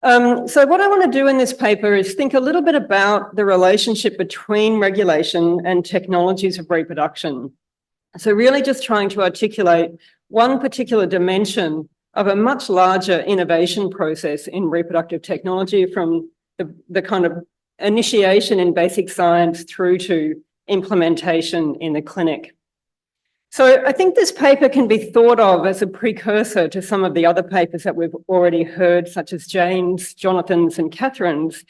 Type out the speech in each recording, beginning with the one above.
So what I want to do in this paper is think a little bit about the relationship between regulation and technologies of reproduction. So really just trying to articulate one particular dimension of a much larger innovation process in reproductive technology, from the kind of initiation in basic science through to implementation in the clinic. So I think this paper can be thought of as a precursor to some of the other papers that we've already heard, such as Jane's, Jonathan's, and Catherine's,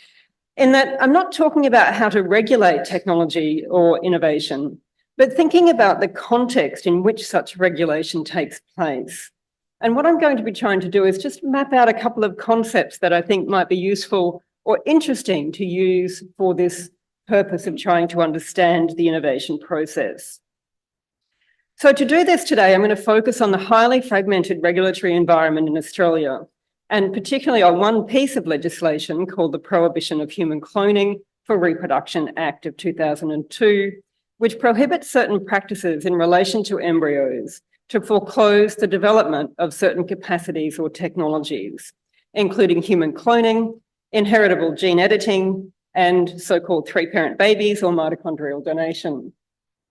in that I'm not talking about how to regulate technology or innovation, but thinking about the context in which such regulation takes place. And what I'm going to be trying to do is just map out a couple of concepts that I think might be useful or interesting to use for this purpose of trying to understand the innovation process. So to do this today, I'm going to focus on the highly fragmented regulatory environment in Australia, and particularly on one piece of legislation called the Prohibition of Human Cloning for Reproduction Act of 2002, which prohibits certain practices in relation to embryos to foreclose the development of certain capacities or technologies, including human cloning, inheritable gene editing, and so-called three-parent babies or mitochondrial donation.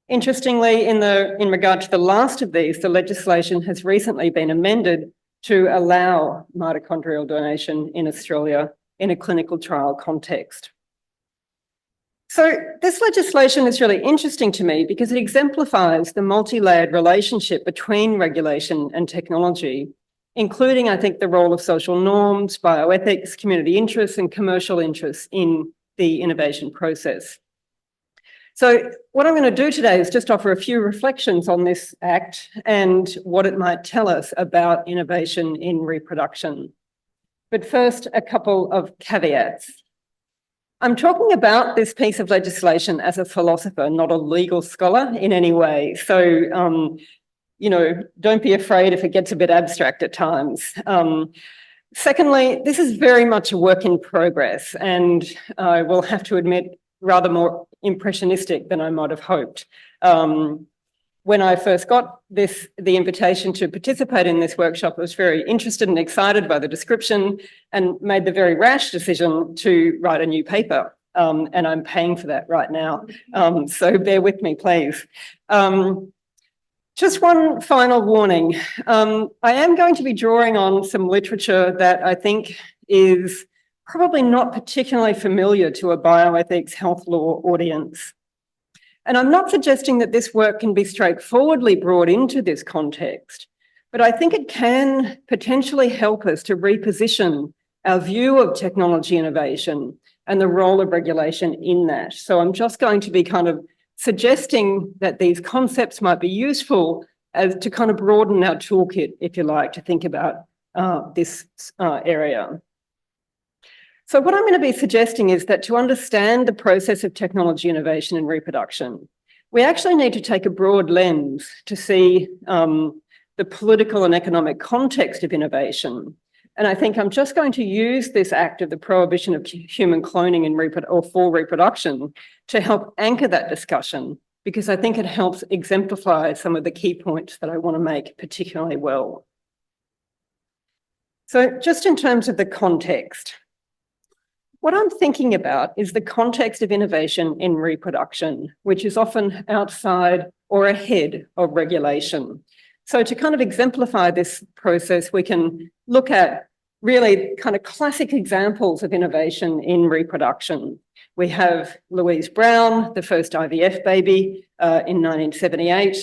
Interestingly, in regard to the last of these, the legislation has recently been amended to allow mitochondrial donation in Australia in a clinical trial context. So this legislation is really interesting to me because it exemplifies the multi-layered relationship between regulation and technology, including, I think, the role of social norms, bioethics, community interests, and commercial interests in the innovation process. So what I'm going to do today is just offer a few reflections on this act and what it might tell us about innovation in reproduction. But first, a couple of caveats. I'm talking about this piece of legislation as a philosopher, not a legal scholar in any way. So, you know, don't be afraid if it gets a bit abstract at times. Secondly, this is very much a work in progress, and I will have to admit, rather more impressionistic than I might have hoped. When I first got the invitation to participate in this workshop, I was very interested and excited by the description and made the very rash decision to write a new paper. And I'm paying for that right now. So bear with me, please. Just one final warning. I am going to be drawing on some literature that I think is probably not particularly familiar to a bioethics health law audience. And I'm not suggesting that this work can be straightforwardly brought into this context, but I think it can potentially help us to reposition our view of technology innovation and the role of regulation in that. So I'm just going to be kind of suggesting that these concepts might be useful as to kind of broaden our toolkit, if you like, to think about this area. So what I'm going to be suggesting is that to understand the process of technology innovation and reproduction, we actually need to take a broad lens to see the political and economic context of innovation. And I think I'm just going to use this act of the prohibition of human cloning for reproduction to help anchor that discussion, because I think it helps exemplify some of the key points that I want to make particularly well. So just in terms of the context, what I'm thinking about is the context of innovation in reproduction, which is often outside or ahead of regulation. So to kind of exemplify this process, we can look at really kind of classic examples of innovation in reproduction. We have Louise Brown, the first IVF baby in 1978.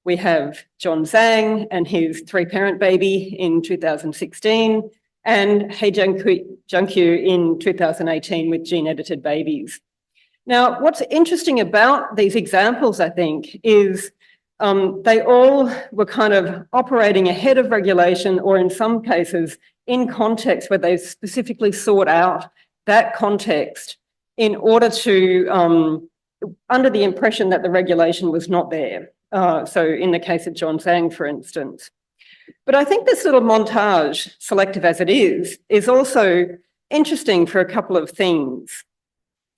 We have John Zhang and his three-parent baby in 2016. And He Jiankui in 2018 with gene-edited babies. Now, what's interesting about these examples, I think, is they all were kind of operating ahead of regulation, or in some cases in context where they specifically sought out that context in order to, under the impression that the regulation was not there. So in the case of John Zhang, for instance. But I think this little montage, selective as it is also interesting for a couple of things.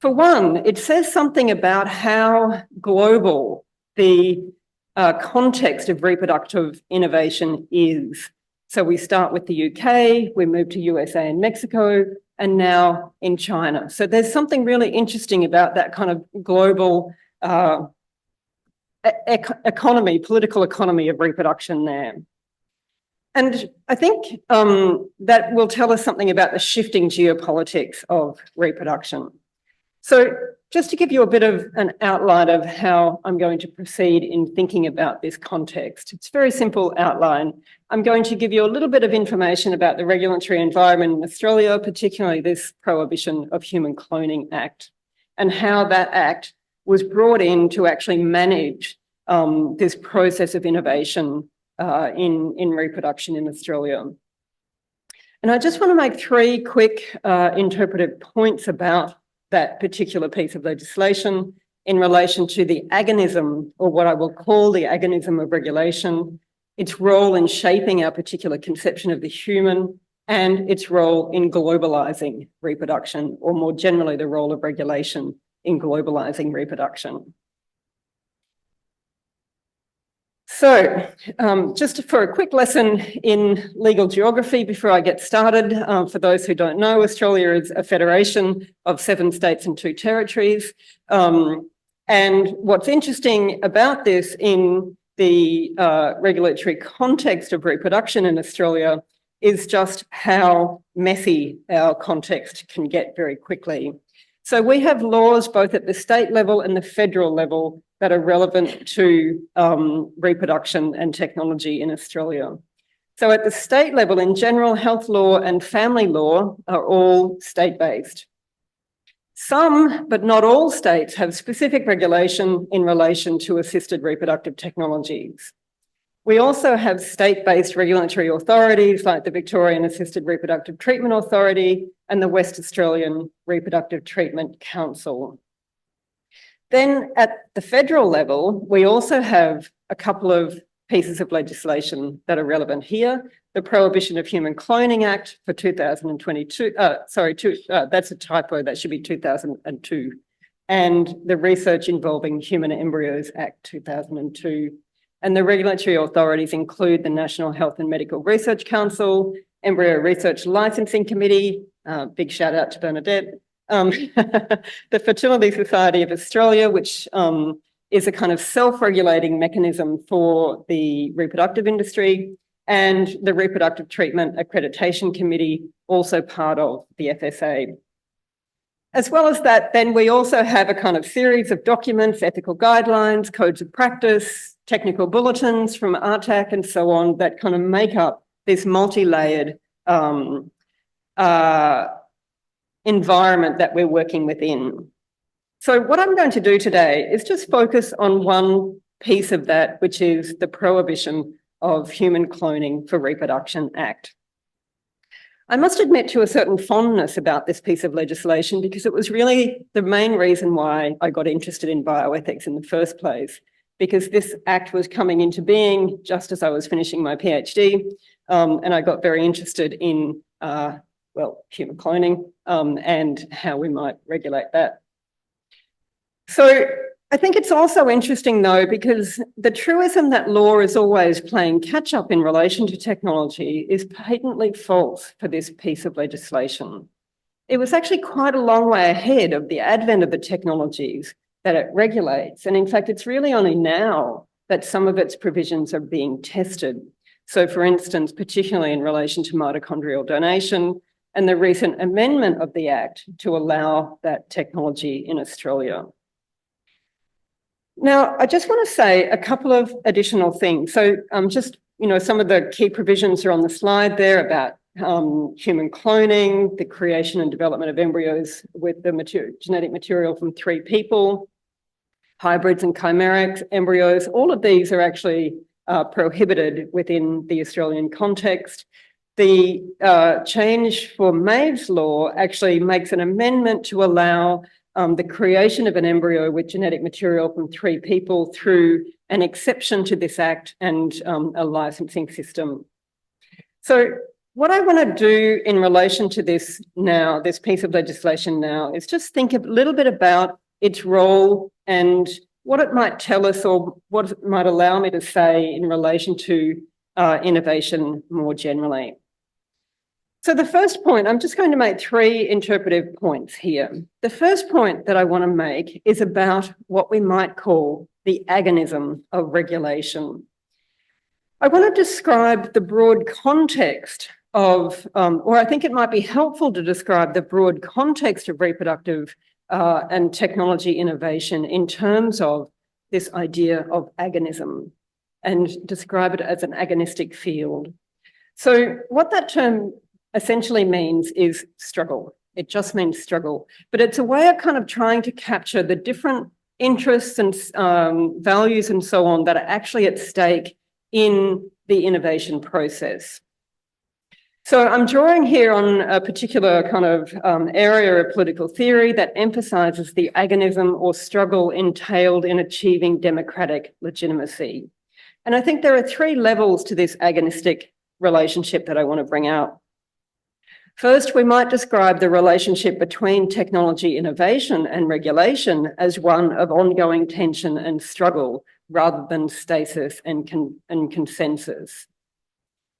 For one, it says something about how global the context of reproductive innovation is. So we start with the UK, we move to USA and Mexico, and now in China. So there's something really interesting about that kind of global political economy of reproduction there. And I think that will tell us something about the shifting geopolitics of reproduction. So just to give you a bit of an outline of how I'm going to proceed in thinking about this context, it's a very simple outline. I'm going to give you a little bit of information about the regulatory environment in Australia, particularly this Prohibition of Human Cloning Act, and how that act was brought in to actually manage this process of innovation in reproduction in Australia. And I just want to make three quick interpretive points about that particular piece of legislation in relation to the agonism, or what I will call the agonism of regulation, its role in shaping our particular conception of the human, and its role in globalizing reproduction, or more generally, the role of regulation in globalizing reproduction. So just for a quick lesson in legal geography before I get started, for those who don't know, Australia is a federation of 7 states and 2 territories. And what's interesting about this in the regulatory context of reproduction in Australia is just how messy our context can get very quickly. So we have laws both at the state level and the federal level that are relevant to reproduction and technology in Australia. So at the state level, in general, health law and family law are all state-based. Some, but not all states, have specific regulation in relation to assisted reproductive technologies. We also have state-based regulatory authorities like the Victorian Assisted Reproductive Treatment Authority and the West Australian Reproductive Treatment Council. Then at the federal level, we also have a couple of pieces of legislation that are relevant here. The Prohibition of Human Cloning Act for 2022, that's a typo, that should be 2002. And the Research Involving Human Embryos Act 2002. And the regulatory authorities include the National Health and Medical Research Council, Embryo Research Licensing Committee, big shout out to Bernadette, the Fertility Society of Australia, which is a kind of self-regulating mechanism for the reproductive industry, and the Reproductive Treatment Accreditation Committee, also part of the FSA. As well as that, then we also have a kind of series of documents, ethical guidelines, codes of practice, technical bulletins from RTAC and so on that kind of make up this multi-layered environment that we're working within. So what I'm going to do today is just focus on one piece of that, which is the Prohibition of Human Cloning for Reproduction Act. I must admit to a certain fondness about this piece of legislation because it was really the main reason why I got interested in bioethics in the first place, because this act was coming into being just as I was finishing my PhD, and I got very interested in, human cloning and how we might regulate that. So I think it's also interesting, though, because the truism that law is always playing catch-up in relation to technology is patently false for this piece of legislation. It was actually quite a long way ahead of the advent of the technologies that it regulates. And in fact, it's really only now that some of its provisions are being tested. So for instance, particularly in relation to mitochondrial donation and the recent amendment of the Act to allow that technology in Australia. Now, I just want to say a couple of additional things. So some of the key provisions are on the slide there about human cloning, the creation and development of embryos with the genetic material from 3 people, hybrids and chimeric embryos. All of these are actually prohibited within the Australian context. The change for Maeve's law actually makes an amendment to allow the creation of an embryo with genetic material from 3 people through an exception to this act and a licensing system. So what I want to do in relation to this now, this piece of legislation now, is just think a little bit about its role and what it might tell us or what it might allow me to say in relation to innovation more generally. So the first point, I'm just going to make three interpretive points here. The first point that I want to make is about what we might call the agonism of regulation. I want to describe the broad context of, or I think it might be helpful to describe the broad context of reproductive and technology innovation in terms of this idea of agonism and describe it as an agonistic field. So what that term essentially means is struggle. It just means struggle, but it's a way of kind of trying to capture the different interests and values and so on that are actually at stake in the innovation process. So I'm drawing here on a particular kind of area of political theory that emphasizes the agonism or struggle entailed in achieving democratic legitimacy. And I think there are three levels to this agonistic relationship that I want to bring out. First, we might describe the relationship between technology innovation and regulation as one of ongoing tension and struggle rather than stasis and consensus.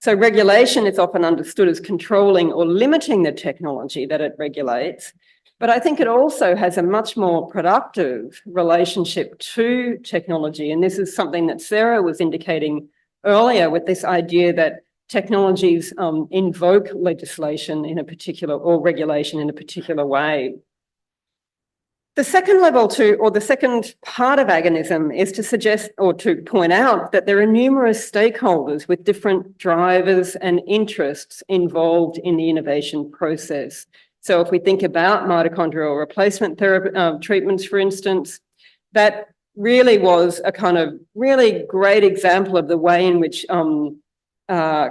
So regulation is often understood as controlling or limiting the technology that it regulates, but I think it also has a much more productive relationship to technology. And this is something that Sarah was indicating earlier with this idea that technologies invoke legislation in a particular or regulation in a particular way. The second level or the second part of agonism is to suggest or to point out that there are numerous stakeholders with different drivers and interests involved in the innovation process. So if we think about mitochondrial replacement treatments, for instance, that really was a kind of really great example of the way in which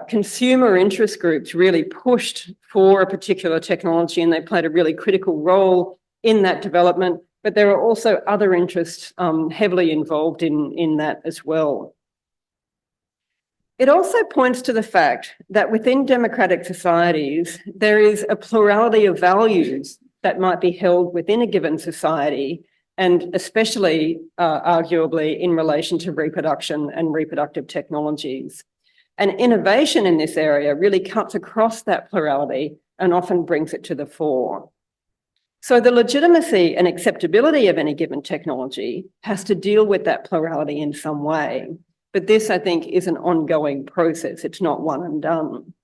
consumer interest groups really pushed for a particular technology, and they played a really critical role in that development, but there are also other interests heavily involved in that as well. It also points to the fact that within democratic societies, there is a plurality of values that might be held within a given society, and especially arguably in relation to reproduction and reproductive technologies. And innovation in this area really cuts across that plurality and often brings it to the fore. So the legitimacy and acceptability of any given technology has to deal with that plurality in some way. But this, I think, is an ongoing process. It's not one and done.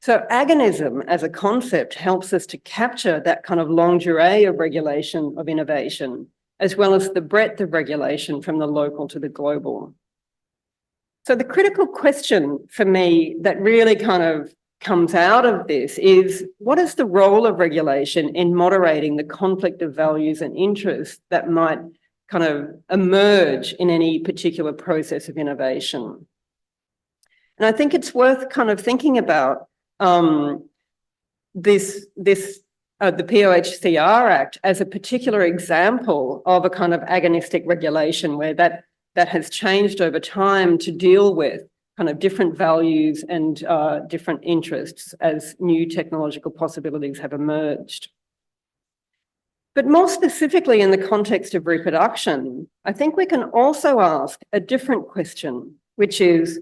So agonism as a concept helps us to capture that kind of longue durée of regulation of innovation, as well as the breadth of regulation from the local to the global. So the critical question for me that really kind of comes out of this is, what is the role of regulation in moderating the conflict of values and interests that might kind of emerge in any particular process of innovation? And I think it's worth kind of thinking about the POHCR Act as a particular example of a kind of agonistic regulation where that has changed over time to deal with kind of different values and different interests as new technological possibilities have emerged. But more specifically in the context of reproduction, I think we can also ask a different question, which is,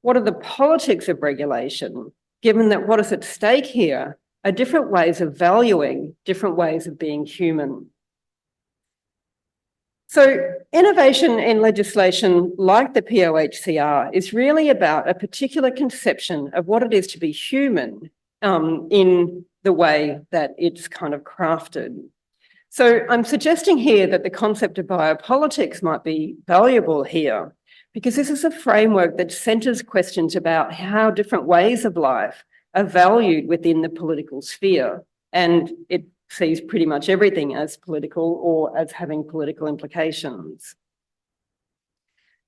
what are the politics of regulation, given that what is at stake here are different ways of valuing, different ways of being human? So innovation in legislation like the POHCR is really about a particular conception of what it is to be human in the way that it's kind of crafted. So I'm suggesting here that the concept of biopolitics might be valuable here, because this is a framework that centres questions about how different ways of life are valued within the political sphere, and it sees pretty much everything as political or as having political implications.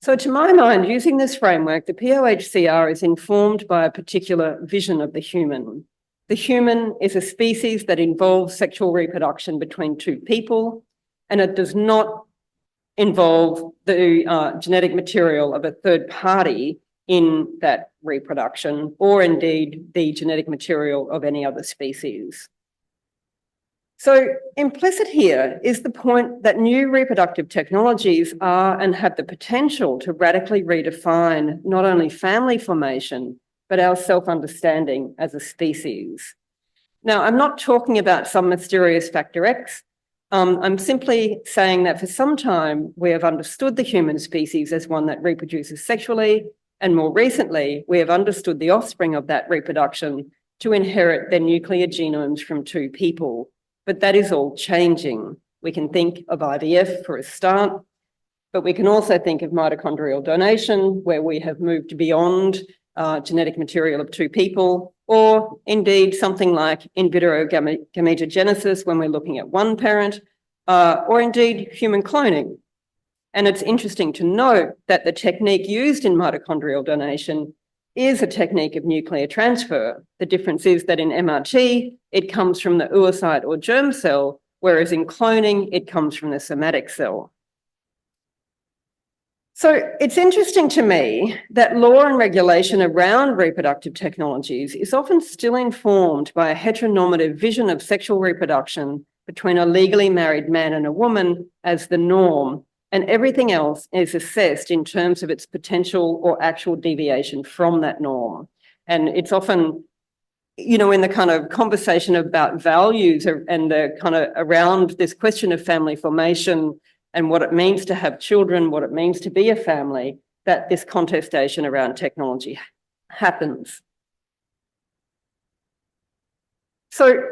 So to my mind, using this framework, the POHCR is informed by a particular vision of the human. The human is a species that involves sexual reproduction between two people, and it does not involve the genetic material of a third party in that reproduction, or indeed the genetic material of any other species. So implicit here is the point that new reproductive technologies are and have the potential to radically redefine not only family formation, but our self-understanding as a species. Now, I'm not talking about some mysterious factor X. I'm simply saying that for some time, we have understood the human species as one that reproduces sexually, and more recently, we have understood the offspring of that reproduction to inherit their nuclear genomes from two people. But that is all changing. We can think of IVF for a start, but we can also think of mitochondrial donation, where we have moved beyond genetic material of two people, or indeed something like in vitro gametogenesis when we're looking at one parent, or indeed human cloning. And it's interesting to note that the technique used in mitochondrial donation is a technique of nuclear transfer. The difference is that in MRT, it comes from the oocyte or germ cell, whereas in cloning, it comes from the somatic cell. So it's interesting to me that law and regulation around reproductive technologies is often still informed by a heteronormative vision of sexual reproduction between a legally married man and a woman as the norm, and everything else is assessed in terms of its potential or actual deviation from that norm. And it's often, you know, in the kind of conversation about values and the kind of around this question of family formation and what it means to have children, what it means to be a family, that this contestation around technology happens. So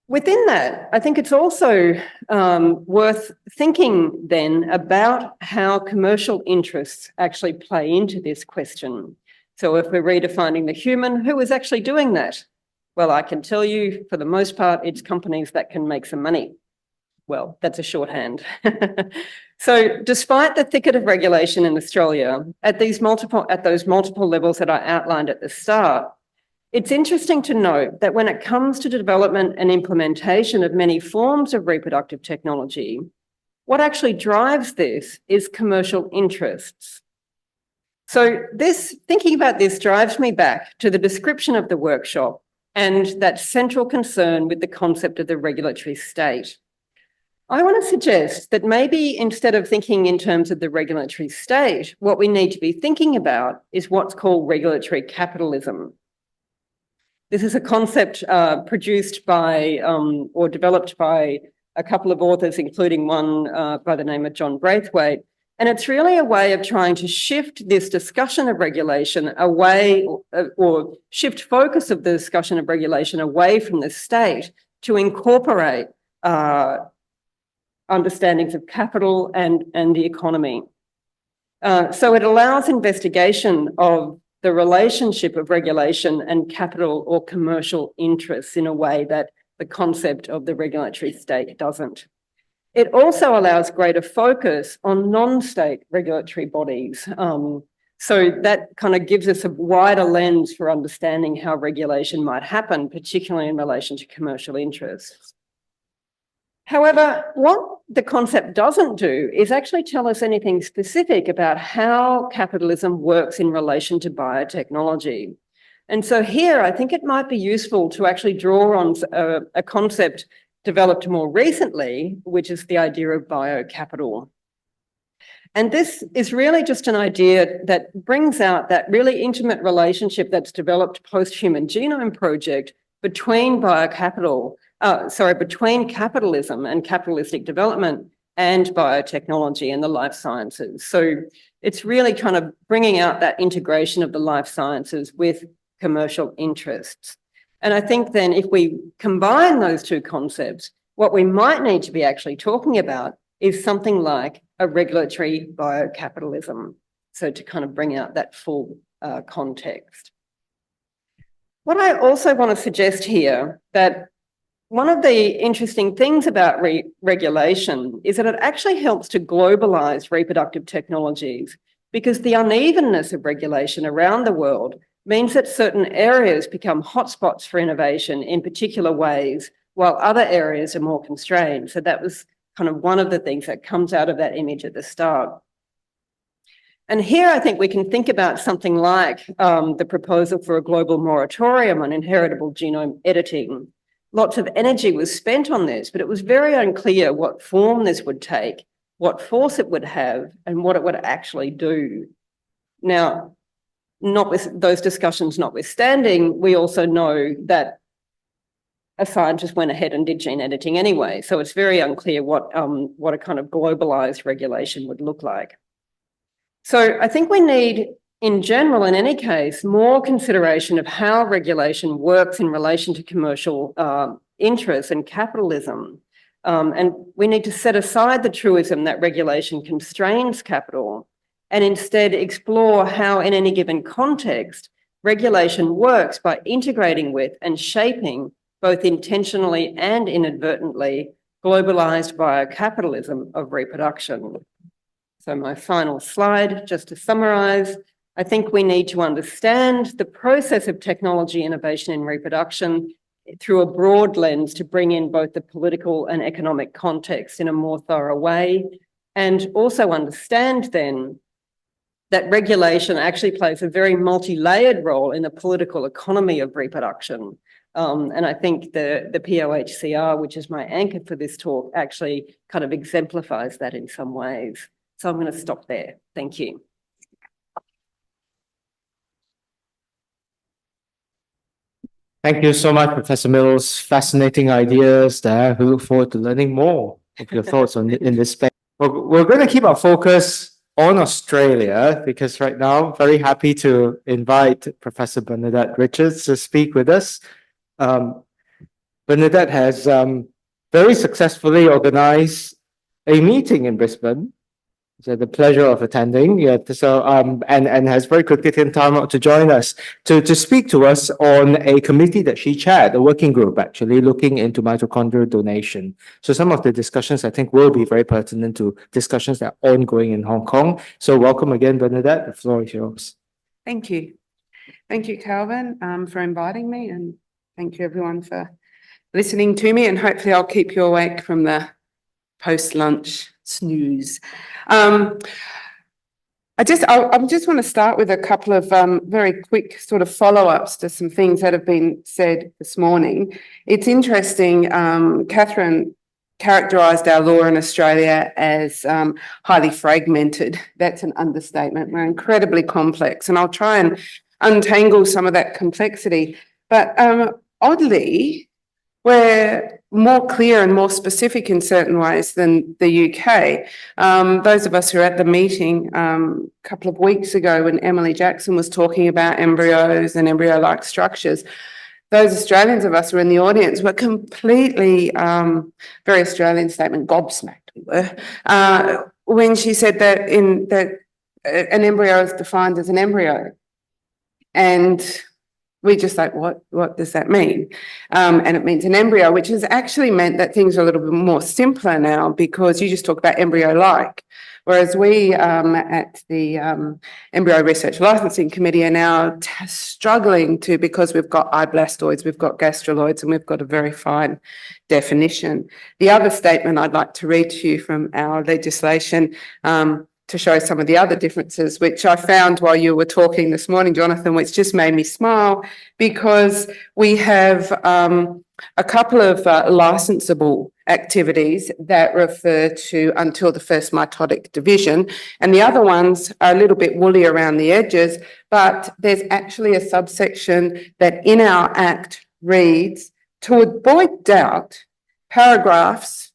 within that, I think it's also worth thinking then about how commercial interests actually play into this question. So if we're redefining the human, who is actually doing that? Well, I can tell you, for the most part, it's companies that can make some money. Well, that's a shorthand. So despite the thicket of regulation in Australia, at those multiple levels that I outlined at the start, it's interesting to note that when it comes to development and implementation of many forms of reproductive technology, what actually drives this is commercial interests. So thinking about this drives me back to the description of the workshop and that central concern with the concept of the regulatory state. I want to suggest that maybe instead of thinking in terms of the regulatory state, what we need to be thinking about is what's called regulatory capitalism. This is a concept produced by or developed by a couple of authors, including one by the name of John Braithwaite. And it's really a way of trying to shift this discussion of regulation away, or shift focus of the discussion of regulation away from the state to incorporate understandings of capital and the economy. So it allows investigation of the relationship of regulation and capital or commercial interests in a way that the concept of the regulatory state doesn't. It also allows greater focus on non-state regulatory bodies. So that kind of gives us a wider lens for understanding how regulation might happen, particularly in relation to commercial interests. However, what the concept doesn't do is actually tell us anything specific about how capitalism works in relation to biotechnology. And so here, I think it might be useful to actually draw on a concept developed more recently, which is the idea of biocapital. And this is really just an idea that brings out that really intimate relationship that's developed post-Human Genome Project between between capitalism and capitalistic development and biotechnology and the life sciences. So it's really kind of bringing out that integration of the life sciences with commercial interests. And I think then if we combine those two concepts, what we might need to be actually talking about is something like a regulatory biocapitalism. So to kind of bring out that full context. What I also want to suggest here, that one of the interesting things about regulation is that it actually helps to globalize reproductive technologies, because the unevenness of regulation around the world means that certain areas become hotspots for innovation in particular ways, while other areas are more constrained. So that was kind of one of the things that comes out of that image at the start. And here I think we can think about something like the proposal for a global moratorium on inheritable genome editing. Lots of energy was spent on this, but it was very unclear what form this would take, what force it would have, and what it would actually do. Now, those discussions notwithstanding, we also know that a scientist went ahead and did gene editing anyway. So it's very unclear what a kind of globalized regulation would look like. So I think we need, in general, in any case, more consideration of how regulation works in relation to commercial interests and capitalism. And we need to set aside the truism that regulation constrains capital and instead explore how, in any given context, regulation works by integrating with and shaping, both intentionally and inadvertently, globalized biocapitalism of reproduction. So my final slide, just to summarize, I think we need to understand the process of technology innovation in reproduction through a broad lens to bring in both the political and economic context in a more thorough way, and also understand then that regulation actually plays a very multi-layered role in the political economy of reproduction. And I think the POHCR, which is my anchor for this talk, actually kind of exemplifies that in some ways. So I'm going to stop there. Thank you. Thank you so much, Professor Mills. Fascinating ideas there. We look forward to learning more of your thoughts on in this space. We're going to keep our focus on Australia because right now, very happy to invite Professor Bernadette Richards to speak with us. Bernadette has very successfully organized a meeting in Brisbane. So the pleasure of attending, and has very quickly taken time out to join us to speak to us on a committee that she chaired, a working group actually looking into mitochondrial donation. So some of the discussions I think will be very pertinent to discussions that are ongoing in Hong Kong. So welcome again, Bernadette. The floor is yours. Thank you. Thank you, Calvin, for inviting me, and thank you everyone for listening to me, and hopefully I'll keep you awake from the post-lunch snooze. I just want to start with a couple of very quick sort of follow-ups to some things that have been said this morning. It's interesting, Catherine characterised our law in Australia as highly fragmented. That's an understatement. We're incredibly complex, and I'll try and untangle some of that complexity. But oddly, we're more clear and more specific in certain ways than the UK. Those of us who were at the meeting a couple of weeks ago when Emily Jackson was talking about embryos and embryo-like structures, those Australians of us who were in the audience were completely, very Australian statement, gobsmacked we were, when she said that an embryo is defined as an embryo. And we just like, what does that mean? And it means an embryo, which has actually meant that things are a little bit more simpler now because you just talk about embryo-like. Whereas we at the Embryo Research Licensing Committee are now struggling to, because we've got iblastoids, we've got gastroloids, and we've got a very fine definition. The other statement I'd like to read to you from our legislation to show some of the other differences, which I found while you were talking this morning, Jonathan, which just made me smile, because we have a couple of licensable activities that refer to until the first mitotic division, and the other ones are a little bit woolly around the edges, but there's actually a subsection that in our Act reads, to avoid doubt, paragraphs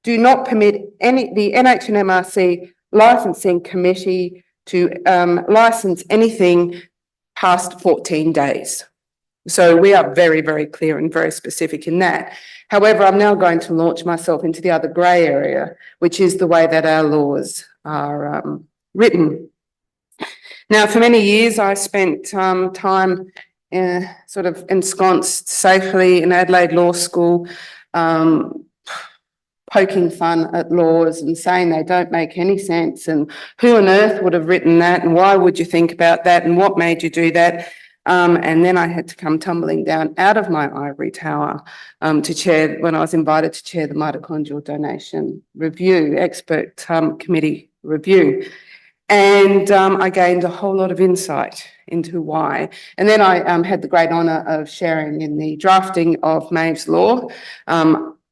do not permit the NHMRC licensing committee to license anything past 14 days. So we are very, very clear and very specific in that. However, I'm now going to launch myself into the other grey area, which is the way that our laws are written. Now, for many years, I spent time sort of ensconced safely in Adelaide Law School, poking fun at laws and saying they don't make any sense, and who on earth would have written that, and why would you think about that, and what made you do that? And then I had to come tumbling down out of my ivory tower to chair, when I was invited to chair the mitochondrial donation review, expert committee review. And I gained a whole lot of insight into why. And then I had the great honour of sharing in the drafting of Maeve's law.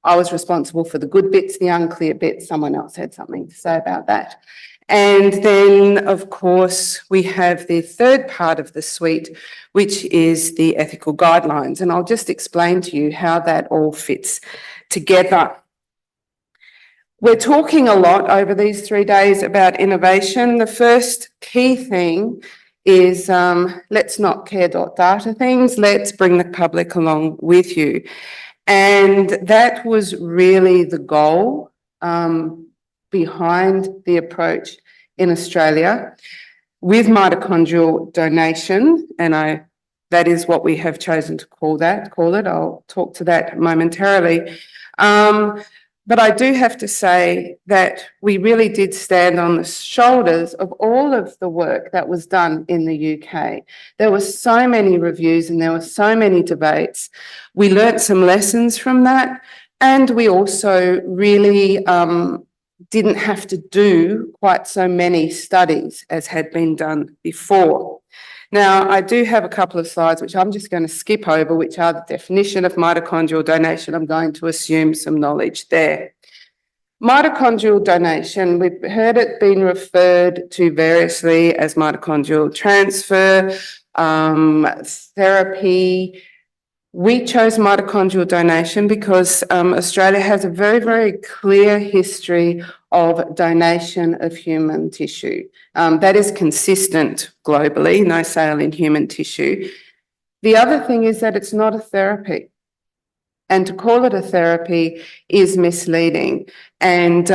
I was responsible for the good bits, the unclear bits. Someone else had something to say about that. And then, of course, we have the third part of the suite, which is the ethical guidelines. And I'll just explain to you how that all fits together. We're talking a lot over these 3 days about innovation. The first key thing is let's not care.data things, let's bring the public along with you. And that was really the goal behind the approach in Australia with mitochondrial donation, and that is what we have chosen to call it. I'll talk to that momentarily. But I do have to say that we really did stand on the shoulders of all of the work that was done in the UK. There were so many reviews and there were so many debates. We learnt some lessons from that, and we also really didn't have to do quite so many studies as had been done before. Now, I do have a couple of slides which I'm just going to skip over, which are the definition of mitochondrial donation. I'm going to assume some knowledge there. Mitochondrial donation, we've heard it being referred to variously as mitochondrial transfer, therapy. We chose mitochondrial donation because Australia has a very, very clear history of donation of human tissue. That is consistent globally, no sale in human tissue. The other thing is that it's not a therapy. And to call it a therapy is misleading. And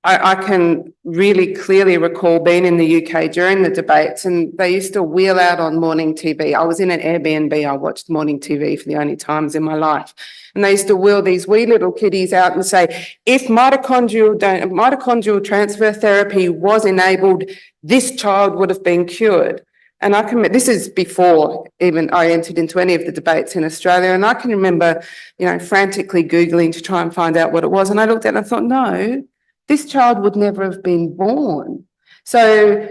I can really clearly recall being in the UK during the debates, and they used to wheel out on morning TV. I was in an Airbnb. I watched morning TV for the only times in my life. And they used to wheel these wee little kiddies out and say, if mitochondrial transfer therapy was enabled, this child would have been cured. And this is before even I entered into any of the debates in Australia. And I can remember, frantically Googling to try and find out what it was. And I looked at it and I thought, no, this child would never have been born. So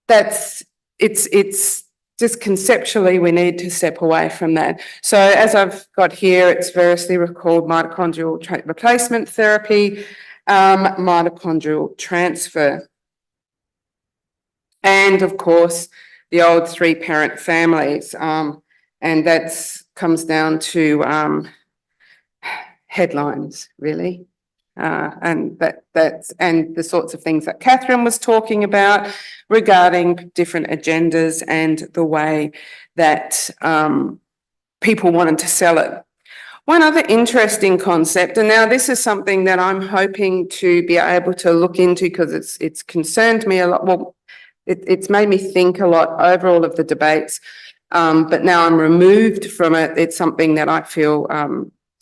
it's just conceptually we need to step away from that. So as I've got here, it's variously called mitochondrial replacement therapy, mitochondrial transfer. And of course, the old 3-parent families. And that comes down to headlines, really. And the sorts of things that Catherine was talking about regarding different agendas and the way that people wanted to sell it. One other interesting concept, and now this is something that I'm hoping to be able to look into because it's concerned me a lot. Well, it's made me think a lot over all of the debates, but now I'm removed from it. It's something that I feel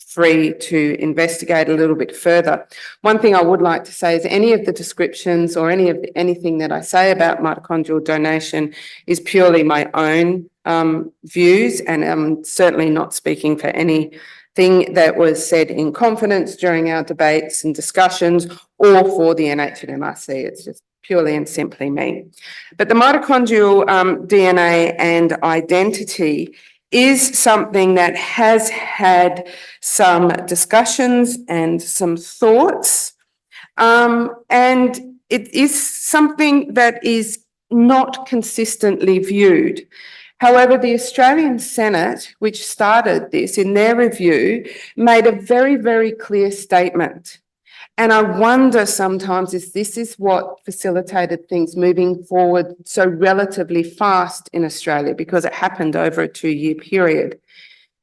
free to investigate a little bit further. One thing I would like to say is any of the descriptions or anything that I say about mitochondrial donation is purely my own views, and I'm certainly not speaking for anything that was said in confidence during our debates and discussions or for the NH&MRC. It's just purely and simply me. But the mitochondrial DNA and identity is something that has had some discussions and some thoughts, and it is something that is not consistently viewed. However, the Australian Senate, which started this in their review, made a very, very clear statement. And I wonder sometimes if this is what facilitated things moving forward so relatively fast in Australia, because it happened over a 2-year period.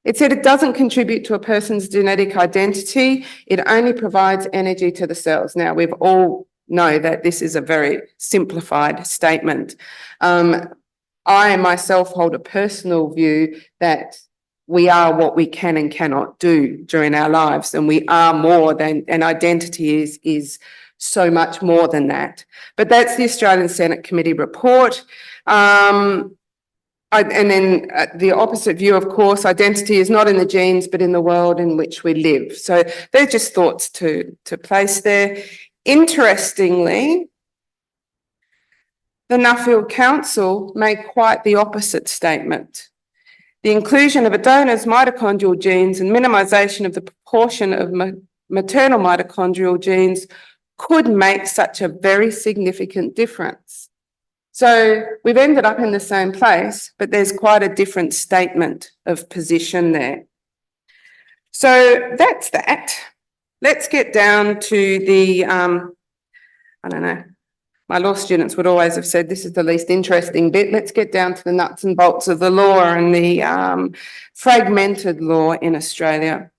It said it doesn't contribute to a person's genetic identity. It only provides energy to the cells. Now, we've all know that this is a very simplified statement. I myself hold a personal view that we are what we can and cannot do during our lives, and we are more than, and identity is so much more than that. But that's the Australian Senate Committee report. And then the opposite view, of course, identity is not in the genes, but in the world in which we live. So they're just thoughts to place there. Interestingly, the Nuffield Council made quite the opposite statement. The inclusion of a donor's mitochondrial genes and minimisation of the proportion of maternal mitochondrial genes could make such a very significant difference. So we've ended up in the same place, but there's quite a different statement of position there. So that's that. Let's get down to the, I don't know, my law students would always have said this is the least interesting bit. Let's get down to the nuts and bolts of the law and the fragmented law in Australia.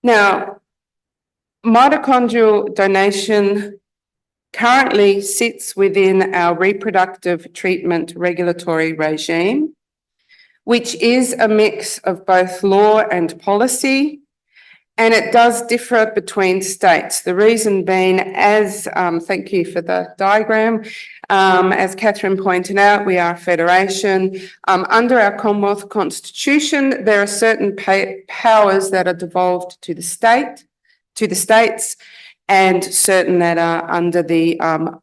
Now, mitochondrial donation currently sits within our reproductive treatment regulatory regime, which is a mix of both law and policy, and it does differ between states. The reason being, as, thank you for the diagram, as Catherine pointed out, we are a federation. Under our Commonwealth Constitution, there are certain powers that are devolved to the states, and certain that are under the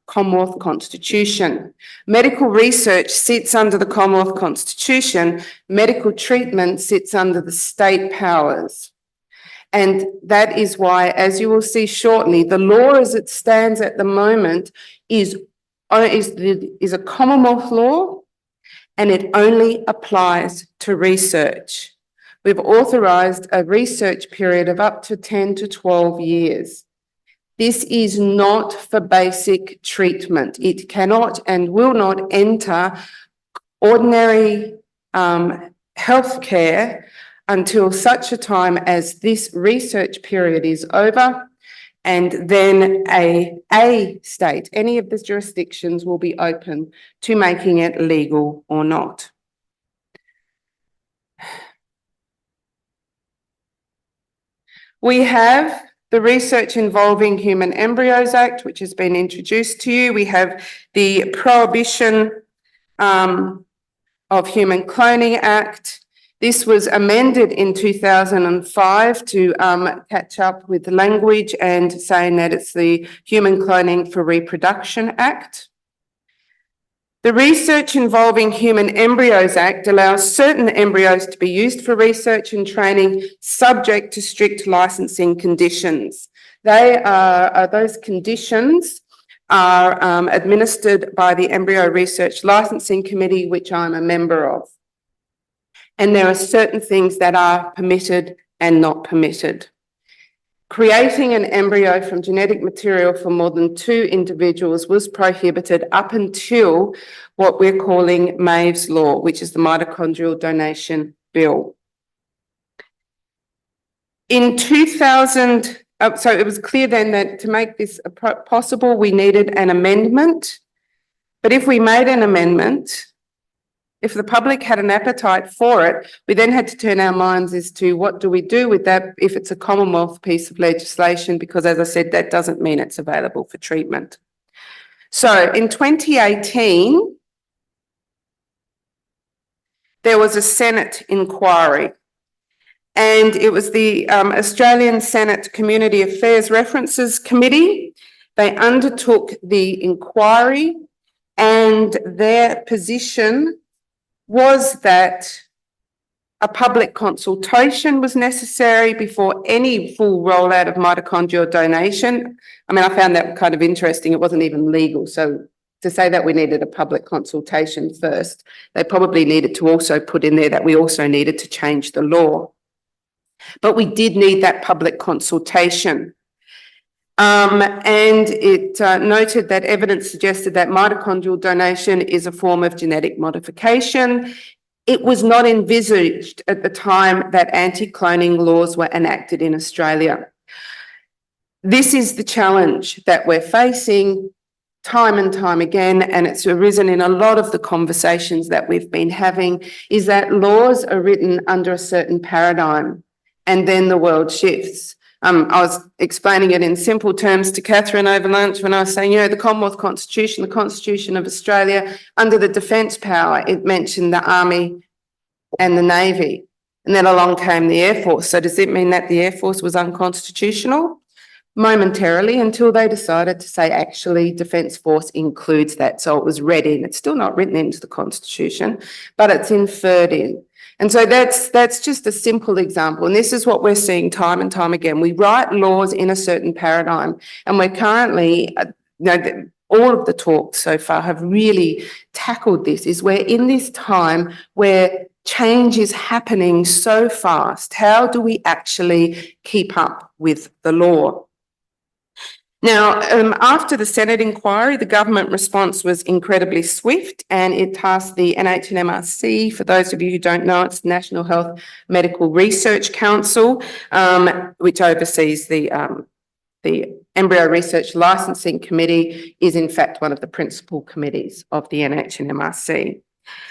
Commonwealth Constitution. Medical research sits under the Commonwealth Constitution. Medical treatment sits under the state powers. And that is why, as you will see shortly, the law as it stands at the moment is a Commonwealth law, and it only applies to research. We've authorised a research period of up to 10 to 12 years. This is not for basic treatment. It cannot and will not enter ordinary healthcare until such a time as this research period is over, and then a state, any of the jurisdictions, will be open to making it legal or not. We have the Research Involving Human Embryos Act, which has been introduced to you. We have the Prohibition of Human Cloning Act. This was amended in 2005 to catch up with the language and saying that it's the Human Cloning for Reproduction Act. The Research Involving Human Embryos Act allows certain embryos to be used for research and training subject to strict licensing conditions. Those conditions are administered by the Embryo Research Licensing Committee, which I'm a member of. And there are certain things that are permitted and not permitted. Creating an embryo from genetic material for more than 2 individuals was prohibited up until what we're calling Mave's Law, which is the Mitochondrial Donation Bill. In 2000, so it was clear then that to make this possible, we needed an amendment. But if we made an amendment, if the public had an appetite for it, we then had to turn our minds as to what do we do with that if it's a Commonwealth piece of legislation, because as I said, that doesn't mean it's available for treatment. So in 2018, there was a Senate inquiry, and it was the Australian Senate Community Affairs References Committee. They undertook the inquiry, and their position was that a public consultation was necessary before any full rollout of mitochondrial donation. I mean, I found that kind of interesting. It wasn't even legal. So to say that we needed a public consultation first, they probably needed to also put in there that we also needed to change the law. But we did need that public consultation. And it noted that evidence suggested that mitochondrial donation is a form of genetic modification. It was not envisaged at the time that anti-cloning laws were enacted in Australia. This is the challenge that we're facing time and time again, and it's arisen in a lot of the conversations that we've been having, is that laws are written under a certain paradigm, and then the world shifts. I was explaining it in simple terms to Catherine over lunch when I was saying, you know, the Commonwealth Constitution, the Constitution of Australia, under the defence power, it mentioned the Army and the Navy. And then along came the Air Force. So does it mean that the Air Force was unconstitutional? Momentarily, until they decided to say, actually, Defence Force includes that. So it was read in. It's still not written into the Constitution, but it's inferred in. And so that's just a simple example. And this is what we're seeing time and time again. We write laws in a certain paradigm, and we're currently, all of the talks so far have really tackled this, is we're in this time where change is happening so fast. How do we actually keep up with the law? Now, after the Senate inquiry, the government response was incredibly swift, and it tasked the NHMRC, for those of you who don't know, it's National Health Medical Research Council, which oversees the Embryo Research Licensing Committee, is in fact one of the principal committees of the NHMRC.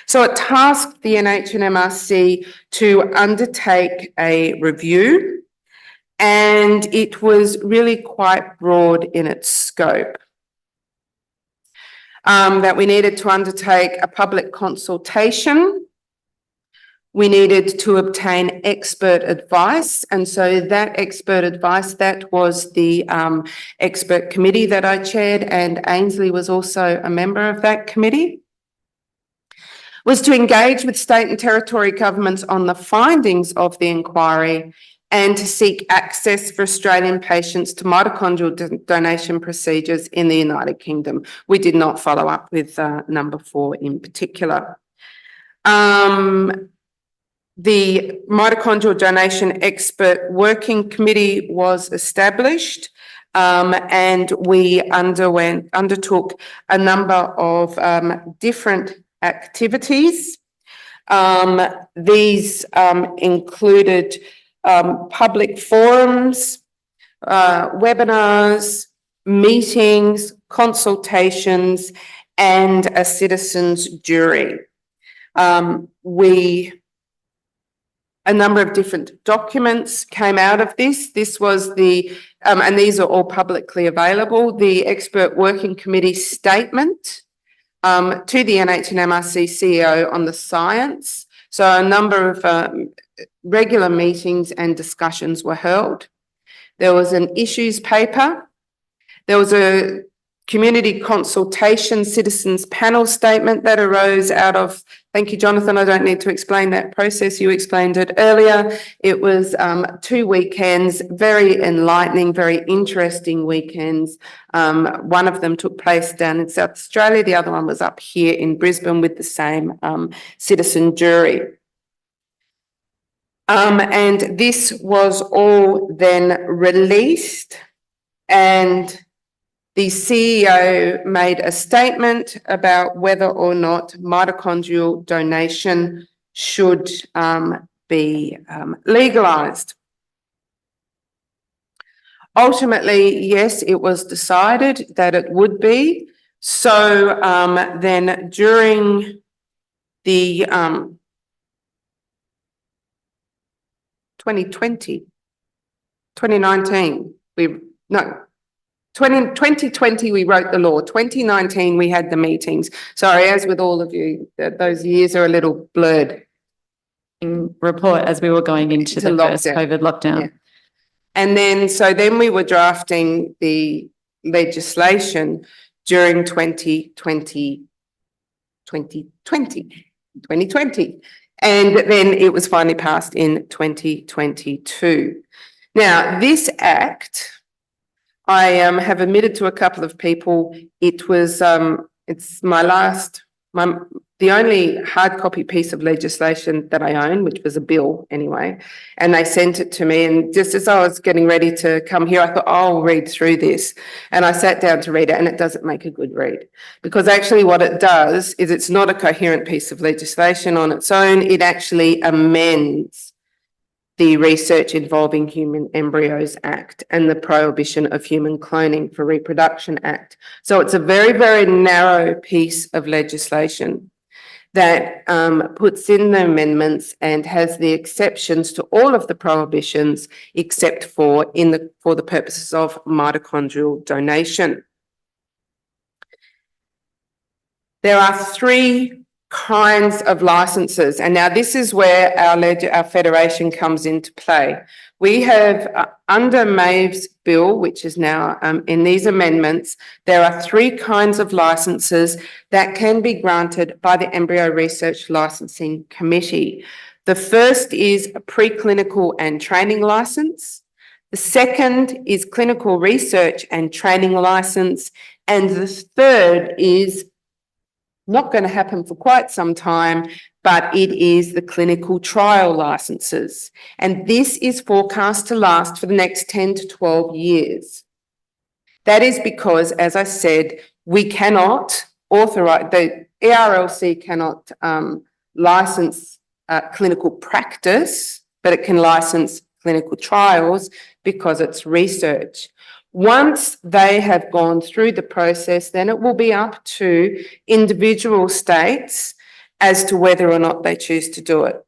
So it tasked the NHMRC to undertake a review, and it was really quite broad in its scope. That we needed to undertake a public consultation. We needed to obtain expert advice. And so that expert advice, that was the expert committee that I chaired, and Ainsley was also a member of that committee, was to engage with state and territory governments on the findings of the inquiry and to seek access for Australian patients to mitochondrial donation procedures in the United Kingdom. We did not follow up with number 4 in particular. The Mitochondrial Donation Expert Working Committee was established, and we undertook a number of different activities. These included public forums, webinars, meetings, consultations, and a citizens' jury. A number of different documents came out of this. This was and these are all publicly available, the Expert Working Committee statement to the NHMRC CEO on the science. So a number of regular meetings and discussions were held. There was an issues paper. There was a community consultation citizens panel statement that arose out of, thank you, Jonathan, I don't need to explain that process. You explained it earlier. It was 2 weekends, very enlightening, very interesting weekends. One of them took place down in South Australia. The other one was up here in Brisbane with the same citizen jury. And this was all then released, and the CEO made a statement about whether or not mitochondrial donation should be legalised. Ultimately, yes, it was decided that it would be. So then during the 2020, 2019, 2020 we wrote the law, 2019 we had the meetings. Sorry, as with all of you, those years are a little blurred. Report as we were going into the first COVID lockdown. Yeah. And then, so then we were drafting the legislation during 2020. And then it was finally passed in 2022. Now, this act, I have admitted to a couple of people, it was, it's the only hard copy piece of legislation that I own, which was a bill anyway, and they sent it to me, and just as I was getting ready to come here, I thought, I'll read through this, and I sat down to read it, and it doesn't make a good read, because actually what it does is it's not a coherent piece of legislation on its own, it actually amends the Research Involving Human Embryos Act and the Prohibition of Human Cloning for Reproduction Act. So it's a very, very narrow piece of legislation that puts in the amendments and has the exceptions to all of the prohibitions except for the purposes of mitochondrial donation. There are 3 kinds of licenses, and now this is where our federation comes into play. We have under Maeve's bill, which is now in these amendments, there are 3 kinds of licenses that can be granted by the Embryo Research Licensing Committee. The first is a preclinical and training license. The second is clinical research and training license. And the third is not going to happen for quite some time, but it is the clinical trial licenses. And this is forecast to last for the next 10 to 12 years. That is because, as I said, we cannot authorize, the ERLC cannot license clinical practice, but it can license clinical trials because it's research. Once they have gone through the process, then it will be up to individual states as to whether or not they choose to do it.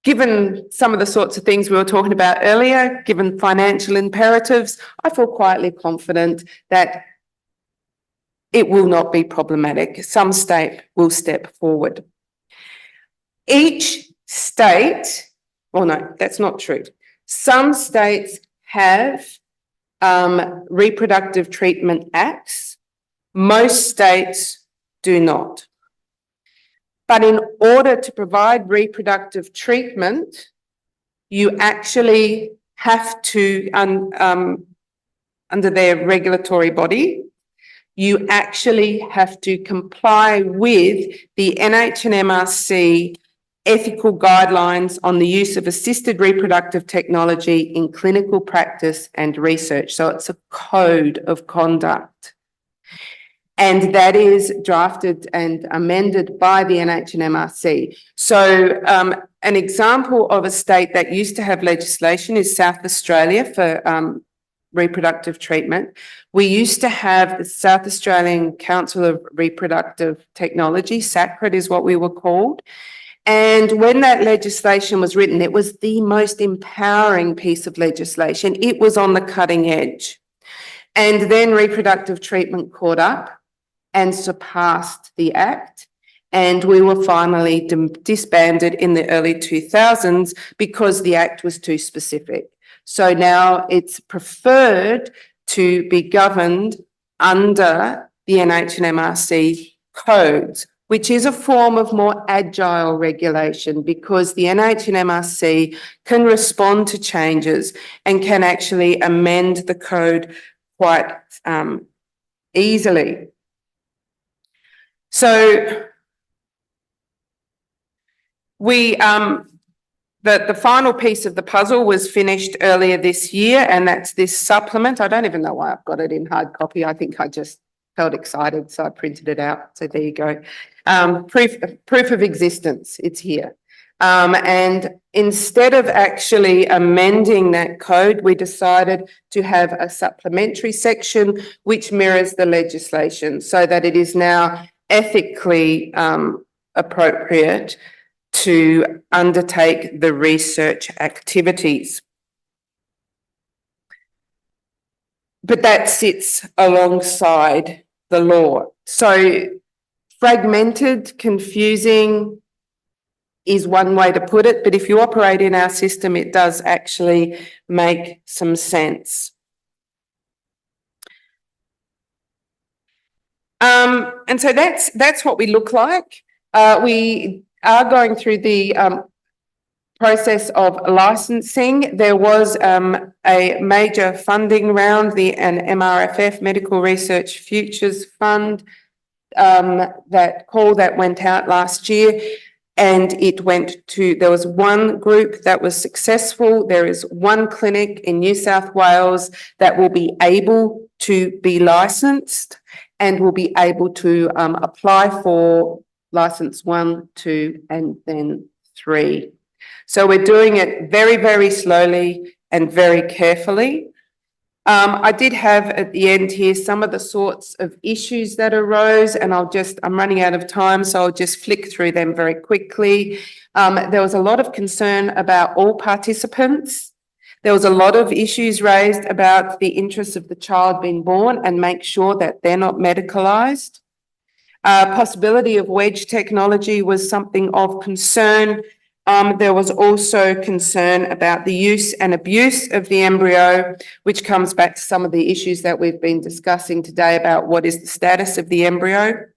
Given some of the sorts of things we were talking about earlier, given financial imperatives, I feel quietly confident that it will not be problematic. Some state will step forward. Each state, well, no, that's not true. Some states have reproductive treatment acts. Most states do not. But in order to provide reproductive treatment, you actually have to, under their regulatory body, you actually have to comply with the NHMRC ethical guidelines on the use of assisted reproductive technology in clinical practice and research. So it's a code of conduct. And that is drafted and amended by the NHMRC. So an example of a state that used to have legislation is South Australia for reproductive treatment. We used to have the South Australian Council of Reproductive Technology, SACRED is what we were called. And when that legislation was written, it was the most empowering piece of legislation. It was on the cutting edge. And then reproductive treatment caught up and surpassed the Act. And we were finally disbanded in the early 2000s because the Act was too specific. So now it's preferred to be governed under the NHMRC codes, which is a form of more agile regulation because the NHMRC can respond to changes and can actually amend the code quite easily. So we, the final piece of the puzzle was finished earlier this year, and that's this supplement. I don't even know why I've got it in hard copy. I think I just felt excited, so I printed it out. So there you go. Proof of existence, it's here. And instead of actually amending that code, we decided to have a supplementary section which mirrors the legislation so that it is now ethically appropriate to undertake the research activities. But that sits alongside the law. So fragmented, confusing is one way to put it, but if you operate in our system, it does actually make some sense. And so that's what we look like. We are going through the process of licensing. There was a major funding round, an MRFF, Medical Research Futures Fund, that call that went out last year, and it went to, there was one group that was successful. There is one clinic in New South Wales that will be able to be licensed and will be able to apply for license 1, 2, and then 3. So we're doing it very, very slowly and very carefully. I did have at the end here some of the sorts of issues that arose, and I'm running out of time, so I'll just flick through them very quickly. There was a lot of concern about all participants. There was a lot of issues raised about the interests of the child being born and make sure that they're not medicalised. Possibility of wedge technology was something of concern. There was also concern about the use and abuse of the embryo, which comes back to some of the issues that we've been discussing today about what is the status of the embryo.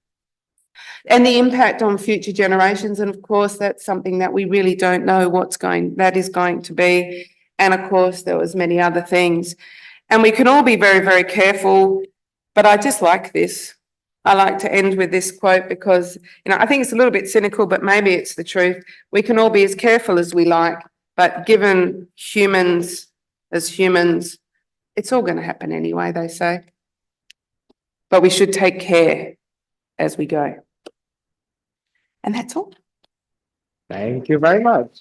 and the impact on future generations. And of course, that's something that we really don't know that is going to be. And of course, there was many other things. And we can all be very, very careful, but I just like this. I like to end with this quote because, I think it's a little bit cynical, but maybe it's the truth. We can all be as careful as we like, but given humans, it's all going to happen anyway, they say. But we should take care as we go. And that's all. Thank you very much.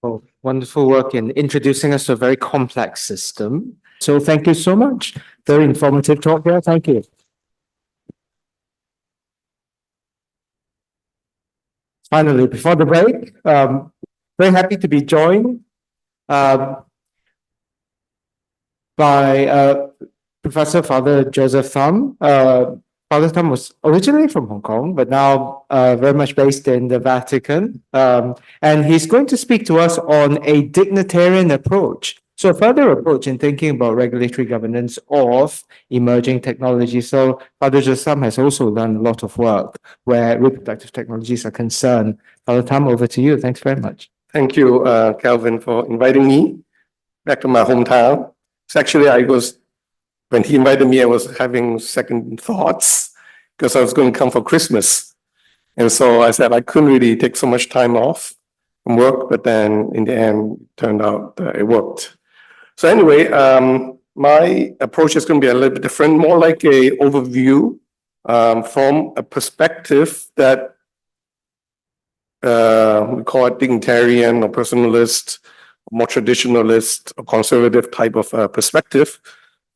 Oh, wonderful work in introducing us to a very complex system. So thank you so much. Very informative talk there. Thank you. Finally, before the break, very happy to be joined by Professor Father Joseph Tham. Father Tham was originally from Hong Kong, but now very much based in the Vatican. And he's going to speak to us on a dignitarian approach. So a further approach in thinking about regulatory governance of emerging technology. So Father Joseph Tham has also done a lot of work where reproductive technologies are concerned. Father Tham, over to you. Thanks very much. Thank you, Calvin, for inviting me back to my hometown. So actually, when he invited me, I was having second thoughts because I was going to come for Christmas. And so I said I couldn't really take so much time off from work, but then in the end, it turned out it worked. So anyway, my approach is going to be a little bit different, more like an overview from a perspective that we call it Dignitarian or Personalist, more traditionalist or conservative type of perspective.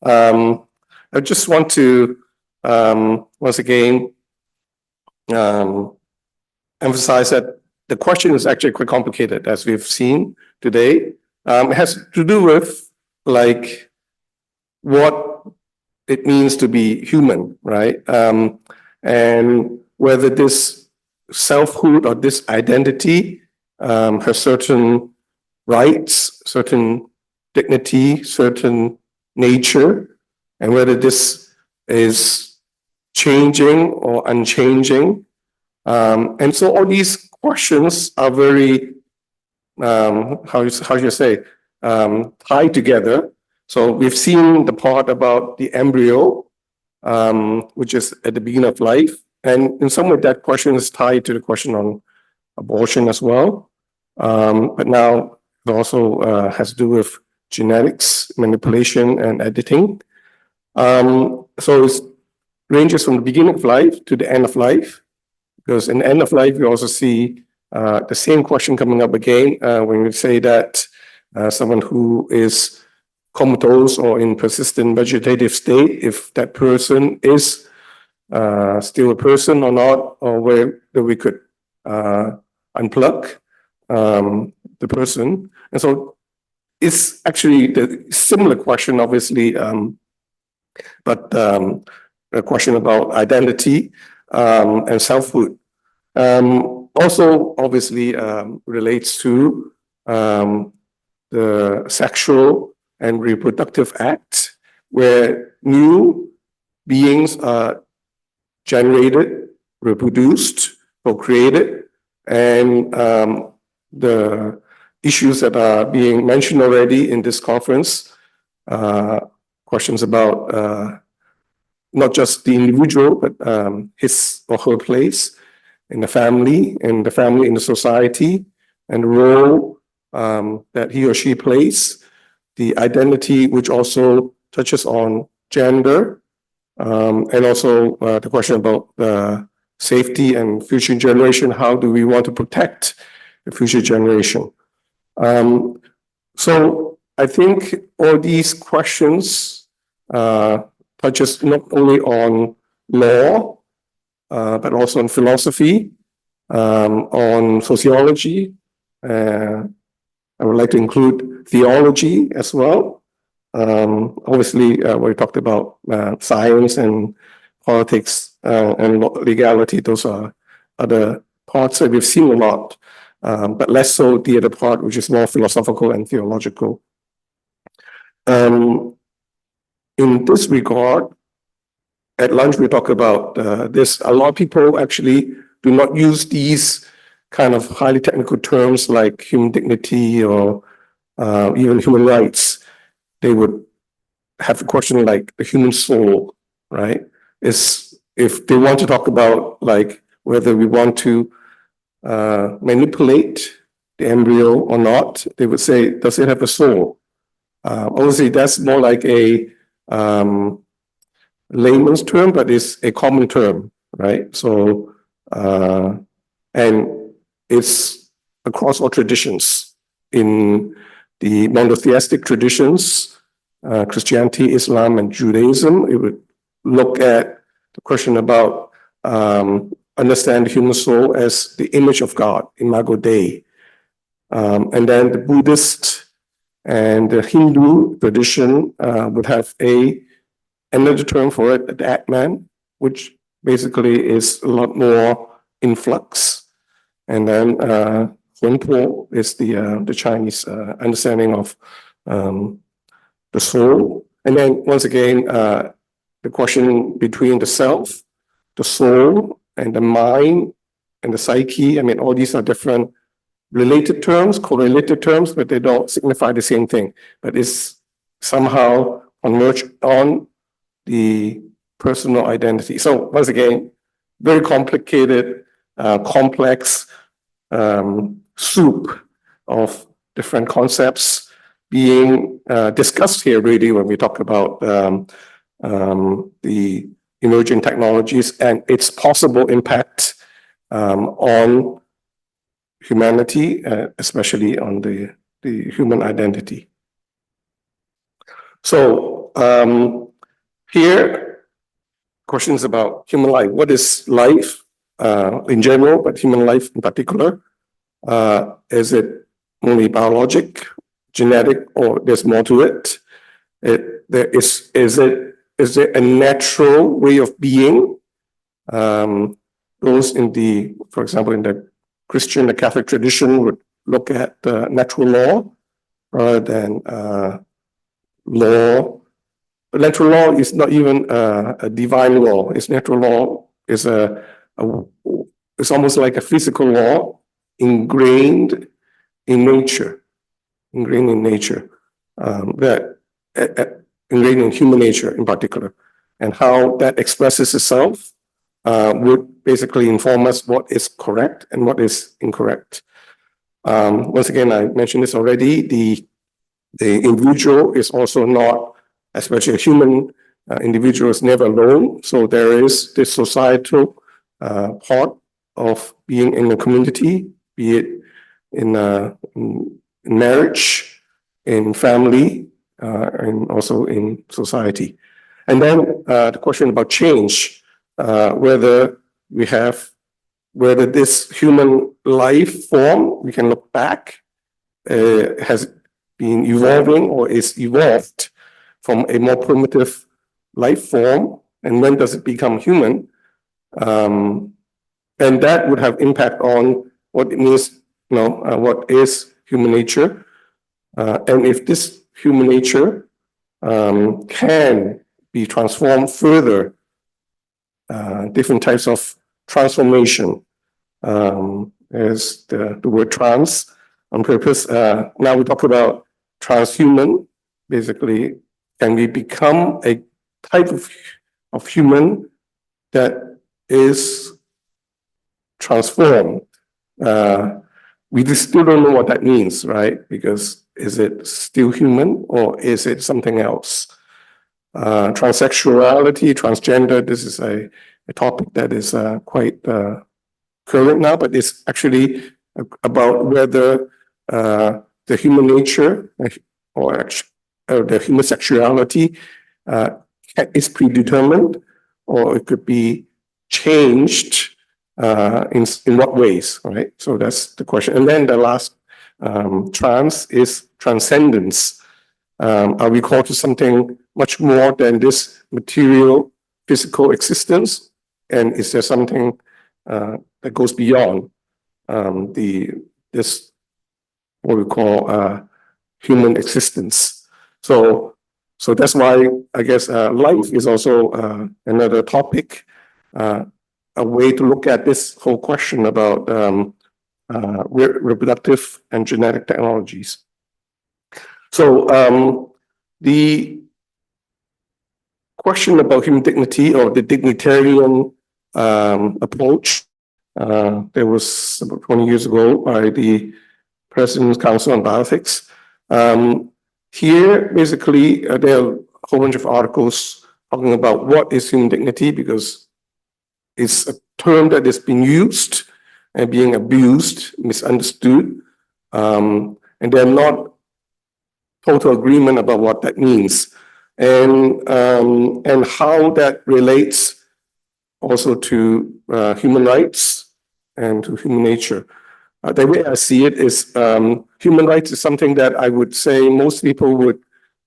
I just want to once again emphasize that the question is actually quite complicated, as we've seen today. It has to do with what it means to be human, right? And whether this selfhood or this identity has certain rights, certain dignity, certain nature, and whether this is changing or unchanging. And so all these questions are very, how you say, tied together. So we've seen the part about the embryo, which is at the beginning of life. And in some way that question is tied to the question on abortion as well. But now it also has to do with genetics, manipulation, and editing. So it ranges from the beginning of life to the end of life, because in the end of life, we also see the same question coming up again when we say that someone who is comatose or in persistent vegetative state, if that person is still a person or not, or whether we could unplug the person. And so it's actually the similar question, obviously, but a question about identity and selfhood. Also, obviously, relates to the sexual and reproductive act, where new beings are generated, reproduced, procreated, and the issues that are being mentioned already in this conference, questions about not just the individual, but his or her place in the family, in the society, and the role that he or she plays, the identity, which also touches on gender, and also the question about safety and future generation. How do we want to protect the future generation? So I think all these questions touches not only on law, but also on philosophy, on sociology. I would like to include theology as well. Obviously, we talked about science and politics and legality. Those are other parts that we've seen a lot, but less so the other part, which is more philosophical and theological. in this regard, at lunch, we talk about this. A lot of people actually do not use these kind of highly technical terms like human dignity or even human rights. They would have a question like the human soul, right? If they want to talk about like whether we want to manipulate the embryo or not, they would say, does it have a soul? Obviously, that's more like a layman's term, but it's a common term, right? So, and it's across all traditions. In the monotheistic traditions, Christianity, Islam, and Judaism, it would look at the question about understand the human soul as the image of God, imago Dei. And then the Buddhist and the Hindu tradition would have another term for it, the Atman, which basically is a lot more in flux. And then Huanpo is the Chinese understanding of the soul. And then once again, the question between the self, the soul, and the mind, and the psyche. I mean, all these are different related terms, correlated terms, but they don't signify the same thing. But it's somehow converged on the personal identity. So once again, very complicated, complex soup of different concepts being discussed here really when we talk about the emerging technologies and its possible impact on humanity, especially on the human identity. So here, questions about human life. What is life in general, but human life in particular? Is it only biologic, genetic, or there's more to it? Is there a natural way of being? Those in the, for example, in the Christian, the Catholic tradition would look at natural law rather than law. But natural law is not even a divine law. It's natural law is it's almost like a physical law ingrained in nature, that ingrained in human nature in particular, and how that expresses itself would basically inform us what is correct and what is incorrect. Once again, I mentioned this already, the individual is also not, especially a human individual is never alone. So there is this societal part of being in a community, be it in marriage, in family, and also in society. And then the question about change, whether this human life form, we can look back, has been evolving or is evolved from a more primitive life form, and when does it become human? And that would have impact on what it means, what is human nature, and if this human nature can be transformed further, different types of transformation, as the word trans on purpose. Now we talk about transhuman, basically, can we become a type of human that is transformed? We just still don't know what that means, right? Because is it still human or is it something else? Transsexuality, transgender, this is a topic that is quite current now, but it's actually about whether the human nature or the human sexuality is predetermined, or it could be changed in what ways, right? So that's the question. And then the last trans is transcendence. Are we called to something much more than this material, physical existence? And is there something that goes beyond this what we call human existence? So So that's why I guess life is also another topic, a way to look at this whole question about reproductive and genetic technologies. So the question about human dignity or the dignitarian approach, there was about 20 years ago by the President's Council on Bioethics. Here, basically, there are a whole bunch of articles talking about what is human dignity, because it's a term that is being used and being abused, misunderstood, and they're not total agreement about what that means, and how that relates also to human rights and to human nature. The way I see it is human rights is something that I would say most people would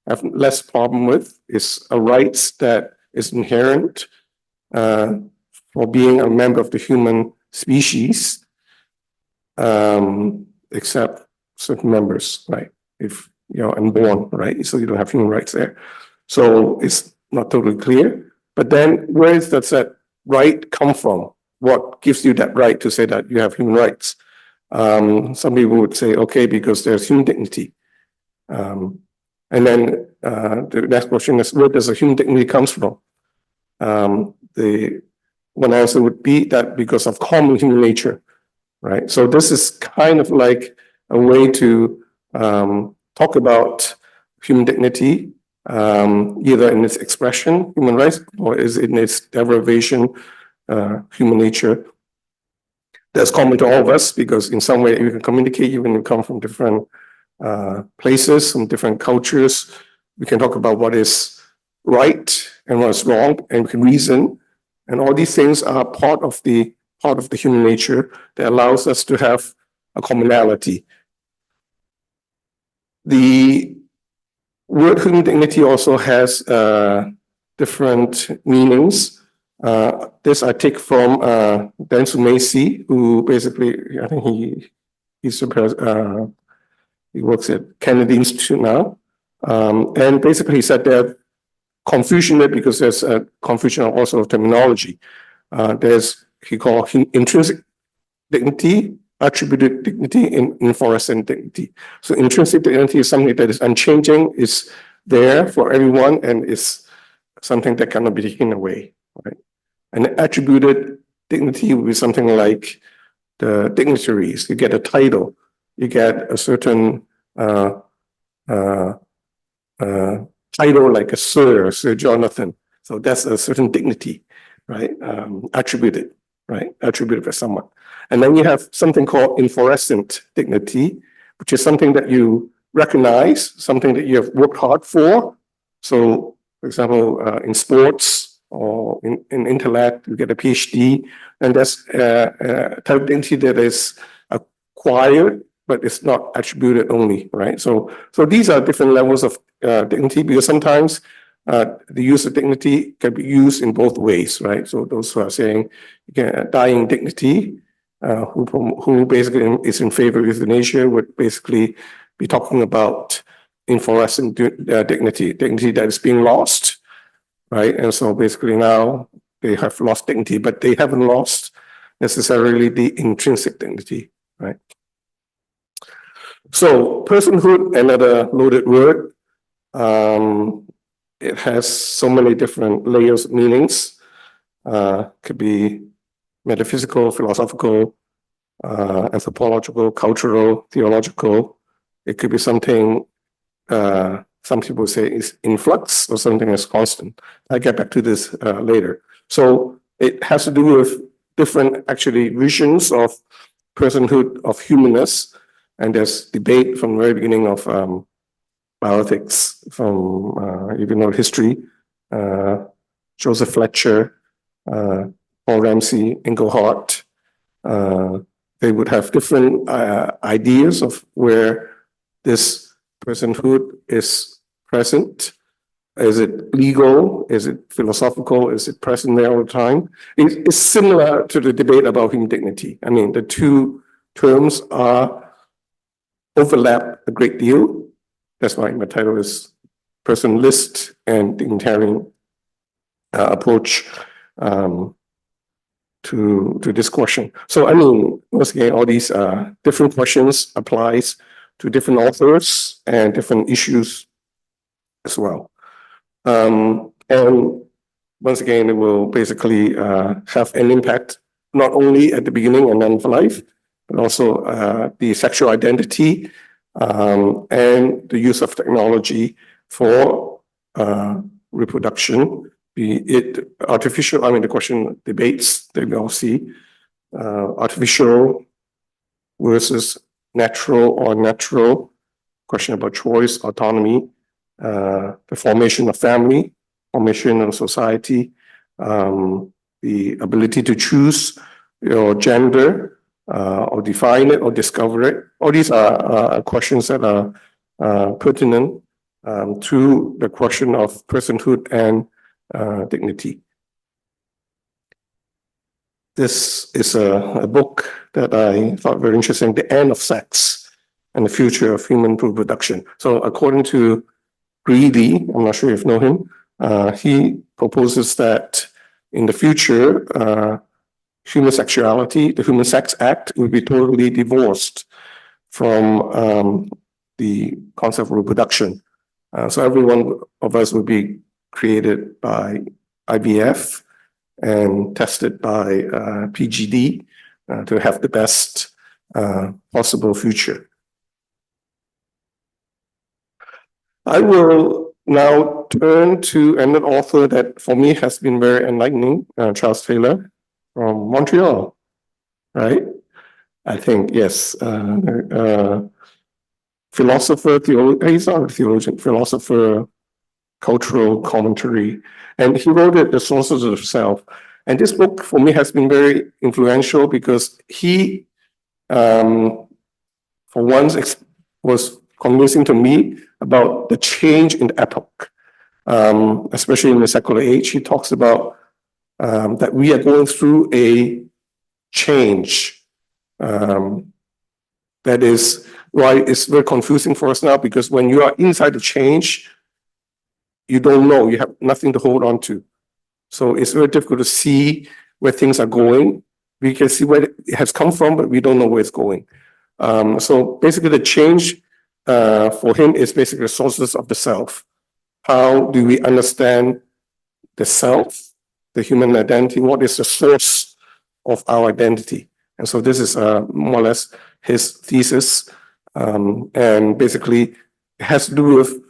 have less problem with. It's a rights that is inherent for being a member of the human species, except certain members, right? If you're unborn, right? So you don't have human rights there. So it's not totally clear. But then where does that right come from? What gives you that right to say that you have human rights? Some people would say, okay, because there's human dignity. And then the next question is, where does the human dignity comes from? The one answer would be that because of common human nature, right? So this is kind of like a way to talk about human dignity, either in its expression, human rights, or is in its derivation, human nature. That's common to all of us, because in some way you can communicate even if you come from different places, from different cultures. We can talk about what is right and what is wrong, and we can reason. And all these things are part of the human nature that allows us to have a commonality. The word human dignity also has different meanings. This I take from Dan Macy, who basically, I think he works at Kennedy Institute now. And basically he said that Confucian, because there's a Confucian also terminology. There's, he called intrinsic dignity, attributed dignity, and inflorescent dignity. So intrinsic dignity is something that is unchanging, is there for everyone, and is something that cannot be taken away, right? And attributed dignity would be something like the dignitaries. You get a title, you get a certain title like a Sir Jonathan. So that's a certain dignity, right? Attributed, right? Attributed by someone. And then you have something called inflorescent dignity, which is something that you recognize, something that you have worked hard for. So, for example, in sports or in intellect, you get a PhD, and that's a type of dignity that is acquired, but it's not attributed only, right? So these are different levels of dignity, because sometimes the use of dignity can be used in both ways, right? So those who are saying dying dignity, who basically is in favor of euthanasia, would basically be talking about inflorescent dignity that is being lost, right? And so basically now they have lost dignity, but they haven't lost necessarily the intrinsic dignity, right? So personhood, another loaded word. It has so many different layers of meanings. Could be metaphysical, philosophical, anthropological, cultural, theological. It could be something some people say is in flux, or something that's constant. I'll get back to this later. So it has to do with different actually visions of personhood, of humanness. And there's debate from the very beginning of bioethics, from if you know history, Joseph Fletcher, Paul Ramsey, Engelhardt. They would have different ideas of where this personhood is present. Is it legal? Is it philosophical? Is it present there all the time? It's similar to the debate about human dignity. I mean, the two terms are overlap a great deal. That's why my title is personalist and Dignitarian approach to this question. So I mean, once again, all these different questions applies to different authors and different issues as well. And once again, it will basically have an impact not only at the beginning and end of life, but also the sexual identity and the use of technology for reproduction, be it artificial, I mean, the question debates that we all see, artificial versus natural or unnatural, question about choice, autonomy, the formation of family, formation of society, the ability to choose your gender, or define it or discover it. All these are questions that are pertinent to the question of personhood and dignity. This is a book that I thought very interesting, The End of Sex and the Future of Human Reproduction. So according to Greeley, I'm not sure if you know him, he proposes that in the future, human sexuality, the Human Sex Act, will be totally divorced from the concept of reproduction. So every one of us will be created by IVF and tested by PGD to have the best possible future. I will now turn to an author that for me has been very enlightening, Charles Taylor from Montreal, right? I think, yes. Philosopher, he's not a theologian, philosopher, cultural commentary. And he wrote it, The Sources of Self. And this book for me has been very influential because he, for once, was convincing to me about the change in the epoch, especially in the secular age. He talks about that we are going through a change. That is why it's very confusing for us now, because when you are inside the change, you don't know, you have nothing to hold on to. So it's very difficult to see where things are going. We can see where it has come from, but we don't know where it's going. So basically the change for him is basically the sources of the self. How do we understand the self, the human identity? What is the source of our identity? And so this is more or less his thesis. And basically it has to do with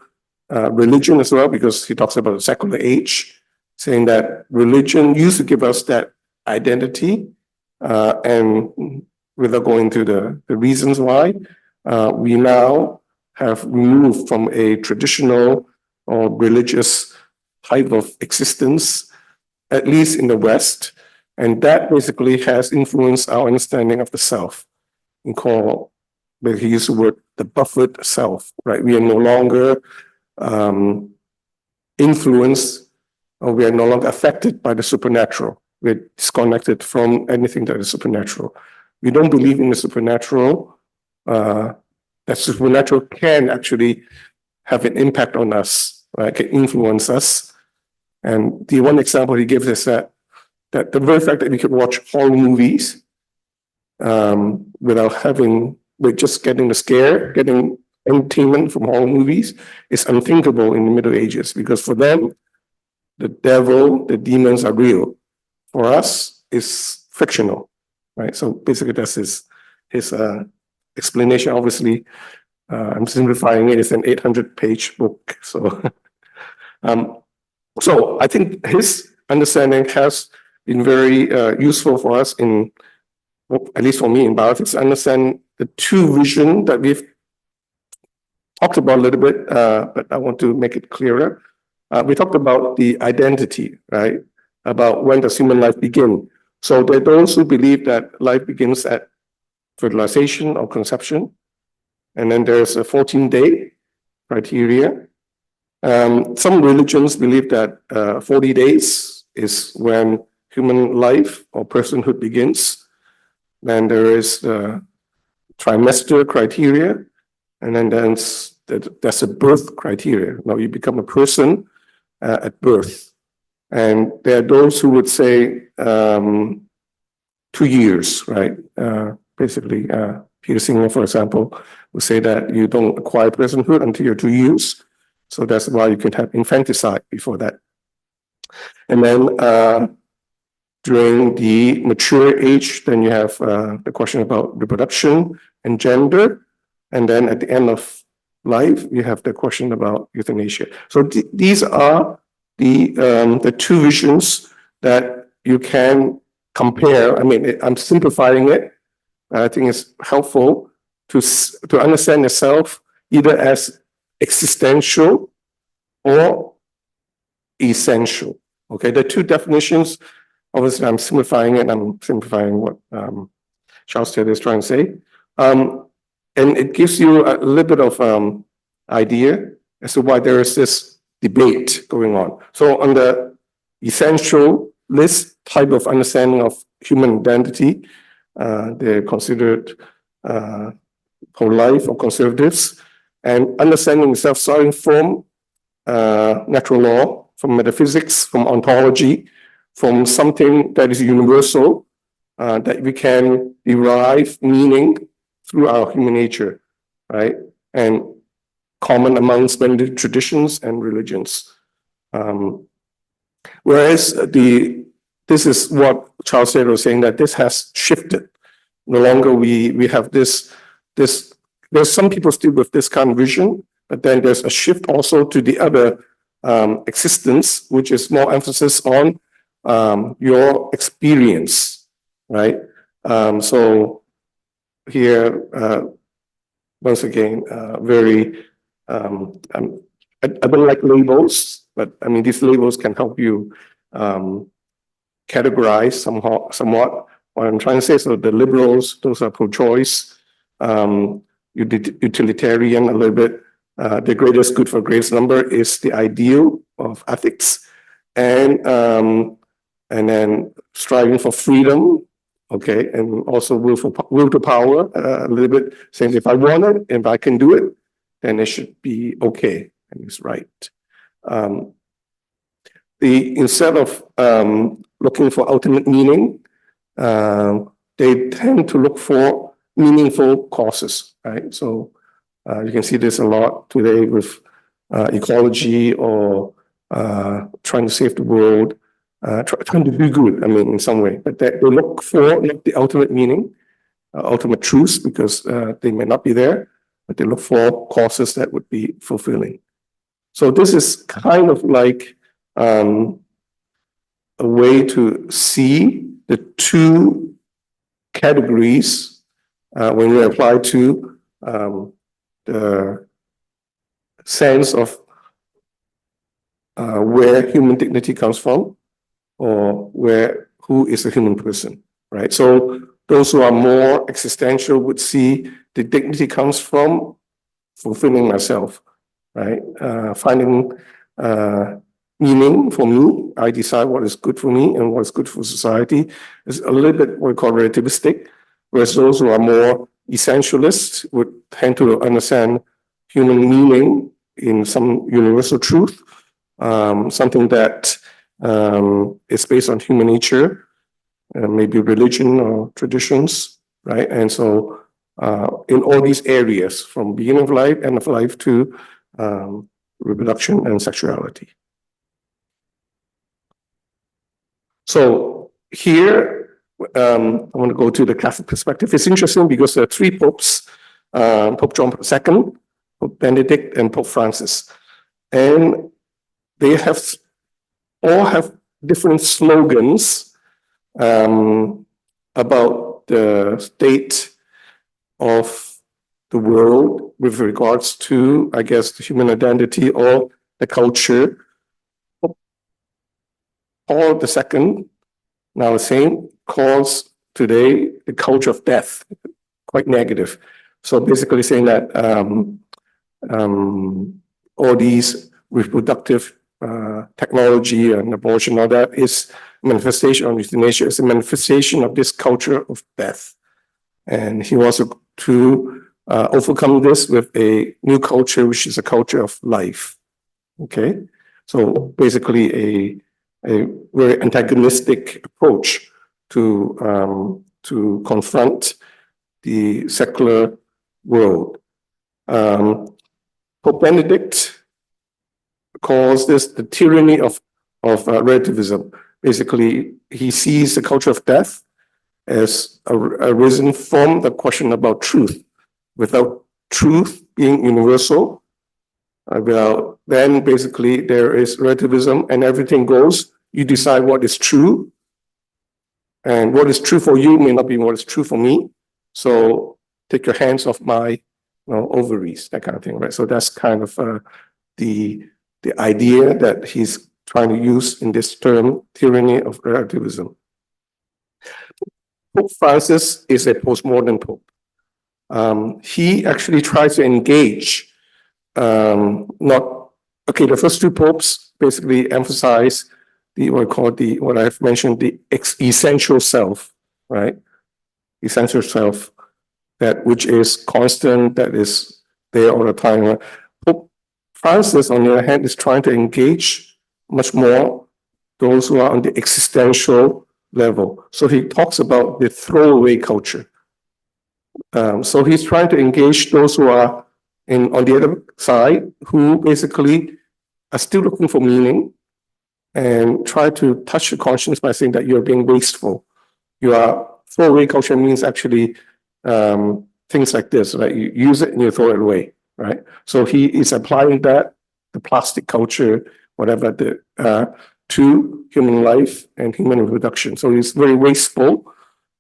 religion as well, because he talks about the secular age, saying that religion used to give us that identity, and without going to the reasons why, we now have moved from a traditional or religious type of existence, at least in the West, and that basically has influenced our understanding of the self. We call, but he used the word, the buffered self, right? We are no longer influenced, or we are no longer affected by the supernatural. We're disconnected from anything that is supernatural. We don't believe in the supernatural. That supernatural can actually have an impact on us, right? Can influence us. And the one example he gives is that the very fact that we could watch horror movies with just getting the scare, getting entertainment from horror movies is unthinkable in the Middle Ages, because for them, the devil, the demons are real. For us, it's fictional, right? So basically that's his explanation. Obviously, I'm simplifying it. It's an 800-page book. So, so I think his understanding has been very useful for us in, at least for me in bioethics, to understand the two vision that we've talked about a little bit, but I want to make it clearer. We talked about the identity, right? About when does human life begin. So there are those who believe that life begins at fertilization or conception. And then there's a 14-day criteria. Some religions believe that 40 days is when human life or personhood begins. Then there is the trimester criteria. And then there's that's a birth criteria. Now you become a person at birth. And there are those who would say 2 years, right? Basically, Peter Singer, for example, would say that you don't acquire personhood until you're 2 years. So that's why you can have infanticide before that. And then during the mature age, then you have the question about reproduction and gender. And then at the end of life, you have the question about euthanasia. So these are the two visions that you can compare. I mean, I'm simplifying it. I think it's helpful to understand yourself either as existential or essential. Okay, the two definitions. Obviously, I'm simplifying it. I'm simplifying what Charles Taylor is trying to say, and it gives you a little bit of idea as to why there is this debate going on. So, on the essentialist type of understanding of human identity, they're considered pro-life or conservatives, and understanding itself starting from natural law, from metaphysics, from ontology, from something that is universal, that we can derive meaning through our human nature, right? And common amongst many traditions and religions. Whereas this is what Charles Taylor was saying, that this has shifted. No longer we have this, there's some people still with this kind of vision, but then there's a shift also to the other existence, which is more emphasis on your experience, right? So here, once again, very, I don't like labels, but I mean, these labels can help you categorize somewhat what I'm trying to say. So the liberals, those are pro-choice, utilitarian a little bit. The greatest good for greatest number is the ideal of ethics, and then striving for freedom, okay, and also will to power a little bit, saying if I want it, if I can do it, then it should be okay and it's right. Instead of looking for ultimate meaning, they tend to look for meaningful causes, right? So you can see this a lot today with ecology or trying to save the world, trying to do good, I mean, in some way. But they look for not the ultimate meaning, ultimate truths, because they may not be there, but they look for causes that would be fulfilling. So this is kind of like a way to see the two categories when we apply to the sense of where human dignity comes from, or who is a human person, right? So those who are more existential would see the dignity comes from fulfilling myself, right? Finding meaning for me. I decide what is good for me and what is good for society. It's a little bit what we call relativistic, whereas those who are more essentialists would tend to understand human meaning in some universal truth, something that is based on human nature, maybe religion or traditions, right? And so in all these areas, from beginning of life, end of life, to reproduction and sexuality. So here, I want to go to the Catholic perspective. It's interesting because there are three popes, Pope John II, Pope Benedict, and Pope Francis. And they all have different slogans about the state of the world with regards to, I guess, the human identity or the culture. Paul II, now the same, calls today the culture of death, quite negative. So basically saying that all these reproductive technology and abortion, all that is manifestation of euthanasia, is a manifestation of this culture of death. And he wants to overcome this with a new culture, which is a culture of life. Okay, so basically a very antagonistic approach to confront the secular world. Pope Benedict calls this the tyranny of relativism. Basically, he sees the culture of death as arisen from the question about truth. Without truth being universal, well, then basically there is relativism and everything goes. You decide what is true, and what is true for you may not be what is true for me. So take your hands off my ovaries, that kind of thing, right? So that's kind of the idea that he's trying to use in this term, tyranny of relativism. Pope Francis is a postmodern pope. He actually tries to engage, the first two popes basically emphasize what I've mentioned, the essential self, right? Essential self, that which is constant, that is there all the time. Pope Francis, on the other hand, is trying to engage much more those who are on the existential level. So he talks about the throwaway culture. So he's trying to engage those who are on the other side, who basically are still looking for meaning, and try to touch the conscience by saying that you're being wasteful. Throwaway culture means actually things like this, right? You use it and you throw it away, right? So he is applying that, the plastic culture, whatever, to human life and human reproduction. So he's very wasteful,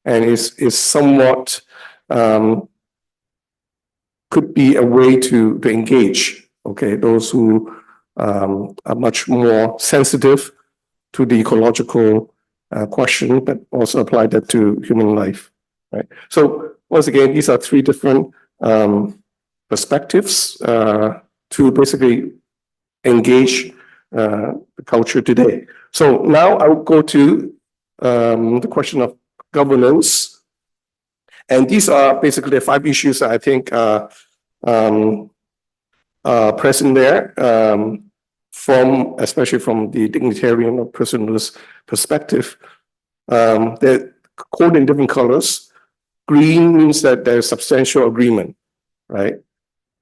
and is somewhat could be a way to engage, okay, those who are much more sensitive to the ecological question, but also apply that to human life, right? So once again, these are three different perspectives to basically engage the culture today. So now I will go to the question of governance. And these are basically the 5 issues that I think are present there, especially from the Dignitarian or Personalist perspective. They're coded in different colors. Green means that there's substantial agreement, right?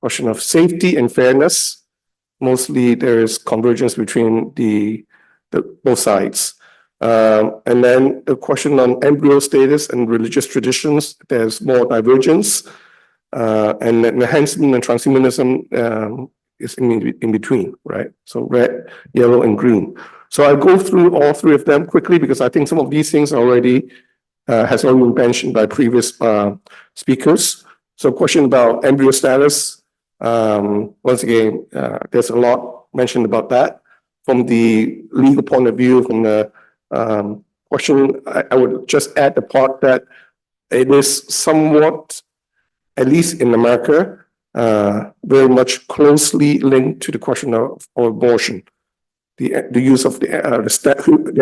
Question of safety and fairness. Mostly there is convergence between the both sides. And then the question on embryo status and religious traditions, there's more divergence. And enhancement and transhumanism is in between, right? So red, yellow, and green. So I'll go through all 3 of them quickly, because I think some of these things already has already been mentioned by previous speakers. So question about embryo status. Once again, there's a lot mentioned about that. From the legal point of view, from the question, I would just add the part that it is somewhat, at least in America, very much closely linked to the question of abortion. The use of the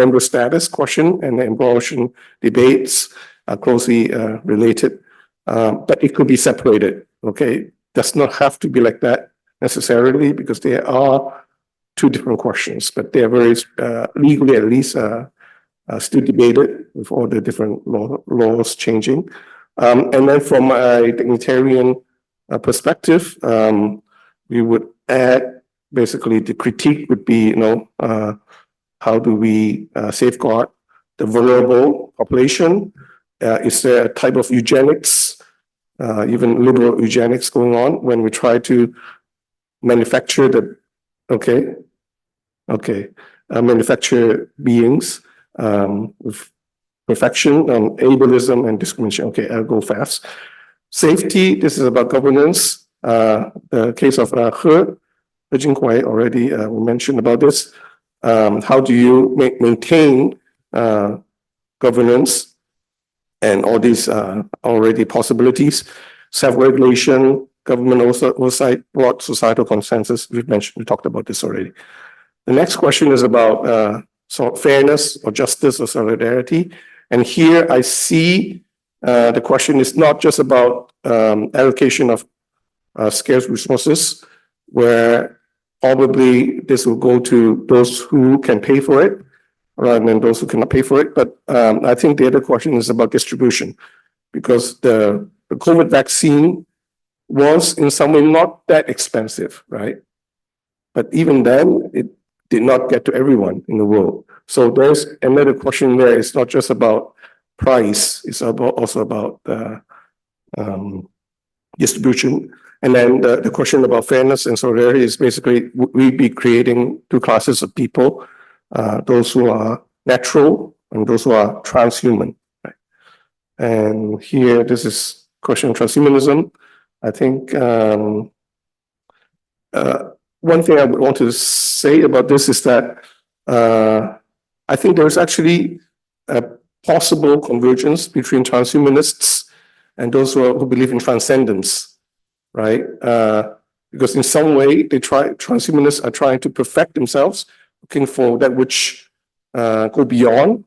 embryo status question and the abortion debates are closely related, but it could be separated. Okay, does not have to be like that necessarily, because there are 2 different questions, but they are very legally, at least, still debated with all the different laws changing. And then from a Dignitarian perspective, we would add, basically the critique would be, how do we safeguard the vulnerable population? Is there a type of eugenics, even liberal eugenics going on when we try to manufacture manufacture beings with perfection, ableism, and discrimination. Okay, I'll go fast. Safety, this is about governance. The case of Regina already we mentioned about this. How do you maintain governance and all these already possibilities? Self-regulation, government oversight, broad societal consensus. We talked about this already. The next question is about fairness or justice or solidarity. And here I see the question is not just about allocation of scarce resources, where probably this will go to those who can pay for it rather than those who cannot pay for it. But I think the other question is about distribution, because the COVID vaccine was in some way not that expensive, right? But even then, it did not get to everyone in the world. So there's another question there. It's not just about price, it's also about distribution. And then the question about fairness and solidarity is basically, would we be creating two classes of people, those who are natural and those who are transhuman, right? And here, this is question of transhumanism. I think one thing I would want to say about this is that I think there's actually a possible convergence between transhumanists and those who believe in transcendence, right? Because in some way, transhumanists are trying to perfect themselves, looking for that which go beyond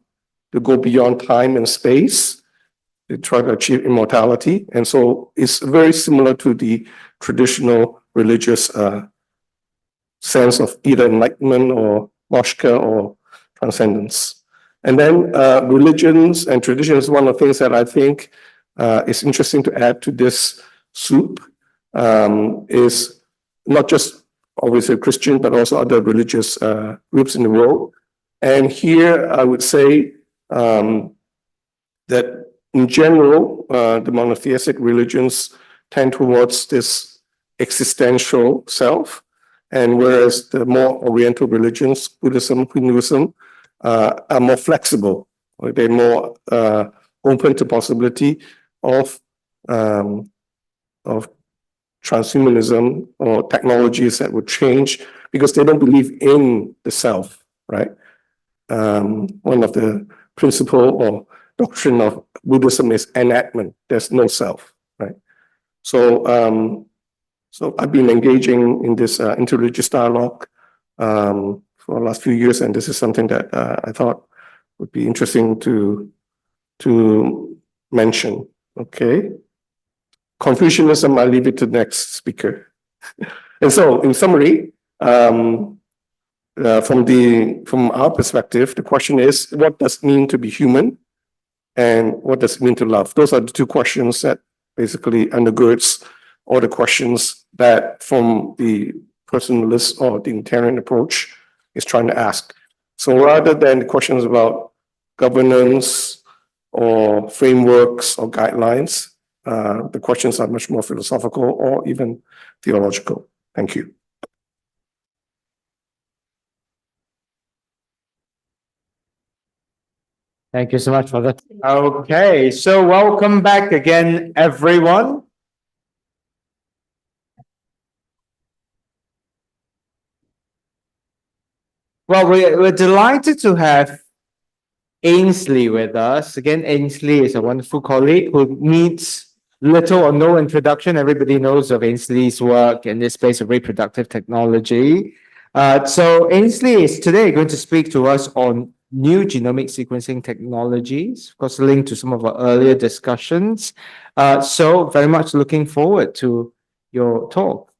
time and space. They try to achieve immortality. And so it's very similar to the traditional religious sense of either enlightenment or moksha or transcendence. And then religions and traditions, one of the things that I think is interesting to add to this soup is not just obviously Christian, but also other religious groups in the world. And here I would say that in general, the monotheistic religions tend towards this existential self, and whereas the more Oriental religions, Buddhism, Hinduism, are more flexible, or they're more open to possibility of transhumanism or technologies that would change, because they don't believe in the self, right? One of the principle or doctrine of Buddhism is enactment. There's no self, right? So, so I've been engaging in this interreligious dialogue for the last few years, and this is something that I thought would be interesting to mention. Okay. Confucianism, I'll leave it to the next speaker. And so, in summary, from our perspective, the question is, what does it mean to be human, and what does it mean to love? Those are the two questions that basically undergirds all the questions that, from the personalist or Dignitarian approach, is trying to ask. So rather than the questions about governance or frameworks or guidelines, the questions are much more philosophical or even theological. Thank you. Thank you so much for that. Okay, so welcome back again, everyone. Well, we're delighted to have Ainsley with us. Again, Ainsley is a wonderful colleague who needs little or no introduction. Everybody knows of Ainsley's work in this space of reproductive technology. So Ainsley is today going to speak to us on new genomic sequencing technologies, of course, linked to some of our earlier discussions. So very much looking forward to your talk.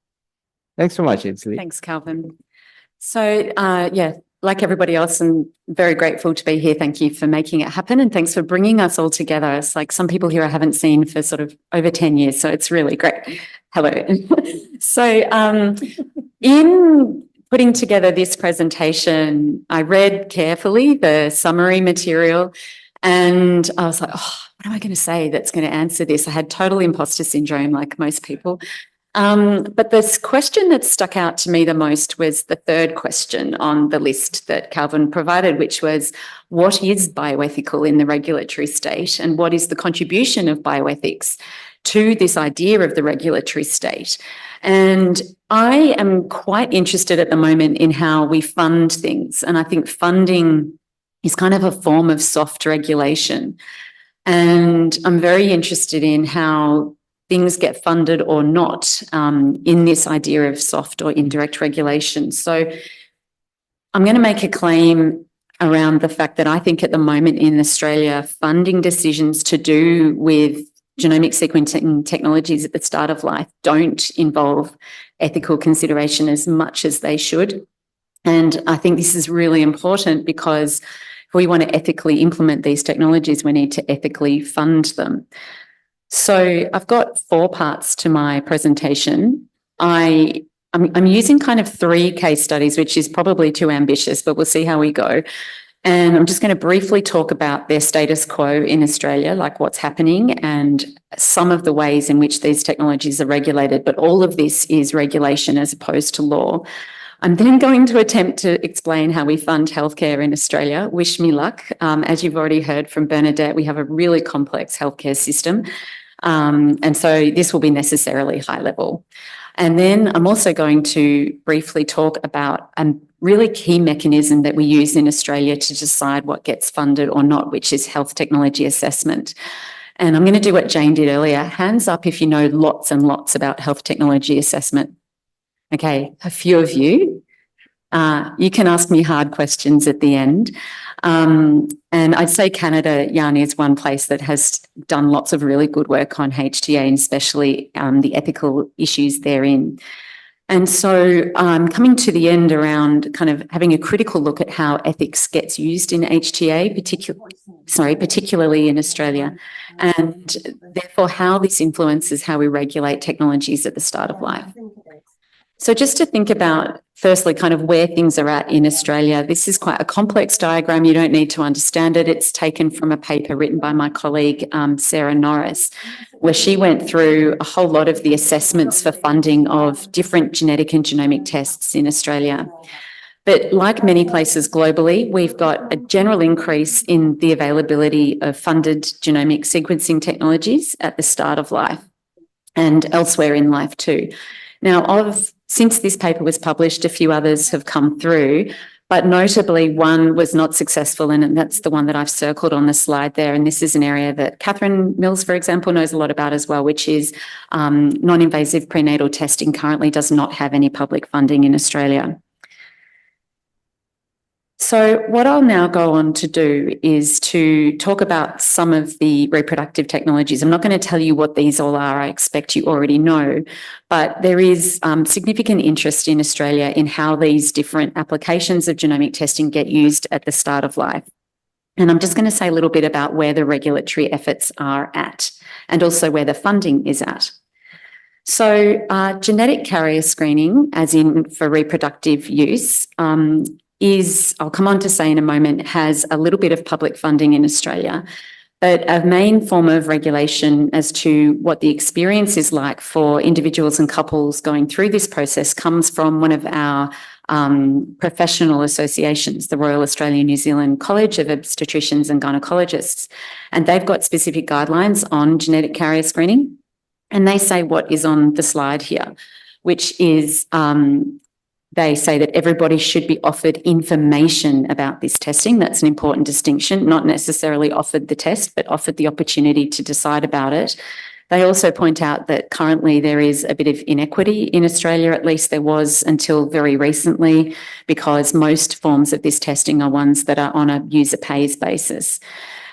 Thanks so much, Ainsley. Thanks, Calvin. So, yeah, like everybody else, I'm very grateful to be here. Thank you for making it happen, and thanks for bringing us all together. It's like some people here I haven't seen for sort of over 10 years, so it's really great. Hello. So, in putting together this presentation, I read carefully the summary material, and I was like, oh, what am I going to say that's going to answer this? I had total imposter syndrome, like most people. But this question that stuck out to me the most was the third question on the list that Calvin provided, which was, what is bioethical in the regulatory state, and what is the contribution of bioethics to this idea of the regulatory state? And I am quite interested at the moment in how we fund things, and I think funding is kind of a form of soft regulation. And I'm very interested in how things get funded or not in this idea of soft or indirect regulation. So I'm going to make a claim around the fact that I think at the moment in Australia, funding decisions to do with genomic sequencing technologies at the start of life don't involve ethical consideration as much as they should. And I think this is really important because if we want to ethically implement these technologies, we need to ethically fund them. So I've got 4 parts to my presentation. I'm using kind of 3 case studies, which is probably too ambitious, but we'll see how we go. And I'm just going to briefly talk about their status quo in Australia, like what's happening and some of the ways in which these technologies are regulated. But all of this is regulation as opposed to law. I'm then going to attempt to explain how we fund healthcare in Australia. Wish me luck. As you've already heard from Bernadette, we have a really complex healthcare system. And so this will be necessarily high level. And then I'm also going to briefly talk about a really key mechanism that we use in Australia to decide what gets funded or not, which is health technology assessment. And I'm going to do what Jane did earlier. Hands up if you know lots and lots about health technology assessment. Okay, a few of you. You can ask me hard questions at the end. And I'd say Canada, Jan, is one place that has done lots of really good work on HTA and especially the ethical issues therein. And so coming to the end around kind of having a critical look at how ethics gets used in HTA, particularly in Australia, and therefore how this influences how we regulate technologies at the start of life. So just to think about, firstly, kind of where things are at in Australia, this is quite a complex diagram. You don't need to understand it. It's taken from a paper written by my colleague, Sarah Norris, where she went through a whole lot of the assessments for funding of different genetic and genomic tests in Australia. But like many places globally, we've got a general increase in the availability of funded genomic sequencing technologies at the start of life and elsewhere in life too. Now, since this paper was published, a few others have come through, but notably one was not successful, and that's the one that I've circled on the slide there. And this is an area that Catherine Mills, for example, knows a lot about as well, which is non-invasive prenatal testing currently does not have any public funding in Australia. So what I'll now go on to do is to talk about some of the reproductive technologies. I'm not going to tell you what these all are. I expect you already know, but there is significant interest in Australia in how these different applications of genomic testing get used at the start of life. And I'm just going to say a little bit about where the regulatory efforts are at and also where the funding is at. So genetic carrier screening, as in for reproductive use, I'll come on to say in a moment, has a little bit of public funding in Australia, but a main form of regulation as to what the experience is like for individuals and couples going through this process comes from one of our professional associations, the Royal Australian New Zealand College of Obstetricians and Gynecologists, and they've got specific guidelines on genetic carrier screening, and they say what is on the slide here, which is they say that everybody should be offered information about this testing. That's an important distinction, not necessarily offered the test, but offered the opportunity to decide about it. They also point out that currently there is a bit of inequity in Australia, at least there was until very recently, because most forms of this testing are ones that are on a user pays basis.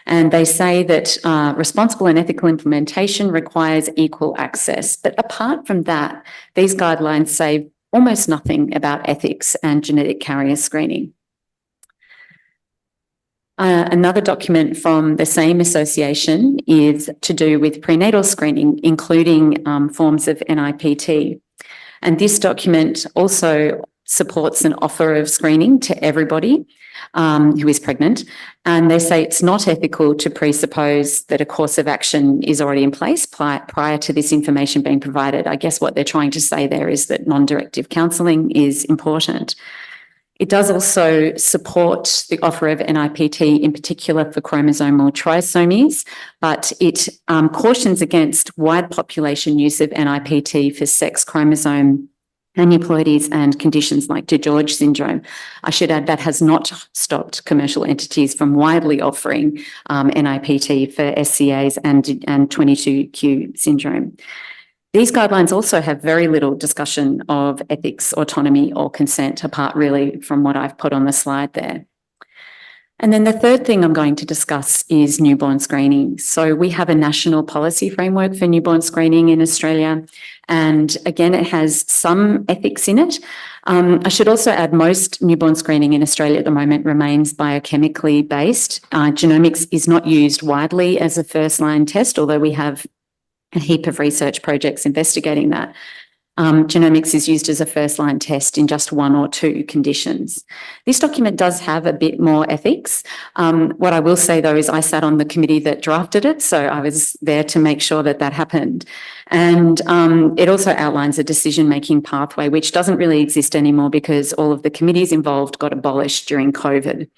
And they say that responsible and ethical implementation requires equal access. But apart from that, these guidelines say almost nothing about ethics and genetic carrier screening. Another document from the same association is to do with prenatal screening, including forms of NIPT. And this document also supports an offer of screening to everybody who is pregnant. And they say it's not ethical to presuppose that a course of action is already in place prior to this information being provided. I guess what they're trying to say there is that non-directive counselling is important. It does also support the offer of NIPT, in particular for chromosomal trisomies, but it cautions against wide population use of NIPT for sex chromosome aneuploidies and conditions like DeGeorge syndrome. I should add that has not stopped commercial entities from widely offering NIPT for SCAs and 22q syndrome. These guidelines also have very little discussion of ethics, autonomy or consent, apart really from what I've put on the slide there. And then the third thing I'm going to discuss is newborn screening. So we have a national policy framework for newborn screening in Australia. And again, it has some ethics in it. I should also add most newborn screening in Australia at the moment remains biochemically based. Genomics is not used widely as a first-line test, although we have a heap of research projects investigating that. Genomics is used as a first-line test in just 1 or 2 conditions. This document does have a bit more ethics. What I will say, though, is I sat on the committee that drafted it, so I was there to make sure that that happened. And it also outlines a decision-making pathway, which doesn't really exist anymore because all of the committees involved got abolished during COVID.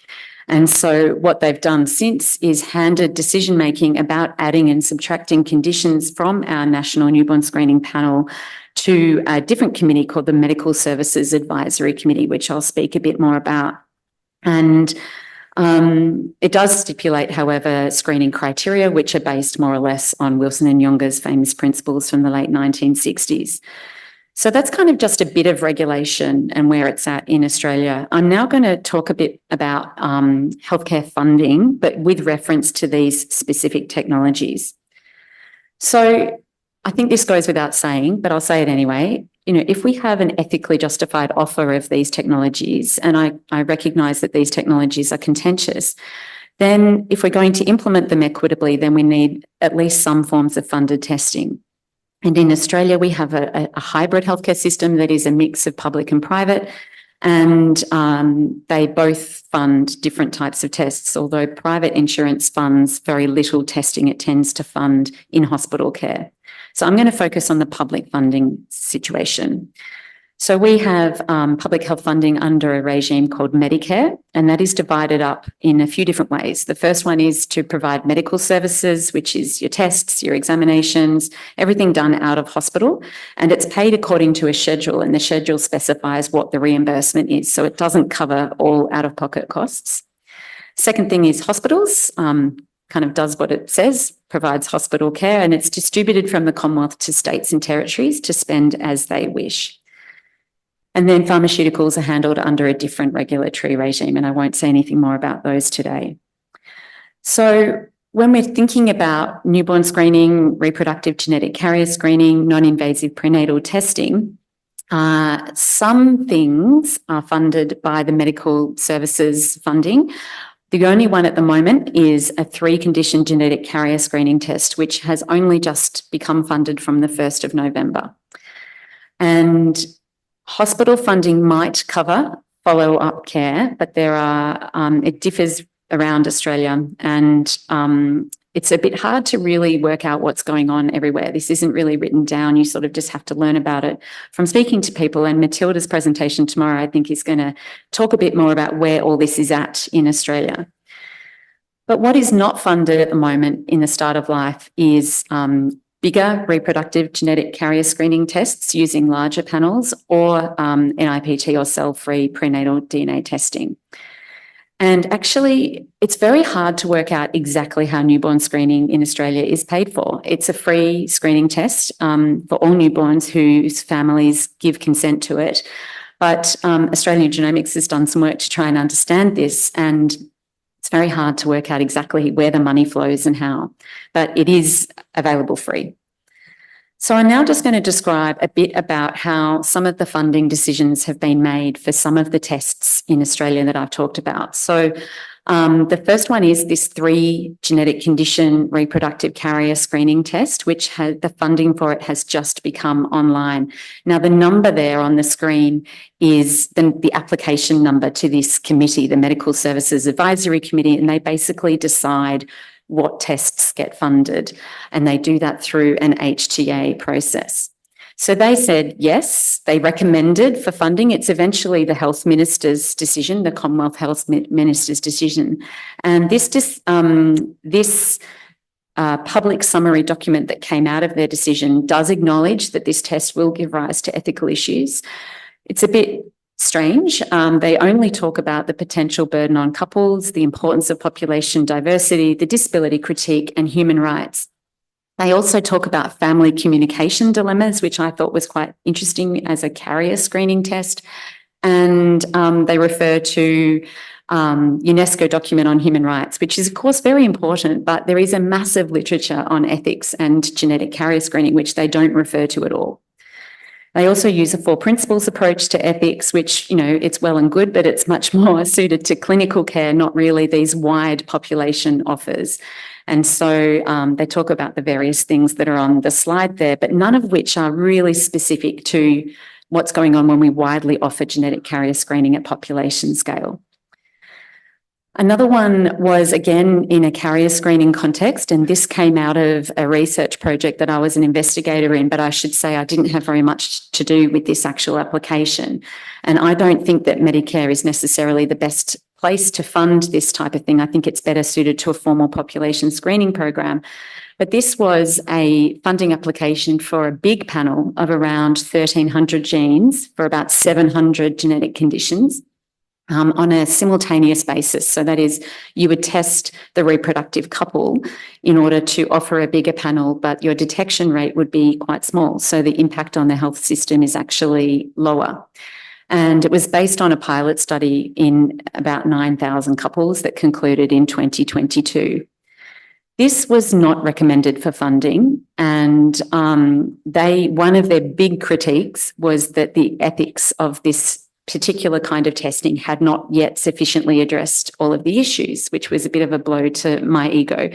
And so what they've done since is handed decision-making about adding and subtracting conditions from our National Newborn Screening Panel to a different committee called the Medical Services Advisory Committee, which I'll speak a bit more about. And it does stipulate, however, screening criteria, which are based more or less on Wilson and Yonger's famous principles from the late 1960s. So that's kind of just a bit of regulation and where it's at in Australia. I'm now going to talk a bit about healthcare funding, but with reference to these specific technologies. So I think this goes without saying, but I'll say it anyway. You know, if we have an ethically justified offer of these technologies, and I recognise that these technologies are contentious, then if we're going to implement them equitably, then we need at least some forms of funded testing. And in Australia, we have a hybrid healthcare system that is a mix of public and private, and they both fund different types of tests. Although private insurance funds very little testing, it tends to fund in-hospital care. So I'm going to focus on the public funding situation. So we have public health funding under a regime called Medicare, and that is divided up in a few different ways. The first one is to provide medical services, which is your tests, your examinations, everything done out of hospital, and it's paid according to a schedule, and the schedule specifies what the reimbursement is, so it doesn't cover all out-of-pocket costs. Second thing is hospitals, kind of does what it says, provides hospital care, and it's distributed from the Commonwealth to states and territories to spend as they wish. And then pharmaceuticals are handled under a different regulatory regime, and I won't say anything more about those today. So when we're thinking about newborn screening, reproductive genetic carrier screening, non-invasive prenatal testing, some things are funded by the medical services funding. The only one at the moment is a 3-condition genetic carrier screening test, which has only just become funded from the 1st of November. And hospital funding might cover follow-up care, but there are, it differs around Australia, and it's a bit hard to really work out what's going on everywhere. This isn't really written down. You sort of just have to learn about it from speaking to people, and Matilda's presentation tomorrow, I think, is going to talk a bit more about where all this is at in Australia. But what is not funded at the moment in the start of life is bigger reproductive genetic carrier screening tests using larger panels, or NIPT or cell-free prenatal DNA testing. And actually, it's very hard to work out exactly how newborn screening in Australia is paid for. It's a free screening test for all newborns whose families give consent to it. But Australian Genomics has done some work to try and understand this, and it's very hard to work out exactly where the money flows and how, but it is available free. So I'm now just going to describe a bit about how some of the funding decisions have been made for some of the tests in Australia that I've talked about. So the first one is this 3 genetic condition reproductive carrier screening test, which has, the funding for it has just become online. Now, the number there on the screen is the application number to this committee, the Medical Services Advisory Committee, and they basically decide what tests get funded, and they do that through an HTA process. So they said yes, they recommended for funding. It's eventually the Health Minister's decision, the Commonwealth Health Minister's decision. And this public summary document that came out of their decision does acknowledge that this test will give rise to ethical issues. It's a bit strange. They only talk about the potential burden on couples, the importance of population diversity, the disability critique, and human rights. They also talk about family communication dilemmas, which I thought was quite interesting as a carrier screening test. And they refer to UNESCO document on human rights, which is of course very important, but there is a massive literature on ethics and genetic carrier screening, which they don't refer to at all. They also use a 4 principles approach to ethics, which, you know, it's well and good, but it's much more suited to clinical care, not really these wide population offers. And so they talk about the various things that are on the slide there, but none of which are really specific to what's going on when we widely offer genetic carrier screening at population scale. Another one was, again, in a carrier screening context, and this came out of a research project that I was an investigator in, but I should say I didn't have very much to do with this actual application. And I don't think that Medicare is necessarily the best place to fund this type of thing. I think it's better suited to a formal population screening program. But this was a funding application for a big panel of around 1,300 genes for about 700 genetic conditions. On a simultaneous basis. So that is, you would test the reproductive couple in order to offer a bigger panel, but your detection rate would be quite small. So the impact on the health system is actually lower. And it was based on a pilot study in about 9,000 couples that concluded in 2022. This was not recommended for funding, and one of their big critiques was that the ethics of this particular kind of testing had not yet sufficiently addressed all of the issues, which was a bit of a blow to my ego.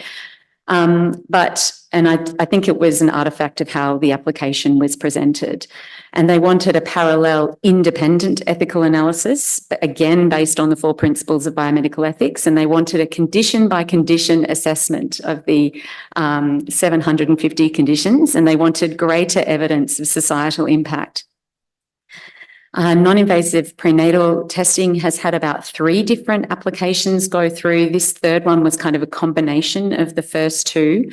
I think it was an artifact of how the application was presented. And they wanted a parallel independent ethical analysis, but again, based on the 4 principles of biomedical ethics. And they wanted a condition by condition assessment of the 750 conditions. And they wanted greater evidence of societal impact. Non-invasive prenatal testing has had about 3 different applications go through. This third one was kind of a combination of the first 2.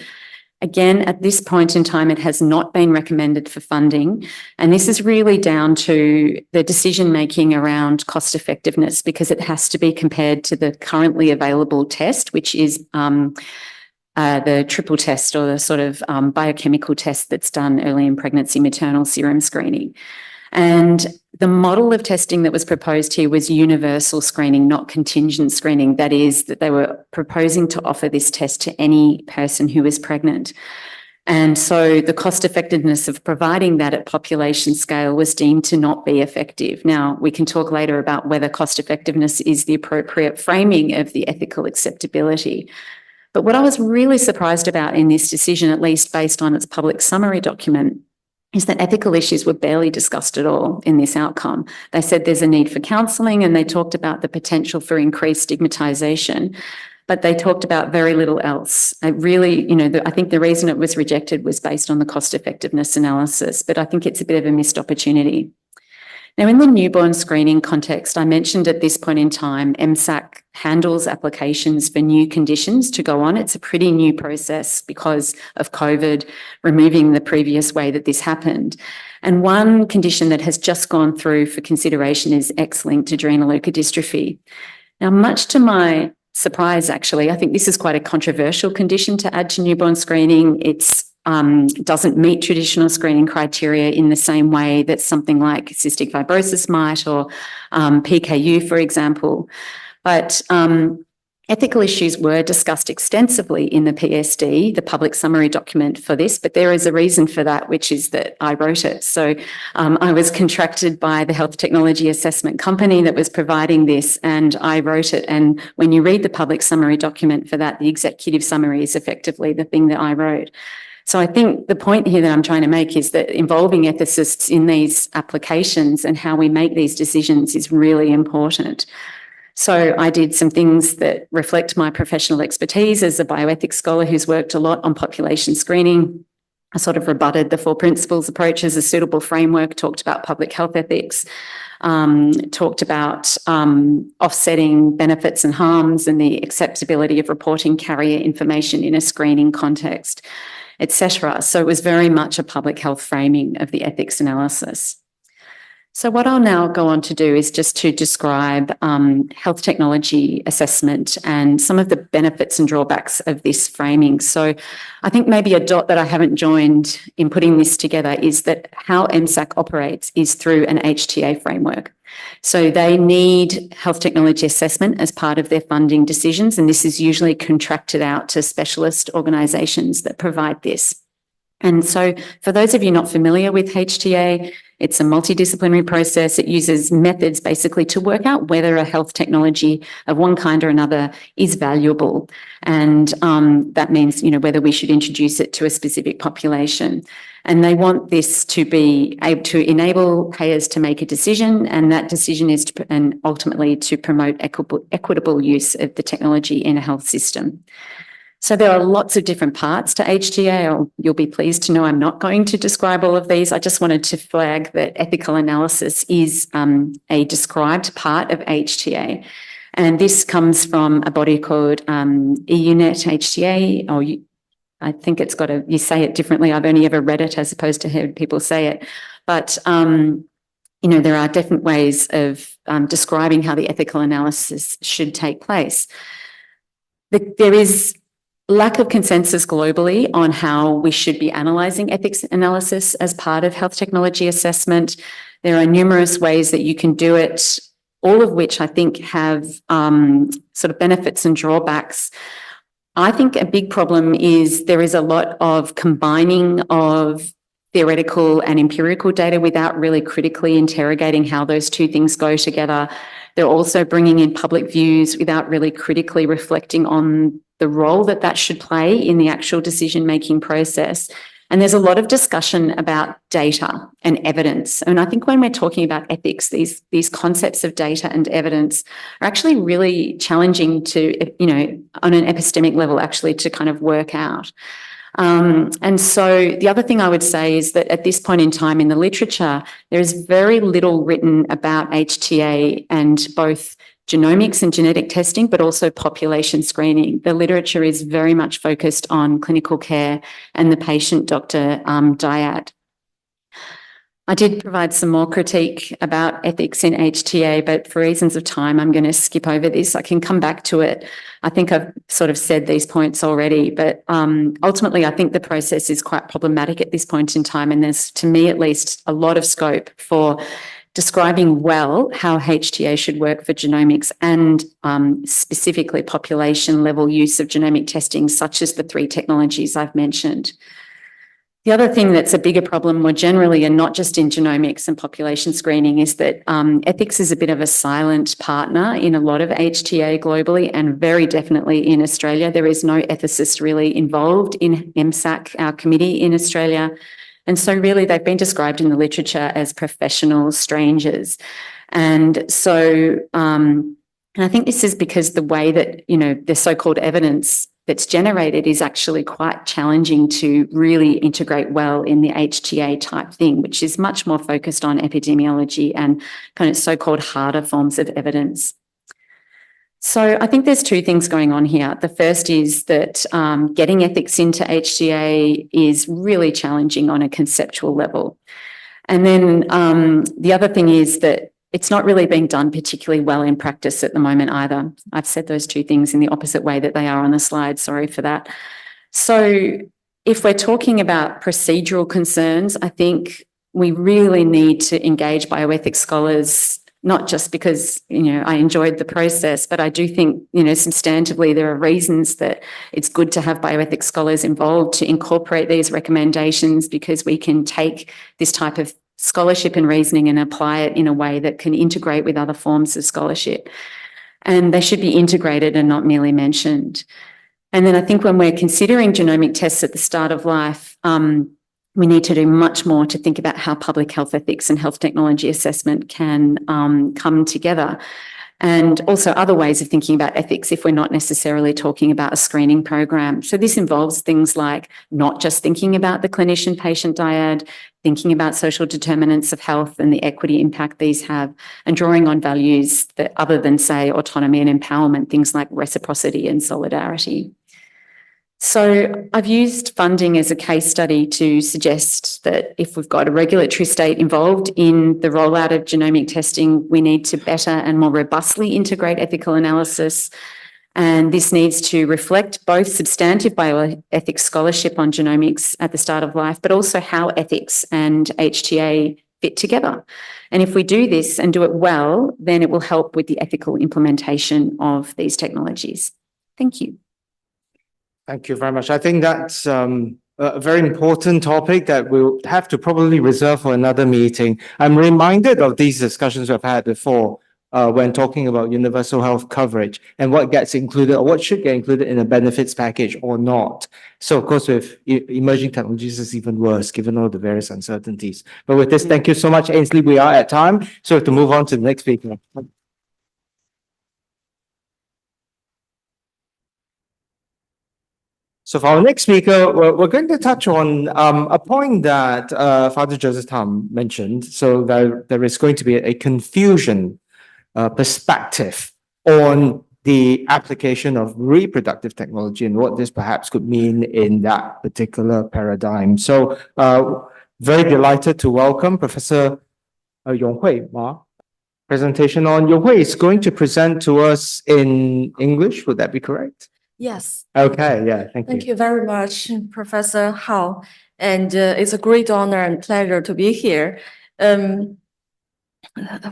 Again, at this point in time, it has not been recommended for funding. And this is really down to the decision-making around cost effectiveness, because it has to be compared to the currently available test, which is the triple test, or the sort of biochemical test that's done early in pregnancy, maternal serum screening. And the model of testing that was proposed here was universal screening, not contingent screening. That is, that they were proposing to offer this test to any person who is pregnant. And so the cost effectiveness of providing that at population scale was deemed to not be effective. Now, we can talk later about whether cost effectiveness is the appropriate framing of the ethical acceptability. But what I was really surprised about in this decision, at least based on its public summary document, is that ethical issues were barely discussed at all in this outcome. They said there's a need for counselling, and they talked about the potential for increased stigmatisation, but they talked about very little else. I think the reason it was rejected was based on the cost effectiveness analysis, but I think it's a bit of a missed opportunity. Now, in the newborn screening context, I mentioned at this point in time, MSAC handles applications for new conditions to go on. It's a pretty new process because of COVID, removing the previous way that this happened. And one condition that has just gone through for consideration is X-linked adrenoleukodystrophy. Now, much to my surprise, actually, I think this is quite a controversial condition to add to newborn screening. It's doesn't meet traditional screening criteria in the same way that something like cystic fibrosis might, or PKU, for example. But ethical issues were discussed extensively in the PSD, the public summary document for this, but there is a reason for that, which is that I wrote it. So I was contracted by the health technology assessment company that was providing this, and I wrote it. And when you read the public summary document for that, the executive summary is effectively the thing that I wrote. So I think the point here that I'm trying to make is that involving ethicists in these applications and how we make these decisions is really important. So I did some things that reflect my professional expertise as a bioethics scholar who's worked a lot on population screening. I sort of rebutted the 4 principles approach as a suitable framework, talked about public health ethics, talked about offsetting benefits and harms and the acceptability of reporting carrier information in a screening context, etc. So it was very much a public health framing of the ethics analysis. So what I'll now go on to do is just to describe health technology assessment and some of the benefits and drawbacks of this framing. So I think maybe a dot that I haven't joined in putting this together is that how MSAC operates is through an HTA framework. So they need health technology assessment as part of their funding decisions, and this is usually contracted out to specialist organisations that provide this. And so for those of you not familiar with HTA, it's a multidisciplinary process. It uses methods basically to work out whether a health technology of one kind or another is valuable. And that means, whether we should introduce it to a specific population. And they want this to be able to enable payers to make a decision, and that decision is and ultimately to promote equitable use of the technology in a health system. So there are lots of different parts to HTA. You'll be pleased to know I'm not going to describe all of these. I just wanted to flag that ethical analysis is a described part of HTA. And this comes from a body called EUNet HTA, or I think it's got you say it differently. I've only ever read it as opposed to heard people say it. But, there are different ways of describing how the ethical analysis should take place. There is lack of consensus globally on how we should be analysing ethics analysis as part of health technology assessment. There are numerous ways that you can do it, all of which I think have sort of benefits and drawbacks. I think a big problem is there is a lot of combining of theoretical and empirical data without really critically interrogating how those two things go together. They're also bringing in public views without really critically reflecting on the role that should play in the actual decision-making process. And there's a lot of discussion about data and evidence. And I think when we're talking about ethics, these concepts of data and evidence are actually really challenging to, on an epistemic level, actually to kind of work out. And so the other thing I would say is that at this point in time in the literature, there is very little written about HTA and both genomics and genetic testing, but also population screening. The literature is very much focused on clinical care and the patient-doctor dyad. I did provide some more critique about ethics in HTA, but for reasons of time, I'm going to skip over this. I can come back to it. I think I've sort of said these points already, but ultimately, I think the process is quite problematic at this point in time, and there's, to me at least, a lot of scope for describing well how HTA should work for genomics and specifically population level use of genomic testing, such as the 3 technologies I've mentioned. The other thing that's a bigger problem more generally, and not just in genomics and population screening, is that ethics is a bit of a silent partner in a lot of HTA globally, and very definitely in Australia. There is no ethicist really involved in MSAC, our committee in Australia. And so really they've been described in the literature as professional strangers. And so, and I think this is because the way that, the so-called evidence that's generated is actually quite challenging to really integrate well in the HTA type thing, which is much more focused on epidemiology and kind of so-called harder forms of evidence. So I think there's 2 things going on here. The first is that getting ethics into HTA is really challenging on a conceptual level. And then the other thing is that it's not really being done particularly well in practice at the moment either. I've said those 2 things in the opposite way that they are on the slide. Sorry for that. So if we're talking about procedural concerns, I think we really need to engage bioethics scholars, not just because, I enjoyed the process, but I do think, substantively there are reasons that it's good to have bioethics scholars involved to incorporate these recommendations, because we can take this type of scholarship and reasoning and apply it in a way that can integrate with other forms of scholarship. And they should be integrated and not merely mentioned. And then I think when we're considering genomic tests at the start of life, we need to do much more to think about how public health ethics and health technology assessment can come together. And also other ways of thinking about ethics if we're not necessarily talking about a screening program. So this involves things like not just thinking about the clinician-patient dyad, thinking about social determinants of health and the equity impact these have, and drawing on values that other than, say, autonomy and empowerment, things like reciprocity and solidarity. So I've used funding as a case study to suggest that if we've got a regulatory state involved in the rollout of genomic testing, we need to better and more robustly integrate ethical analysis. And this needs to reflect both substantive bioethics scholarship on genomics at the start of life, but also how ethics and HTA fit together. And if we do this and do it well, then it will help with the ethical implementation of these technologies. Thank you. Thank you very much. I think that's a very important topic that we'll have to probably reserve for another meeting. I'm reminded of these discussions we've had before when talking about universal health coverage and what gets included or what should get included in a benefits package or not. So of course, with emerging technologies, it's even worse given all the various uncertainties. But with this, thank you so much, Ainsley. We are at time, so we have to move on to the next speaker. So for our next speaker, we're going to touch on a point that Father Joseph Tham mentioned. So there is going to be a Confucian perspective on the application of reproductive technology and what this perhaps could mean in that particular paradigm. So very delighted to welcome Professor Yonghui Ma. Presentation on Yonghui is going to present to us in English. Would that be correct? Yes. Okay, yeah, thank you. Thank you very much, Professor Hao. And it's a great honor and pleasure to be here.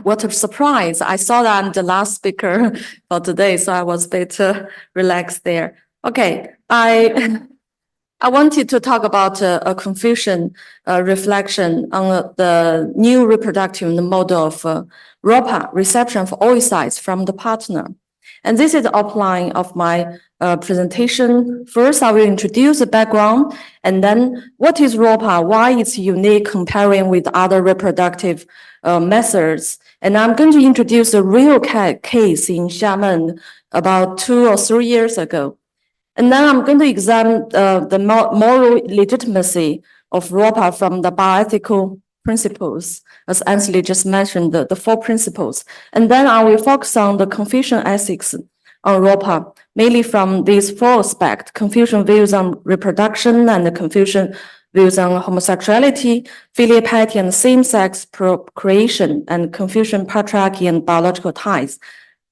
What a surprise. I saw that I'm the last speaker for today, so I was a bit relaxed there. Okay, I wanted to talk about a Confucian reflection on the new reproductive model of ROPA, reception of oocytes from the partner. And this is the outline of my presentation. First, I will introduce the background, and then what is ROPA, why it's unique comparing with other reproductive methods. And I'm going to introduce a real case in Xiamen about 2 or 3 years ago. And then I'm going to examine the moral legitimacy of ROPA from the bioethical principles, as Ainsley just mentioned, the 4 principles. And then I will focus on the Confucian ethics on ROPA, mainly from these 4 aspects: Confucian views on reproduction and the Confucian views on homosexuality, filial piety and same-sex procreation, and Confucian patriarchy and biological ties.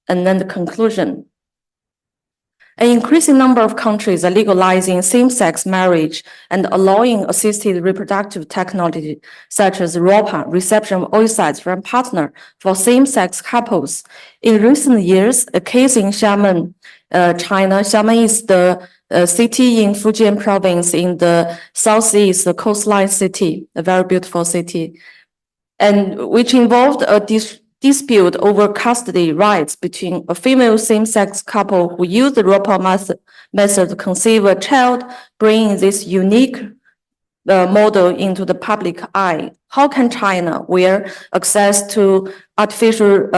And then the conclusion. An increasing number of countries are legalizing same-sex marriage and allowing assisted reproductive technology such as ROPA, reception of oocytes from partner, for same-sex couples. In recent years, a case in Xiamen, China. Xiamen is the city in Fujian province in the southeast coastline city, a very beautiful city, and which involved a dispute over custody rights between a female same-sex couple who used the ROPA method to conceive a child, bringing this unique model into the public eye. How can China, where access to artificial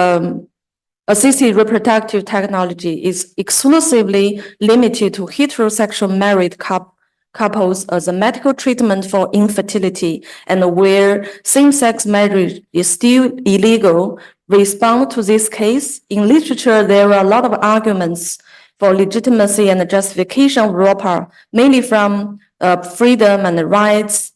assisted reproductive technology is exclusively limited to heterosexual married couples as a medical treatment for infertility, and where same-sex marriage is still illegal, respond to this case? In literature, there are a lot of arguments for legitimacy and justification of ROPA, mainly from freedom and rights,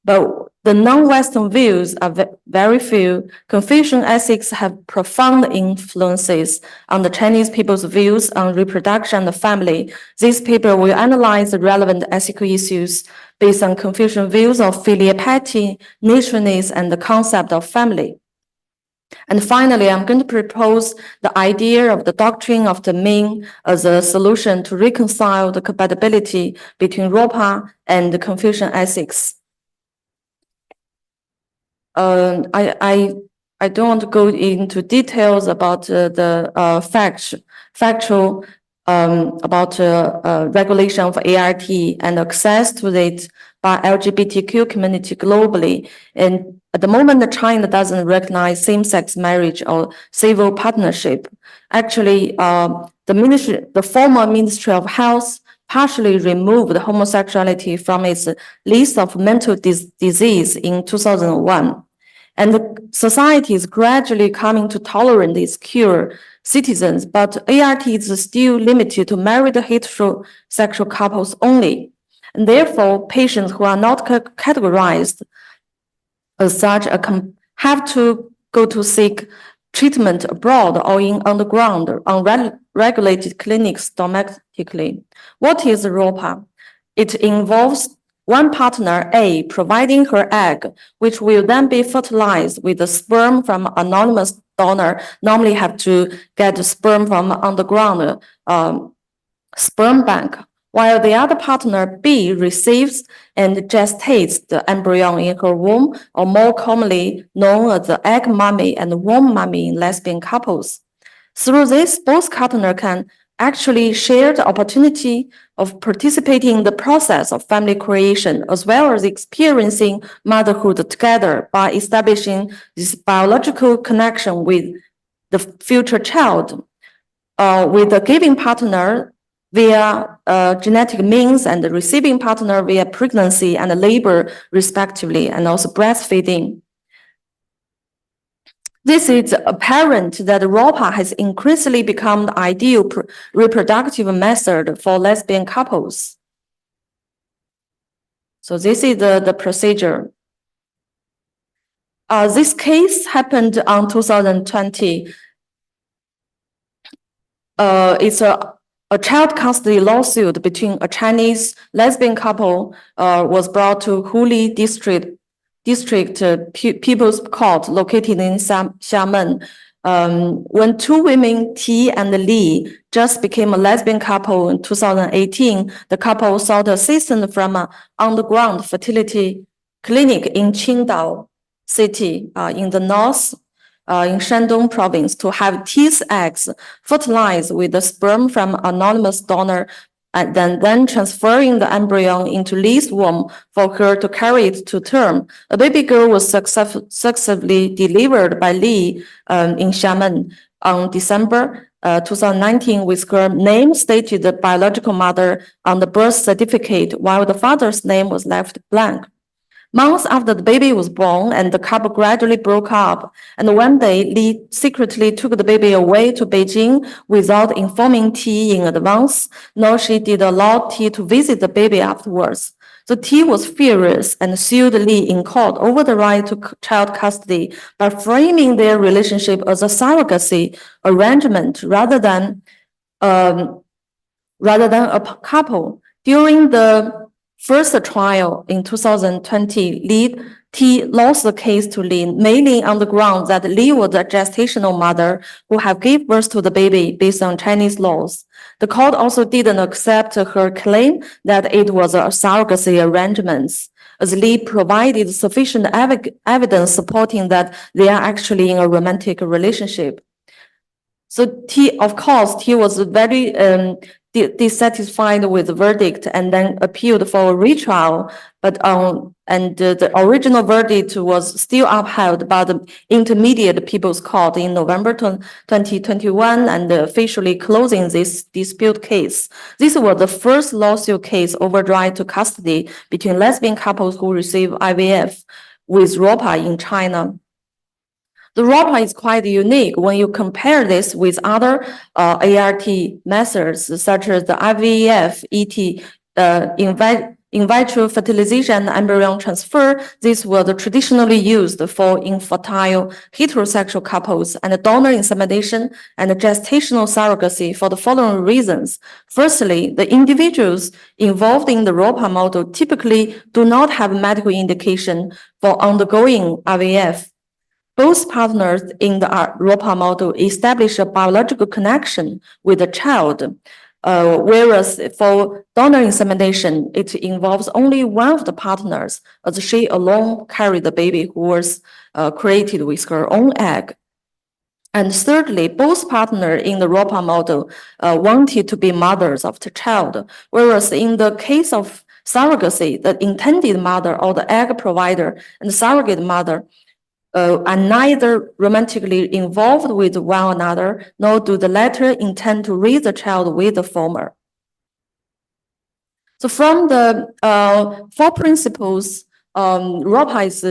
but the non-Western views are very few. Confucian ethics have profound influences on the Chinese people's views on reproduction and the family. This paper will analyze the relevant ethical issues based on Confucian views of filial piety, naturalness, and the concept of family. And finally, I'm going to propose the idea of the doctrine of the mean as a solution to reconcile the compatibility between ROPA and the Confucian ethics. I don't want to go into details about the factual about regulation of ART and access to it by LGBTQ community globally. And at the moment, China doesn't recognize same-sex marriage or civil partnership. Actually, the former Ministry of Health partially removed homosexuality from its list of mental disease in 2001. And the society is gradually coming to tolerate these queer citizens, but ART is still limited to married heterosexual couples only. And therefore, patients who are not categorized as such have to go to seek treatment abroad or in underground, unregulated clinics domestically. What is ROPA? It involves one partner A providing her egg, which will then be fertilized with the sperm from anonymous donor, normally have to get the sperm from underground sperm bank, while the other partner B receives and gestates the embryo in her womb, or more commonly known as the egg mummy and womb mummy in lesbian couples. Through this, both partners can actually share the opportunity of participating in the process of family creation, as well as experiencing motherhood together by establishing this biological connection with the future child, with the giving partner via genetic means and the receiving partner via pregnancy and labor, respectively, and also breastfeeding. This is apparent that ROPA has increasingly become the ideal reproductive method for lesbian couples. So this is the procedure. This case happened on 2020. It's a child custody lawsuit between a Chinese lesbian couple was brought to Huli District People's Court located in Xiamen. When two women, T and Li, just became a lesbian couple in 2018, the couple sought assistance from an underground fertility clinic in Qingdao City in the north, in Shandong province, to have T's eggs fertilized with the sperm from anonymous donor, and then transferring the embryo into Li's womb for her to carry it to term. A baby girl was successfully delivered by Li in Xiamen on December 2019, with her name stated the biological mother on the birth certificate, while the father's name was left blank. Months after the baby was born and the couple gradually broke up, and one day Li secretly took the baby away to Beijing without informing T in advance, nor she did allow T to visit the baby afterwards. So T was furious and sued Li in court over the right to child custody by framing their relationship as a surrogacy arrangement rather than a couple. During the first trial in 2020, T lost the case to Li, mainly on the ground that Li was a gestational mother who had given birth to the baby based on Chinese laws. The court also didn't accept her claim that it was a surrogacy arrangement, as Li provided sufficient evidence supporting that they are actually in a romantic relationship. So T was very dissatisfied with the verdict and then appealed for a retrial, but the original verdict was still upheld by the Intermediate People's Court in November 2021 and officially closing this dispute case. This was the first lawsuit case over right to custody between lesbian couples who receive IVF with ROPA in China. The ROPA is quite unique when you compare this with other ART methods, such as the IVF, ET, in vitro fertilization, embryo transfer. These were traditionally used for infertile heterosexual couples, and donor insemination and gestational surrogacy for the following reasons. Firstly, the individuals involved in the ROPA model typically do not have medical indication for undergoing IVF. Both partners in the ROPA model establish a biological connection with the child, whereas for donor insemination, it involves only one of the partners, as she alone carried the baby who was created with her own egg. And thirdly, both partners in the ROPA model wanted to be mothers of the child, whereas in the case of surrogacy, the intended mother or the egg provider and the surrogate mother are neither romantically involved with one another, nor do the latter intend to raise the child with the former. So from the four principles, ROPA is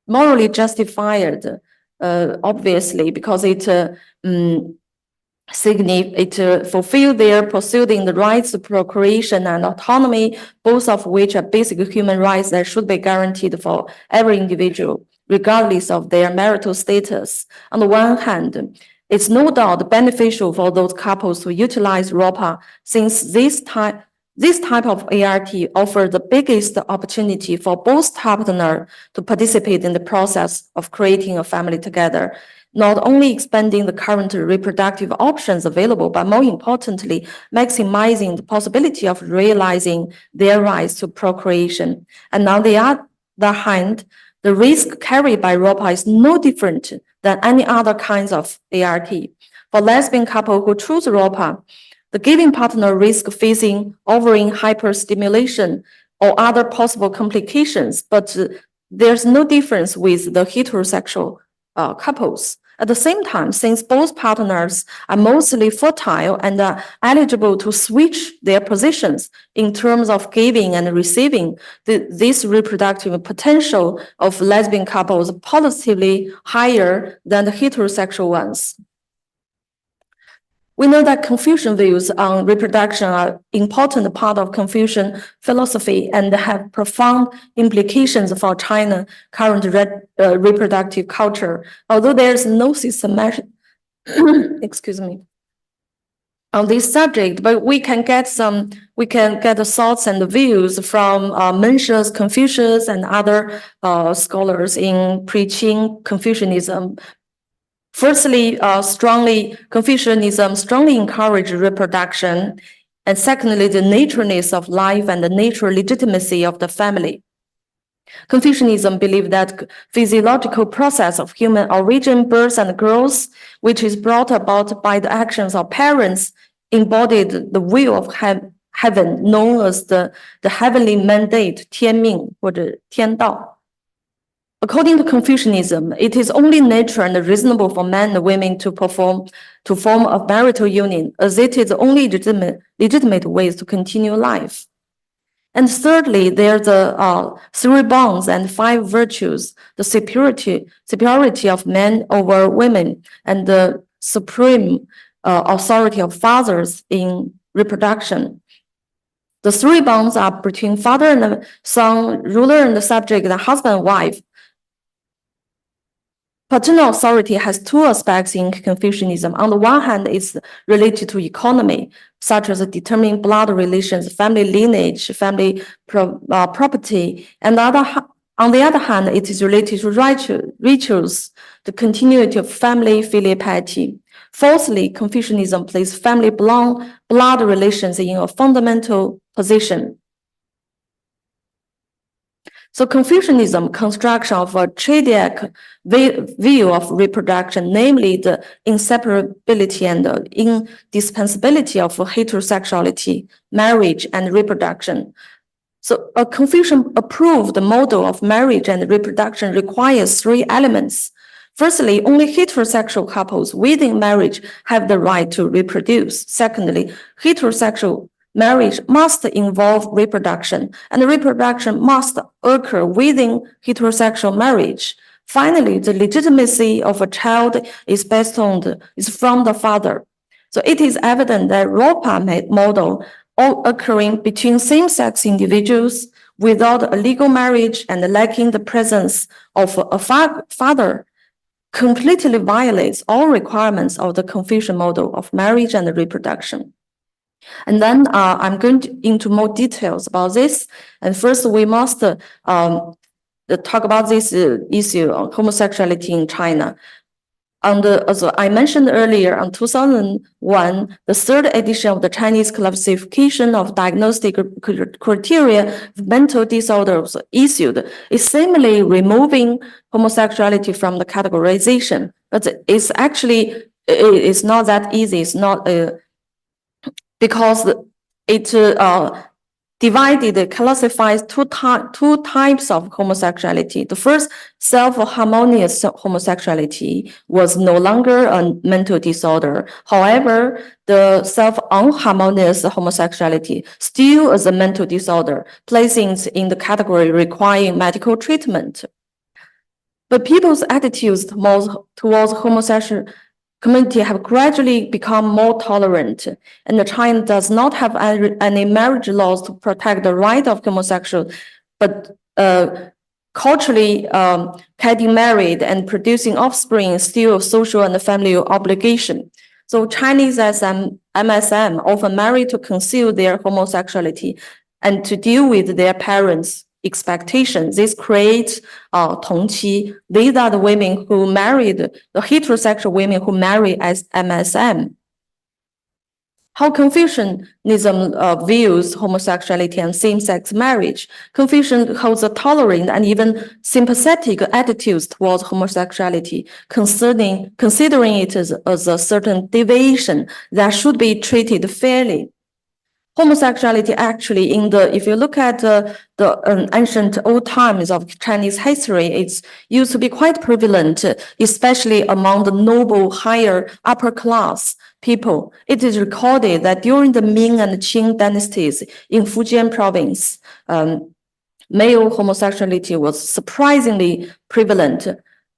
morally justified, obviously, because it fulfill their pursuing the rights of procreation and autonomy, both of which are basic human rights that should be guaranteed for every individual, regardless of their marital status. On the one hand, it's no doubt beneficial for those couples to utilize ROPA, since This type of ART offers the biggest opportunity for both partners to participate in the process of creating a family together, not only expanding the current reproductive options available, but more importantly, maximizing the possibility of realizing their rights to procreation. And on the other hand, the risk carried by ROPA is no different than any other kinds of ART. For lesbian couples who choose ROPA, the giving partner risk facing ovarian hyperstimulation or other possible complications, but there's no difference with the heterosexual couples. At the same time, since both partners are mostly fertile and are eligible to switch their positions in terms of giving and receiving, this reproductive potential of lesbian couples is positively higher than the heterosexual ones. We know that Confucian views on reproduction are an important part of Confucian philosophy and have profound implications for China's current reproductive culture. Although there is no systematic, excuse me, on this subject, but we can get the thoughts and the views from Mencius, Confucius, and other scholars in preaching Confucianism. Firstly, Confucianism strongly encouraged reproduction, and secondly, the naturalness of life and the natural legitimacy of the family. Confucianism believed that physiological process of human origin, birth, and growth, which is brought about by the actions of parents, embodied the will of heaven, known as the heavenly mandate, 天命或者天道. According to Confucianism, it is only natural and reasonable for men and women to form a marital union, as it is the only legitimate ways to continue life. And thirdly, there are the 3 bonds and 5 virtues, the superiority of men over women, and the supreme authority of fathers in reproduction. The 3 bonds are between father and son, ruler and subject, and husband and wife. Paternal authority has 2 aspects in Confucianism. On the one hand, it's related to economy, such as determining blood relations, family lineage, family property. And on the other hand, it is related to rituals, the continuity of family filial piety. Fourthly, Confucianism places family blood relations in a fundamental position. So Confucianism construction of a triadic view of reproduction, namely the inseparability and the indispensability of heterosexuality, marriage, and reproduction. So a Confucian approved model of marriage and reproduction requires 3 elements. Firstly, only heterosexual couples within marriage have the right to reproduce. Secondly, heterosexual marriage must involve reproduction, and reproduction must occur within heterosexual marriage. Finally, the legitimacy of a child is from the father. So it is evident that ROPA model occurring between same-sex individuals without a legal marriage and lacking the presence of a father completely violates all requirements of the Confucian model of marriage and reproduction. And then I'm going into more details about this. And first, we must talk about this issue of homosexuality in China. As I mentioned earlier, in 2001, the 3rd edition of the Chinese classification of diagnostic criteria of mental disorders issued, is seemingly removing homosexuality from the categorization. But it's actually, it's not that easy. It's not because it classifies two types of homosexuality. The first, self-harmonious homosexuality, was no longer a mental disorder. However, the self-unharmonious homosexuality still is a mental disorder, placing it in the category requiring medical treatment. But people's attitudes towards homosexual community have gradually become more tolerant, and China does not have any marriage laws to protect the right of homosexuals, but culturally, getting married and producing offspring is still a social and family obligation. So Chinese, as MSM often marry to conceal their homosexuality and to deal with their parents' expectations. This creates 同妻. These are the women who married, the heterosexual women who marry as MSM. How Confucianism views homosexuality and same-sex marriage. Confucian holds a tolerant and even sympathetic attitudes towards homosexuality, considering it as a certain deviation that should be treated fairly. Homosexuality actually if you look at the ancient old times of Chinese history, it's used to be quite prevalent, especially among the noble, higher, upper class people. It is recorded that during the Ming and Qing dynasties in Fujian province, male homosexuality was surprisingly prevalent.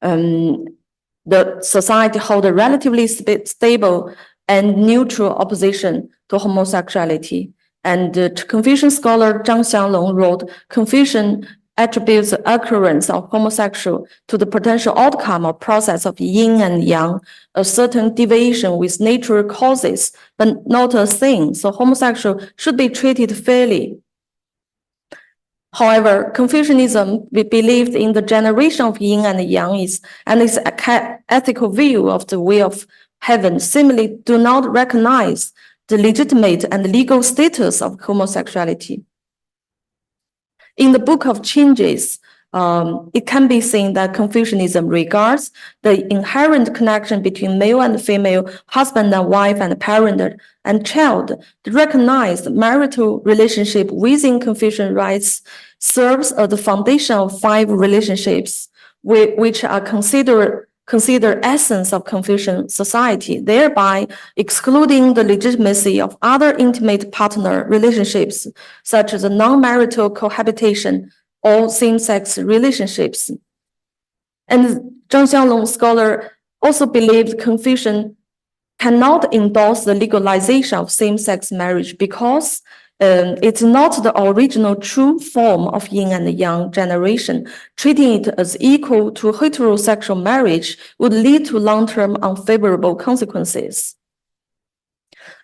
The society held a relatively stable and neutral opposition to homosexuality. And Confucian scholar Zhang Xianglong wrote, Confucian attributes the occurrence of homosexual to the potential outcome or process of yin and yang, a certain deviation with natural causes, but not a thing. So homosexual should be treated fairly. However, Confucianism believed in the generation of yin and yang and its ethical view of the way of heaven similarly do not recognize the legitimate and legal status of homosexuality. In the Book of Changes, it can be seen that Confucianism regards the inherent connection between male and female, husband and wife, and parent and child. The recognized marital relationship within Confucian rites serves as the foundation of 5 relationships, which are considered essence of Confucian society, thereby excluding the legitimacy of other intimate partner relationships, such as non-marital cohabitation or same-sex relationships. And Zhang Xianglong scholar also believed Confucian cannot endorse the legalization of same-sex marriage because it's not the original true form of yin and yang generation. Treating it as equal to heterosexual marriage would lead to long-term unfavorable consequences.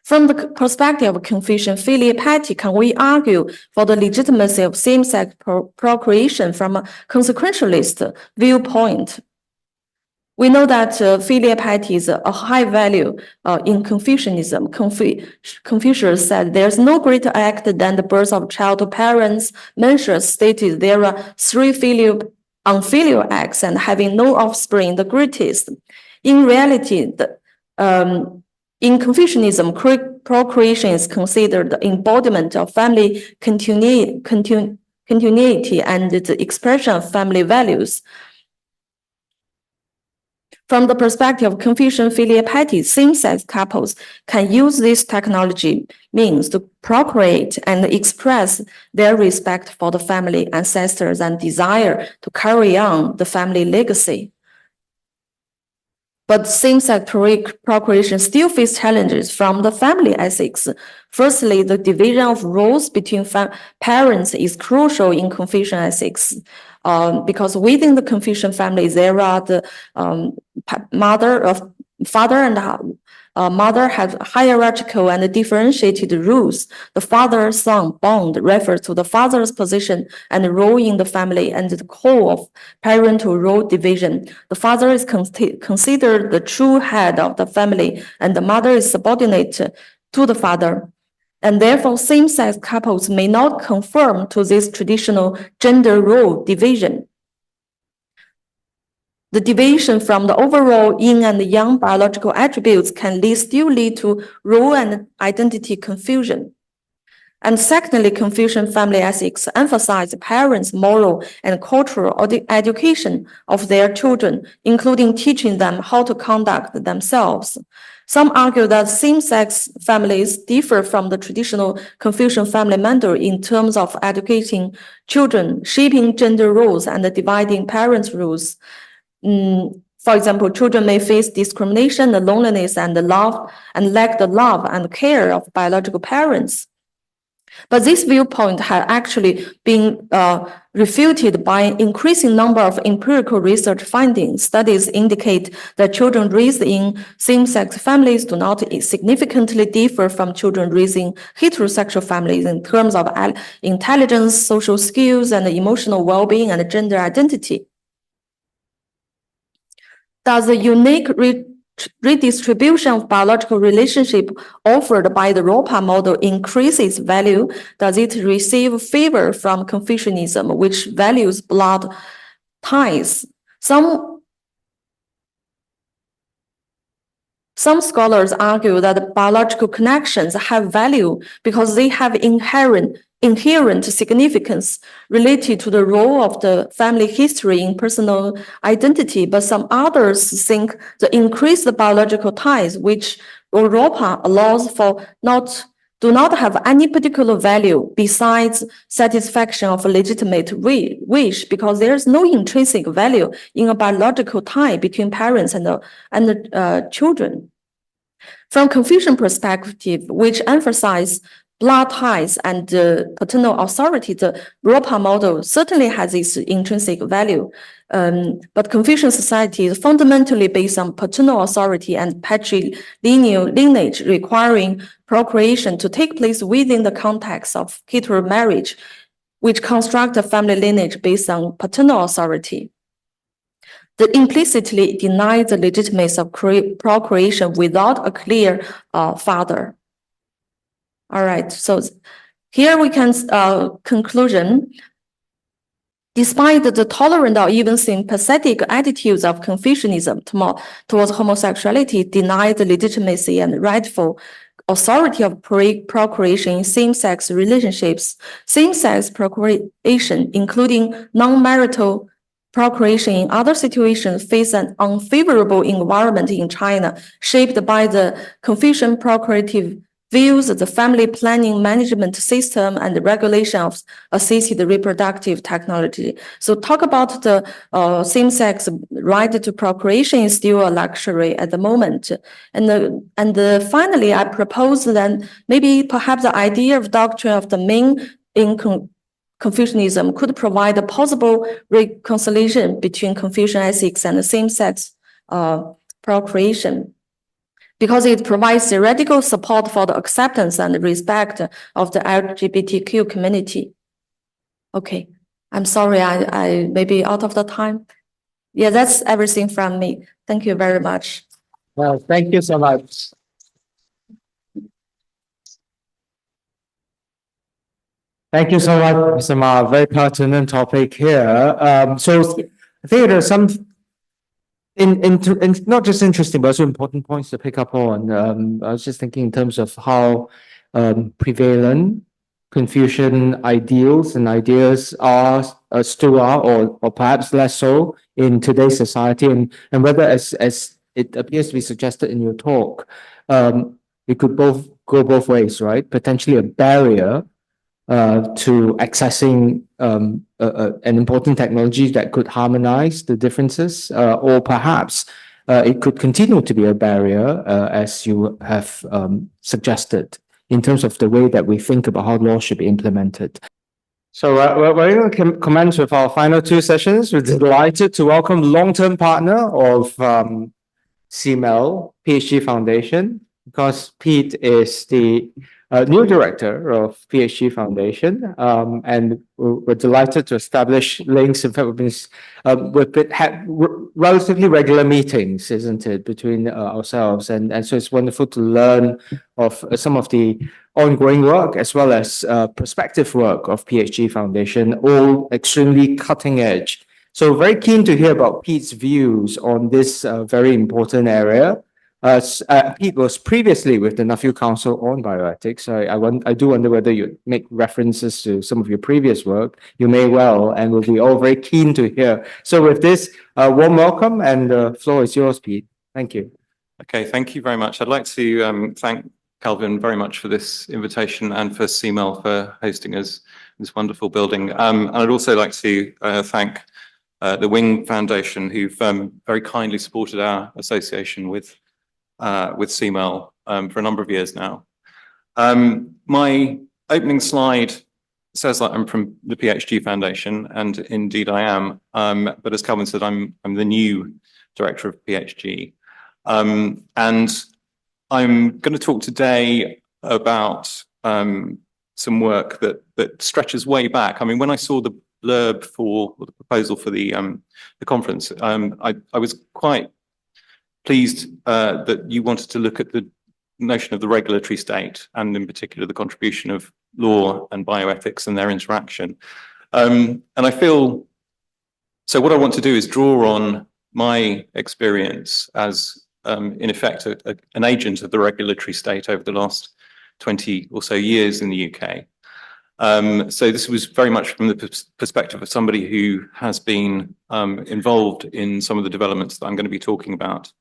From the perspective of Confucian filial piety, can we argue for the legitimacy of same-sex procreation from a consequentialist viewpoint? We know that filial piety is a high value in Confucianism. Confucius said there's no greater act than the birth of child to parents. Mencius stated there are 3 unfilial acts, and having no offspring the greatest. In reality, in Confucianism, procreation is considered the embodiment of family continuity and the expression of family values. From the perspective of Confucian filial piety, same-sex couples can use this technology means to procreate and express their respect for the family ancestors and desire to carry on the family legacy. But same-sex procreation still faces challenges from the family ethics. Firstly, the division of roles between parents is crucial in Confucian ethics. Because within the Confucian family, there are the father and mother have hierarchical and differentiated rules. The father-son bond refers to the father's position and role in the family and the core of parental role division. The father is considered the true head of the family, and the mother is subordinate to the father. And therefore, same-sex couples may not conform to this traditional gender role division. The deviation from the overall yin and yang biological attributes can still lead to role and identity confusion. And secondly, Confucian family ethics emphasize parents' moral and cultural education of their children, including teaching them how to conduct themselves. Some argue that same-sex families differ from the traditional Confucian family model in terms of educating children, shaping gender roles, and dividing parents' roles. For example, children may face discrimination, loneliness, and lack the love and care of biological parents. But this viewpoint had actually been refuted by an increasing number of empirical research findings. Studies indicate that children raised in same-sex families do not significantly differ from children raised in heterosexual families in terms of intelligence, social skills, and emotional well-being and gender identity. Does the unique redistribution of biological relationship offered by the ROPA model increase its value? Does it receive favor from Confucianism, which values blood ties? Some scholars argue that biological connections have value because they have inherent significance related to the role of the family history in personal identity, but some others think the increased biological ties, which ROPA allows for, do not have any particular value besides satisfaction of a legitimate wish, because there is no intrinsic value in a biological tie between parents and the children. From Confucian perspective, which emphasize blood ties and paternal authority, the ROPA model certainly has its intrinsic value. But Confucian society is fundamentally based on paternal authority and patrilineal lineage, requiring procreation to take place within the context of hetero marriage, which construct a family lineage based on paternal authority. That implicitly denies the legitimacy of procreation without a clear father. All right, so here we can conclusion. Despite the tolerant or even sympathetic attitudes of Confucianism towards homosexuality, deny the legitimacy and rightful authority of procreation in same-sex relationships. Same-sex procreation, including non-marital procreation in other situations, face an unfavorable environment in China, shaped by the Confucian procreative views, the family planning management system, and the regulation of assisted reproductive technology. So talk about the same-sex right to procreation is still a luxury at the moment. And finally, I propose that maybe perhaps the idea of doctrine of the Ming in Confucianism could provide a possible reconciliation between Confucian ethics and the same-sex procreation, because it provides theoretical support for the acceptance and respect of the LGBTQ community. Okay, I'm sorry, I may be out of the time. Yeah, that's everything from me. Thank you very much. Well, thank you so much. Thank you so much, Mr. Ma. Very pertinent topic here. So I think there's some not just interesting, but also important points to pick up on. I was just thinking in terms of how prevalent Confucian ideals and ideas are, still are, or perhaps less so in today's society, and whether, as it appears to be suggested in your talk, it could go both ways, right? Potentially a barrier to accessing an important technology that could harmonize the differences, or perhaps it could continue to be a barrier, as you have suggested, in terms of the way that we think about how law should be implemented. So we're going to commence with our final two sessions. We're delighted to welcome long-term partner of CMEL PhD Foundation, because Pete is the new director of PhD Foundation, and we're delighted to establish links. In fact, we've had relatively regular meetings, isn't it, between ourselves, and so it's wonderful to learn of some of the ongoing work as well as prospective work of PhD Foundation, all extremely cutting edge. So very keen to hear about Pete's views on this very important area. Pete was previously with the Nuffield Council on Bioethics. I do wonder whether you make references to some of your previous work. You may well, and we'll be all very keen to hear. So with this, warm welcome, and the floor is yours, Pete. Thank you. Okay, thank you very much. I'd like to thank Calvin very much for this invitation, and for CMEL for hosting us in this wonderful building. And I'd also like to thank the Wing Foundation, who've very kindly supported our association with CMEL for a number of years now. My opening slide says that I'm from the PhD Foundation, and indeed I am. But as Calvin said, I'm the new director of PhD. And I'm going to talk today about some work that stretches way back. I mean, when I saw the blurb for the proposal for the conference, I was quite pleased that you wanted to look at the notion of the regulatory state, and in particular the contribution of law and bioethics and their interaction. And I feel, so what I want to do is draw on my experience as, in effect, an agent of the regulatory state over the last 20 or so years in the UK. So this was very much from the perspective of somebody who has been involved in some of the developments that I'm going to be talking about.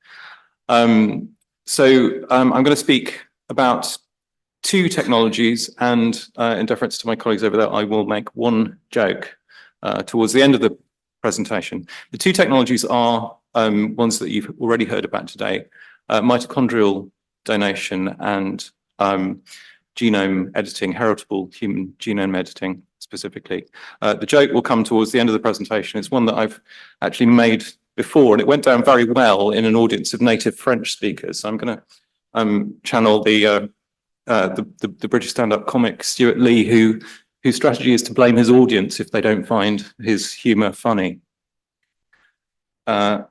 I'm going to speak about two technologies, and in deference to my colleagues over there, I will make one joke towards the end of the presentation. The two technologies are ones that you've already heard about today, mitochondrial donation and genome editing, heritable human genome editing specifically. The joke will come towards the end of the presentation. It's one that I've actually made before, and it went down very well in an audience of native French speakers. So I'm going to channel the British stand-up comic Stuart Lee, whose strategy is to blame his audience if they don't find his humour funny. So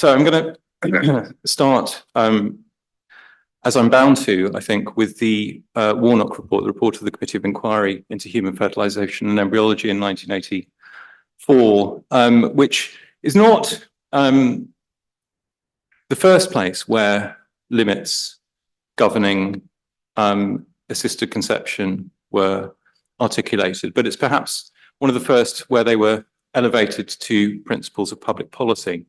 I'm going to start, as I'm bound to, I think, with the Warnock report, the report of the Committee of Inquiry into Human Fertilisation and Embryology in 1984, which is not the first place where limits governing assisted conception were articulated, but it's perhaps one of the first where they were elevated to principles of public policy.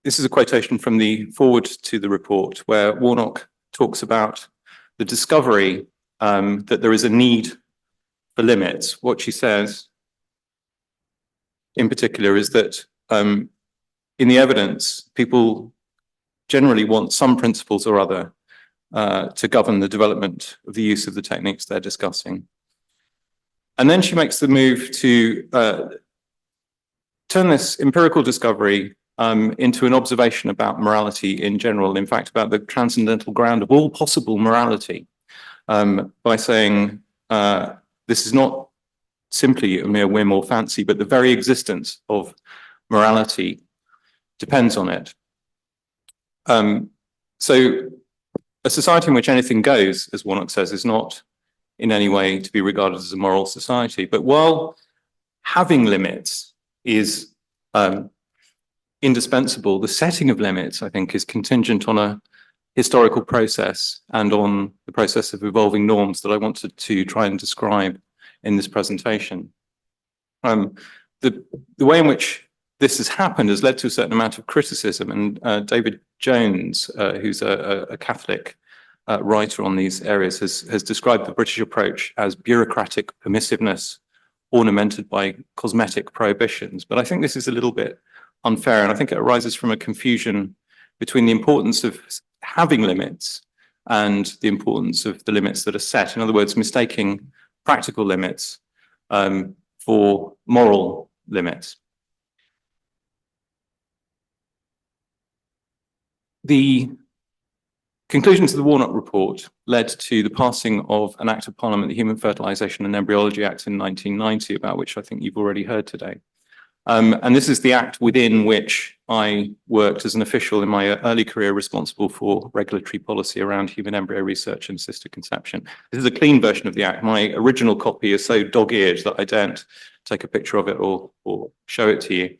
This is a quotation from the foreword to the report, where Warnock talks about the discovery that there is a need for limits. What she says in particular is that in the evidence, people generally want some principles or other to govern the development of the use of the techniques they're discussing. And then she makes the move to turn this empirical discovery into an observation about morality in general, in fact, about the transcendental ground of all possible morality, by saying this is not simply a mere whim or fancy, but the very existence of morality depends on it. So a society in which anything goes, as Warnock says, is not in any way to be regarded as a moral society. But while having limits is indispensable, the setting of limits, I think, is contingent on a historical process and on the process of evolving norms that I wanted to try and describe in this presentation. The way in which this has happened has led to a certain amount of criticism, and David Jones, who's a Catholic writer on these areas, has described the British approach as bureaucratic permissiveness ornamented by cosmetic prohibitions. But I think this is a little bit unfair, and I think it arises from a confusion between the importance of having limits and the importance of the limits that are set. In other words, mistaking practical limits for moral limits. The conclusions of the Warnock report led to the passing of an Act of Parliament, the Human Fertilisation and Embryology Act in 1990, about which I think you've already heard today. And this is the act within which I worked as an official in my early career responsible for regulatory policy around human embryo research and assisted conception. This is a clean version of the act. My original copy is so dog-eared that I daren't take a picture of it or show it to you.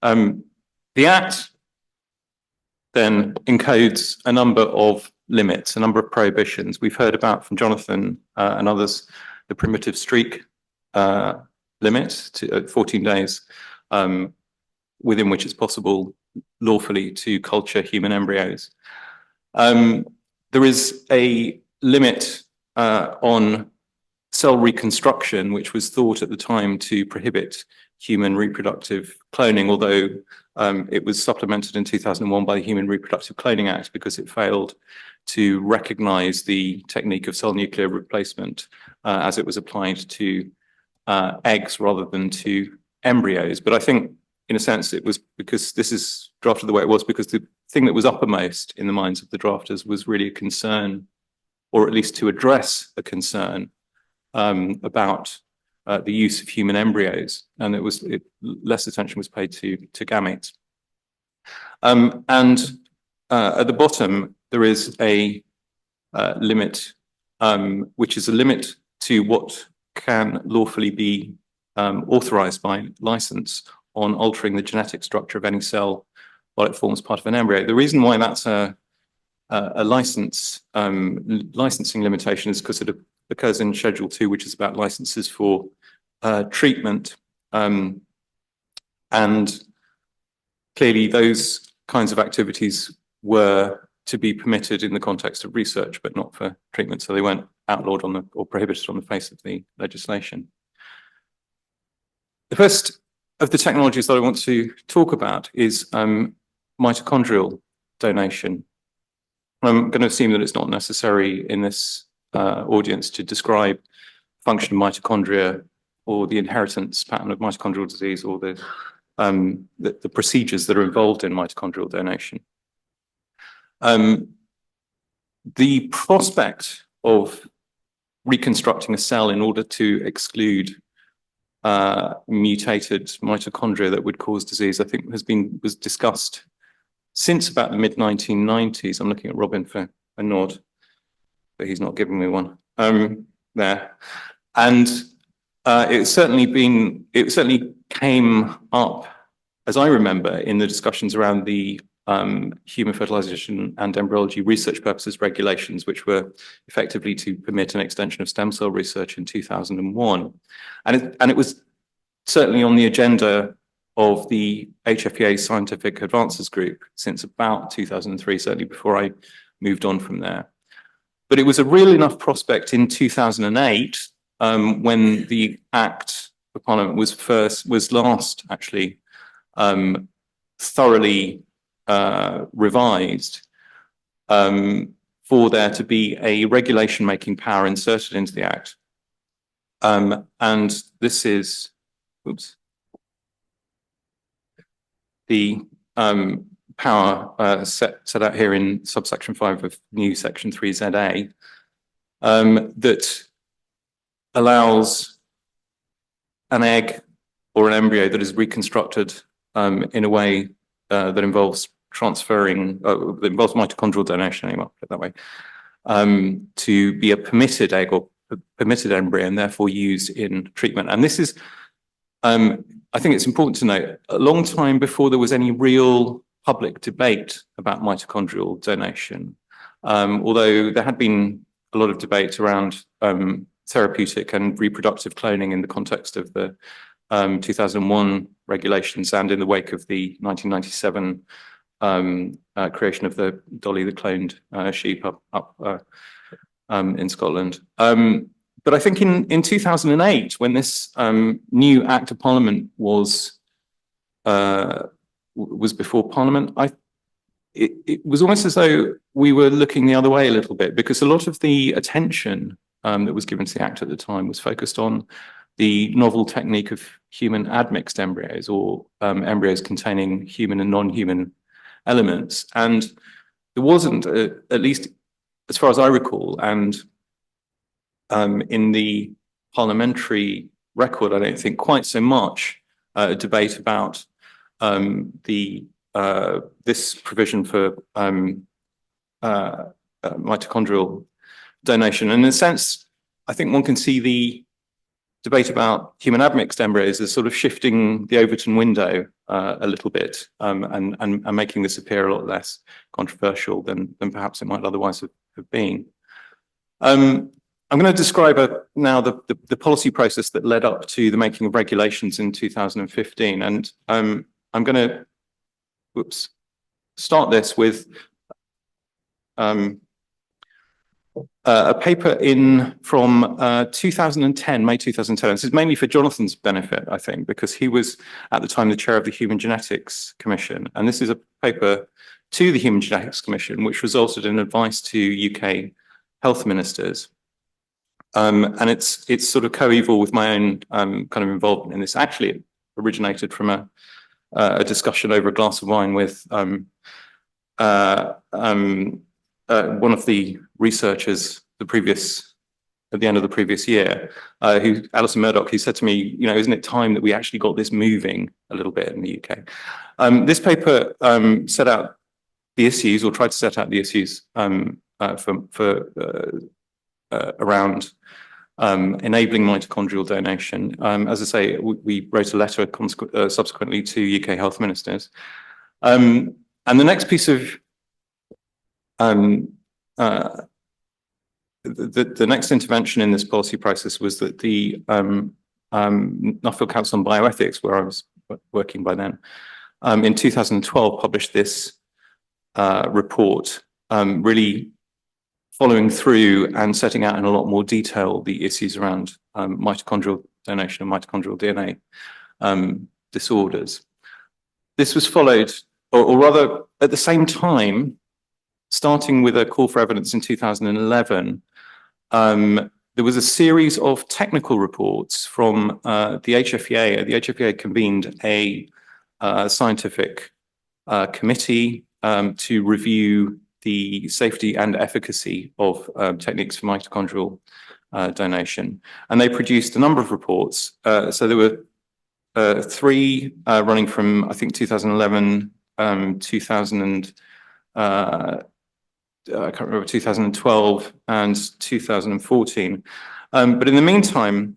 The act then encodes a number of limits, a number of prohibitions. We've heard about from Jonathan and others the primitive streak limit to 14 days within which it's possible lawfully to culture human embryos. There is a limit on cell reconstruction, which was thought at the time to prohibit human reproductive cloning, although it was supplemented in 2001 by the Human Reproductive Cloning Act because it failed to recognize the technique of cell nuclear replacement as it was applied to eggs rather than to embryos. But I think, in a sense, it was because this is drafted the way it was because the thing that was uppermost in the minds of the drafters was really a concern, or at least to address a concern about the use of human embryos, and less attention was paid to gametes. And at the bottom, there is a limit, which is a limit to what can lawfully be authorized by license on altering the genetic structure of any cell while it forms part of an embryo. The reason why that's a licensing limitation is because it occurs in Schedule 2, which is about licenses for treatment. And clearly those kinds of activities were to be permitted in the context of research, but not for treatment. So they weren't outlawed or prohibited on the face of the legislation. The first of the technologies that I want to talk about is mitochondrial donation. I'm going to assume that it's not necessary in this audience to describe function of mitochondria or the inheritance pattern of mitochondrial disease or the procedures that are involved in mitochondrial donation. The prospect of reconstructing a cell in order to exclude mutated mitochondria that would cause disease, I think was discussed since about the mid-1990s. I'm looking at Robin for a nod, but he's not giving me one there. And it certainly came up, as I remember, in the discussions around the human fertilization and embryology research purposes regulations, which were effectively to permit an extension of stem cell research in 2001. And it was certainly on the agenda of the HFEA Scientific Advances Group since about 2003, certainly before I moved on from there. But it was a real enough prospect in 2008 when the Act for Parliament was last actually thoroughly revised for there to be a regulation-making power inserted into the Act. And this is, oops, the power set out here in subsection 5 of new section 3ZA that allows an egg or an embryo that is reconstructed in a way that involves that involves mitochondrial donation, anyway, put it that way, to be a permitted egg or permitted embryo and therefore used in treatment. And this is, I think it's important to note, a long time before there was any real public debate about mitochondrial donation, although there had been a lot of debate around therapeutic and reproductive cloning in the context of the 2001 regulations and in the wake of the 1997 creation of the Dolly the cloned sheep up in Scotland. But I think in 2008, when this new Act of Parliament was before Parliament, it was almost as though we were looking the other way a little bit, because a lot of the attention that was given to the Act at the time was focused on the novel technique of human admixed embryos, or embryos containing human and non-human elements. And there wasn't, at least as far as I recall, and in the parliamentary record, I don't think quite so much a debate about this provision for mitochondrial donation. And in a sense, I think one can see the debate about human admixed embryos as sort of shifting the Overton window a little bit and making this appear a lot less controversial than perhaps it might otherwise have been. I'm going to describe now the policy process that led up to the making of regulations in 2015. And I'm going to start this with a paper from 2010, May 2010. This is mainly for Jonathan's benefit, I think, because he was at the time the chair of the Human Genetics Commission. And this is a paper to the Human Genetics Commission, which resulted in advice to UK health ministers. And it's sort of coeval with my own kind of involvement in this. Actually, it originated from a discussion over a glass of wine with one of the researchers at the end of the previous year, Alison Murdoch, who said to me, you know, isn't it time that we actually got this moving a little bit in the UK? This paper set out the issues, or tried to set out the issues around enabling mitochondrial donation. As I say, we wrote a letter subsequently to UK health ministers. And the next piece of the next intervention in this policy process was that the Nuffield Council on Bioethics, where I was working by then, in 2012 published this report, really following through and setting out in a lot more detail the issues around mitochondrial donation and mitochondrial DNA disorders. This was followed, or rather at the same time, starting with a call for evidence in 2011, there was a series of technical reports from the HFEA. The HFEA convened a scientific committee to review the safety and efficacy of techniques for mitochondrial donation. And they produced a number of reports. So there were three running from, I think, 2011, 2012 and 2014. But in the meantime,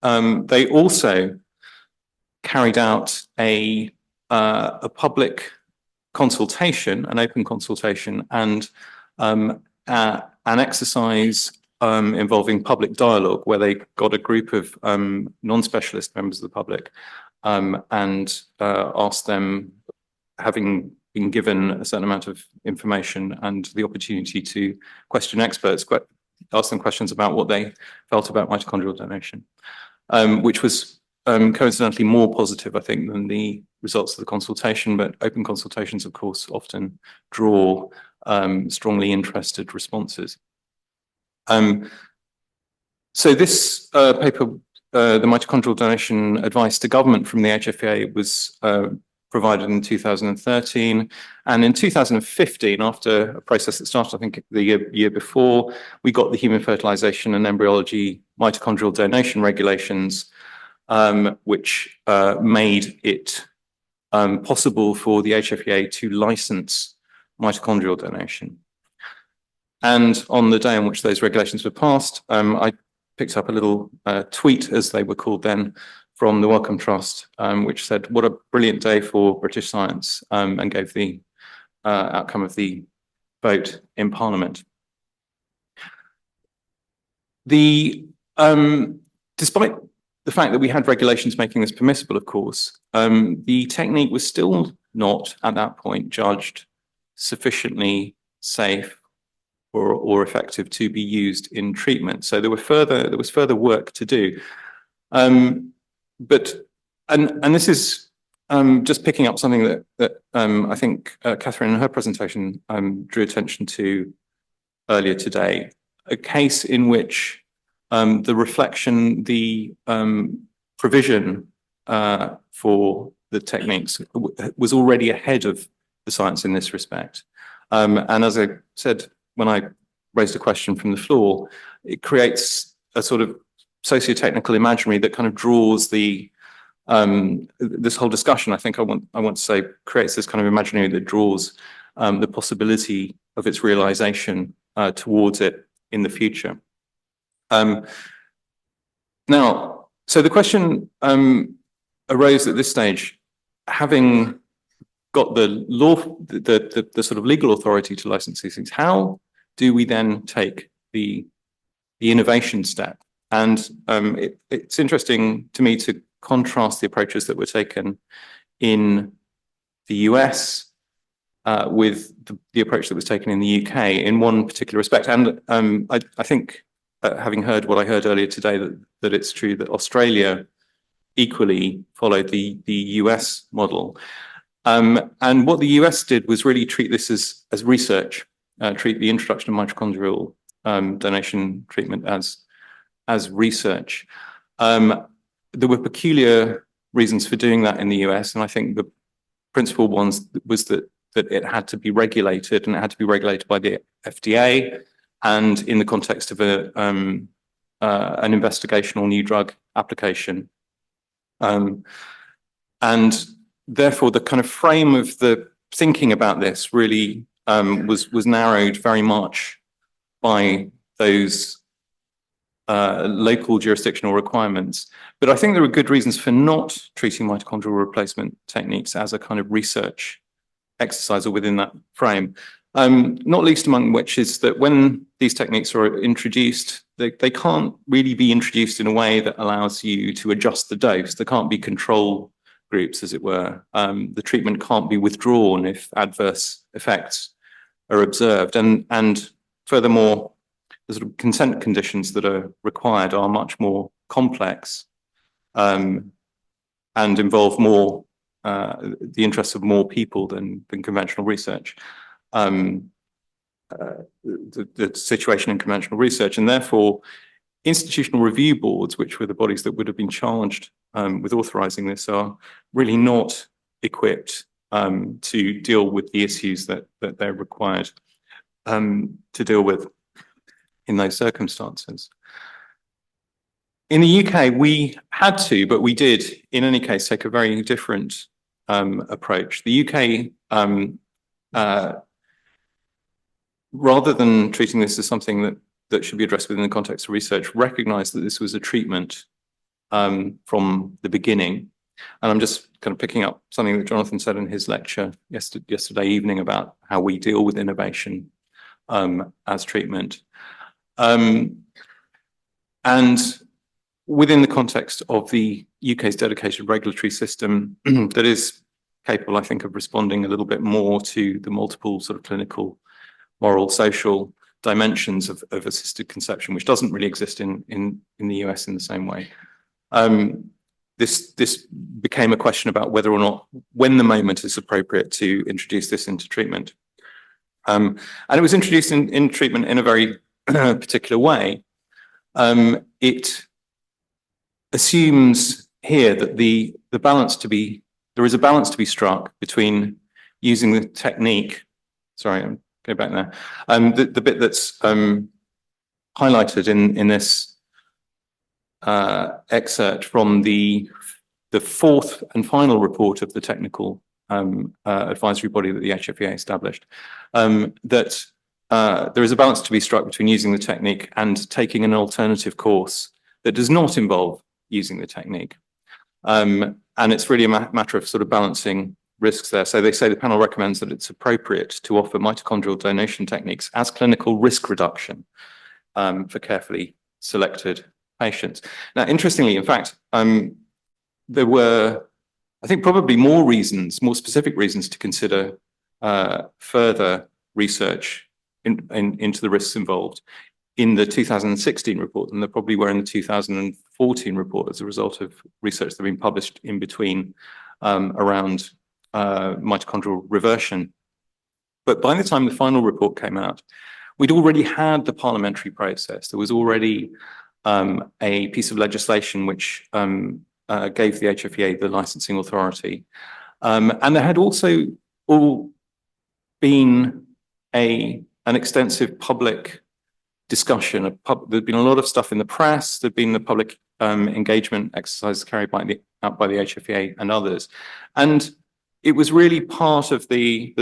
they also carried out a public consultation, an open consultation, and an exercise involving public dialogue, where they got a group of non-specialist members of the public and asked them, having been given a certain amount of information and the opportunity to question experts, ask them questions about what they felt about mitochondrial donation, which was coincidentally more positive, I think, than the results of the consultation. But open consultations, of course, often draw strongly interested responses. So this paper, the mitochondrial donation advice to government from the HFEA, was provided in 2013. And in 2015, after a process that started, I think, the year before, we got the Human Fertilization and Embryology Mitochondrial Donation Regulations, which made it possible for the HFEA to license mitochondrial donation. And on the day on which those regulations were passed, I picked up a little tweet, as they were called then, from the Wellcome Trust, which said, "What a brilliant day for British science," and gave the outcome of the vote in Parliament. Despite the fact that we had regulations making this permissible, of course, the technique was still not, at that point, judged sufficiently safe or effective to be used in treatment. So there was further work to do. But this is just picking up something that I think Catherine in her presentation drew attention to earlier today, a case in which the reflection, the provision for the techniques was already ahead of the science in this respect. And as I said, when I raised a question from the floor, it creates a sort of socio-technical imaginary that kind of draws the this whole discussion. I think I want to say creates this kind of imaginary that draws the possibility of its realization towards it in the future. Now, so the question arose at this stage, having got the law, the sort of legal authority to license these things, how do we then take the innovation step? And it's interesting to me to contrast the approaches that were taken in the US with the approach that was taken in the UK in one particular respect. And I think, having heard what I heard earlier today, that it's true that Australia equally followed the US model. And what the US did was really treat this as research, treat the introduction of mitochondrial donation treatment as research. There were peculiar reasons for doing that in the US, and I think the principal ones was that it had to be regulated, and it had to be regulated by the FDA, and in the context of an investigational new drug application. And therefore, the kind of frame of the thinking about this really was narrowed very much by those local jurisdictional requirements. But I think there are good reasons for not treating mitochondrial replacement techniques as a kind of research exercise or within that frame. Not least among which is that when these techniques are introduced, they can't really be introduced in a way that allows you to adjust the dose. There can't be control groups, as it were. The treatment can't be withdrawn if adverse effects are observed. And furthermore, the sort of consent conditions that are required are much more complex and involve more the interests of more people than conventional research. The situation in conventional research, and therefore institutional review boards, which were the bodies that would have been charged with authorizing this, are really not equipped to deal with the issues that they're required to deal with in those circumstances. In the UK, we had to, but we did, in any case, take a very different approach. The UK, rather than treating this as something that should be addressed within the context of research, recognized that this was a treatment from the beginning. And I'm just kind of picking up something that Jonathan said in his lecture yesterday evening about how we deal with innovation as treatment. And within the context of the UK's dedicated regulatory system that is capable, I think, of responding a little bit more to the multiple sort of clinical, moral, social dimensions of assisted conception, which doesn't really exist in the US in the same way. This became a question about whether or not, when the moment is appropriate to introduce this into treatment. And it was introduced in treatment in a very particular way. It assumes here that there is a balance to be struck between using the technique. Sorry, I'm go back there. The bit that's highlighted in this excerpt from the fourth and final report of the technical advisory body that the HFEA established, that there is a balance to be struck between using the technique and taking an alternative course that does not involve using the technique. And it's really a matter of sort of balancing risks there. So they say the panel recommends that it's appropriate to offer mitochondrial donation techniques as clinical risk reduction for carefully selected patients. Now, interestingly, in fact, there were, I think, probably more reasons, more specific reasons to consider further research into the risks involved in the 2016 report than there probably were in the 2014 report as a result of research that had been published in between around mitochondrial reversion. But by the time the final report came out, we'd already had the parliamentary process. There was already a piece of legislation which gave the HFEA the licensing authority. And there had also all been an extensive public discussion. There'd been a lot of stuff in the press. There'd been the public engagement exercises carried out by the HFEA and others. And it was really part of the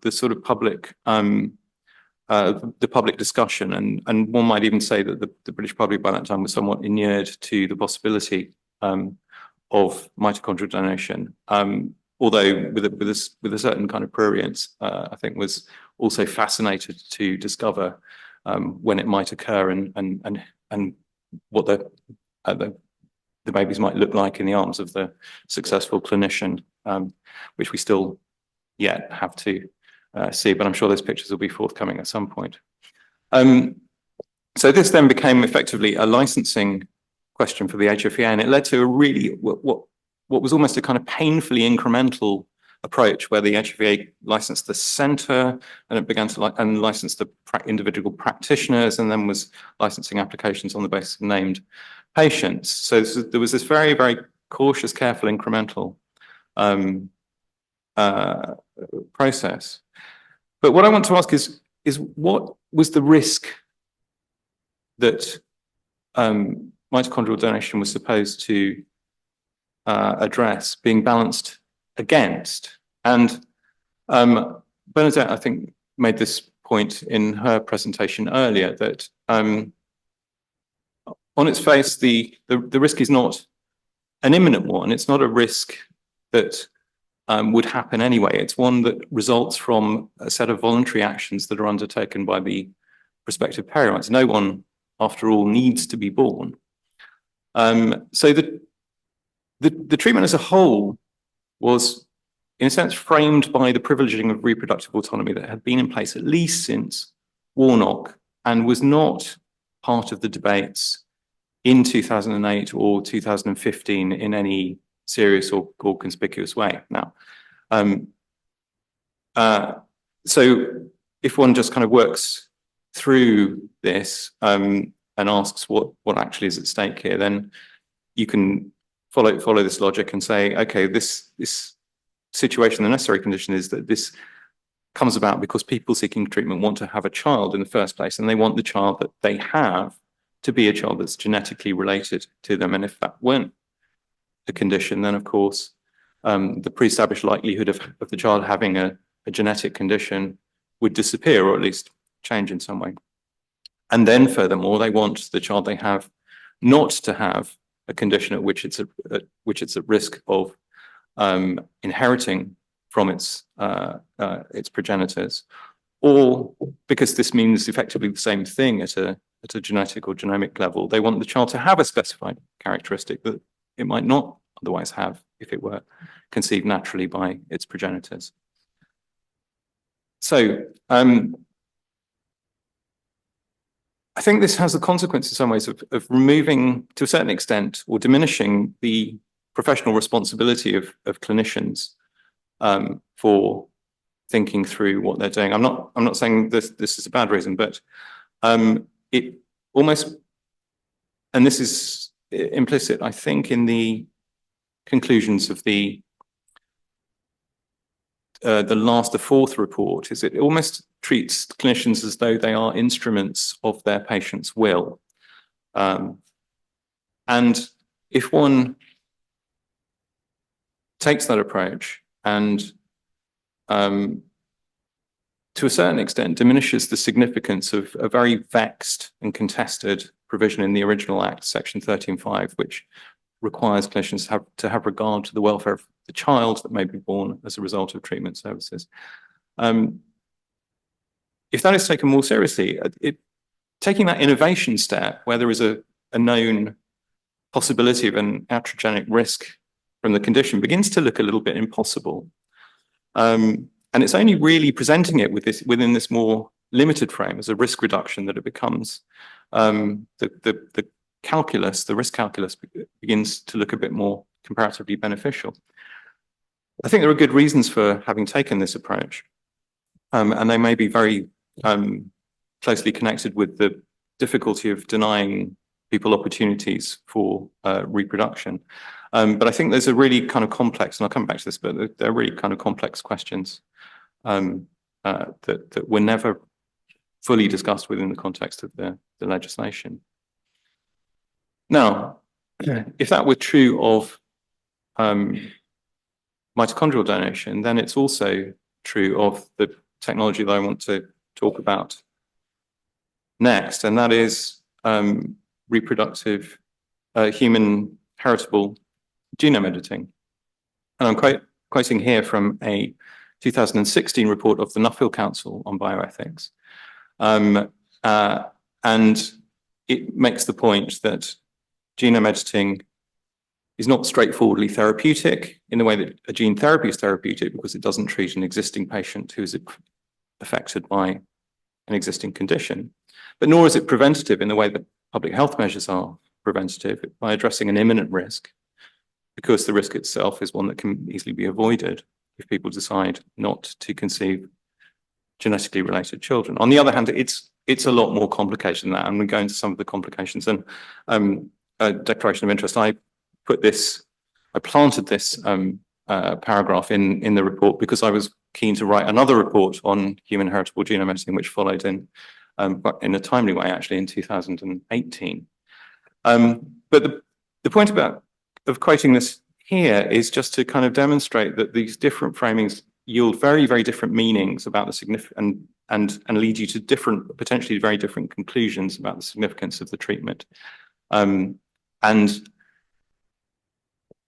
sort of public the public discussion, and one might even say that the British public by that time was somewhat inured to the possibility of mitochondrial donation, although with a certain kind of prurience, I think was also fascinated to discover when it might occur and what the babies might look like in the arms of the successful clinician, which we still yet have to see, but I'm sure those pictures will be forthcoming at some point. So this then became effectively a licensing question for the HFEA, and it led to a really, what was almost a kind of painfully incremental approach where the HFEA licensed the centre and it began to license the individual practitioners, and then was licensing applications on the basis of named patients. So there was this very, very cautious, careful, incremental process. But what I want to ask is what was the risk that mitochondrial donation was supposed to address being balanced against? And Bernadette, I think, made this point in her presentation earlier, that on its face, the risk is not an imminent one. It's not a risk that would happen anyway. It's one that results from a set of voluntary actions that are undertaken by the prospective parents. No one, after all, needs to be born. So the treatment as a whole was, in a sense, framed by the privileging of reproductive autonomy that had been in place at least since Warnock, and was not part of the debates in 2008 or 2015 in any serious or conspicuous way. Now, so if one just kind of works through this and asks what actually is at stake here, then you can follow this logic and say, okay, this situation, the necessary condition is that this comes about because people seeking treatment want to have a child in the first place, and they want the child that they have to be a child that's genetically related to them. And if that weren't a condition, then of course the pre-established likelihood of the child having a genetic condition would disappear, or at least change in some way. And then furthermore, they want the child they have not to have a condition at which it's at risk of inheriting from its progenitors, or because this means effectively the same thing at a genetic or genomic level, they want the child to have a specified characteristic that it might not otherwise have if it were conceived naturally by its progenitors. So I think this has the consequence in some ways of removing, to a certain extent, or diminishing the professional responsibility of clinicians for thinking through what they're doing. I'm not saying this is a bad reason, but it almost, and this is implicit, I think, in the conclusions of the fourth report, is it almost treats clinicians as though they are instruments of their patient's will. And if one takes that approach and to a certain extent diminishes the significance of a very vexed and contested provision in the original Act, Section 13.5, which requires clinicians to have regard to the welfare of the child that may be born as a result of treatment services. If that is taken more seriously, taking that innovation step where there is a known possibility of an iatrogenic risk from the condition begins to look a little bit impossible. And it's only really presenting it within this more limited frame as a risk reduction that it becomes the calculus, the risk calculus begins to look a bit more comparatively beneficial. I think there are good reasons for having taken this approach, and they may be very closely connected with the difficulty of denying people opportunities for reproduction. But I think there's a really kind of complex, and I'll come back to this, but they're really kind of complex questions that were never fully discussed within the context of the legislation. Now, if that were true of mitochondrial donation, then it's also true of the technology that I want to talk about next, and that is reproductive human heritable genome editing. And I'm quoting here from a 2016 report of the Nuffield Council on Bioethics. And it makes the point that genome editing is not straightforwardly therapeutic in the way that a gene therapy is therapeutic, because it doesn't treat an existing patient who is affected by an existing condition. But nor is it preventative in the way that public health measures are preventative by addressing an imminent risk, because the risk itself is one that can easily be avoided if people decide not to conceive genetically related children. On the other hand, it's a lot more complicated than that, and we go into some of the complications. And a declaration of interest, I planted this paragraph in the report because I was keen to write another report on human heritable genome editing, which followed in a timely way, actually, in 2018. But the point of quoting this here is just to kind of demonstrate that these different framings yield very, very different meanings about the significance and lead you to different, potentially very different conclusions about the significance of the treatment. And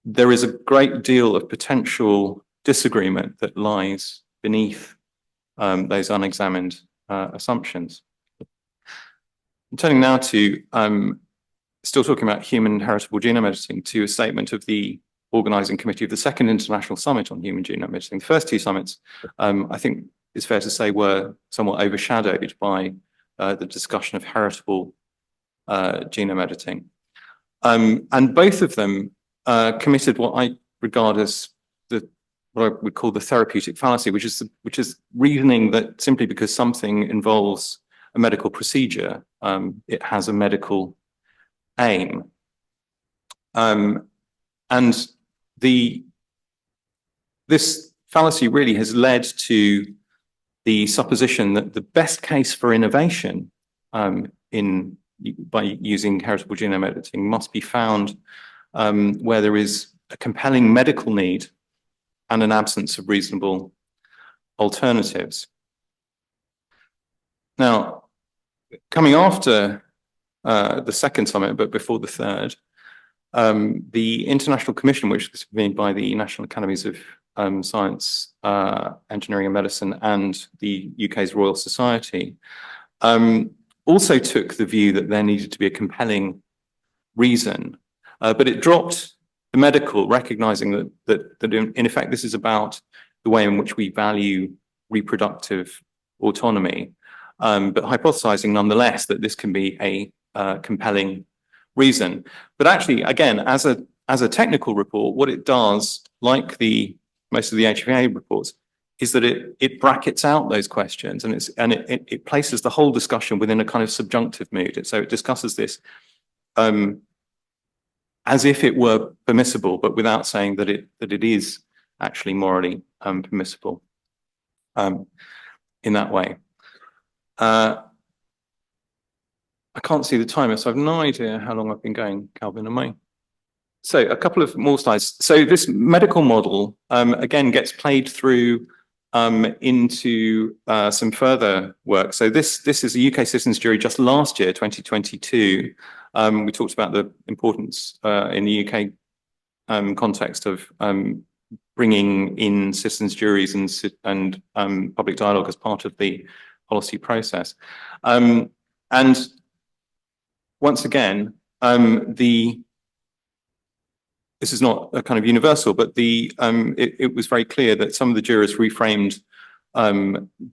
there is a great deal of potential disagreement that lies beneath those unexamined assumptions. I'm turning now to, still talking about human heritable genome editing, to a statement of the organising committee of the Second International Summit on Human Genome Editing. The first two summits, I think it's fair to say, were somewhat overshadowed by the discussion of heritable genome editing. And both of them committed what I regard as what I would call the therapeutic fallacy, which is reasoning that simply because something involves a medical procedure, it has a medical aim. And this fallacy really has led to the supposition that the best case for innovation by using heritable genome editing must be found where there is a compelling medical need and an absence of reasonable alternatives. Now, coming after the second summit, but before the third, the International Commission, which was convened by the National Academies of Science, Engineering and Medicine and the UK's Royal Society, also took the view that there needed to be a compelling reason, but it dropped the medical, recognizing that in effect this is about the way in which we value reproductive autonomy, but hypothesizing nonetheless that this can be a compelling reason. But actually, again, as a technical report, what it does, like most of the HVA reports, is that it brackets out those questions, and it places the whole discussion within a kind of subjunctive mood. So it discusses this as if it were permissible, but without saying that it is actually morally permissible in that way. I can't see the timer, so I've no idea how long I've been going, Calvin, am I? So a couple of more slides. So this medical model, again, gets played through into some further work. So this is a UK citizens jury just last year, 2022. We talked about the importance in the UK context of bringing in citizens juries and public dialogue as part of the policy process. And once again, this is not a kind of universal, but it was very clear that some of the jurors reframed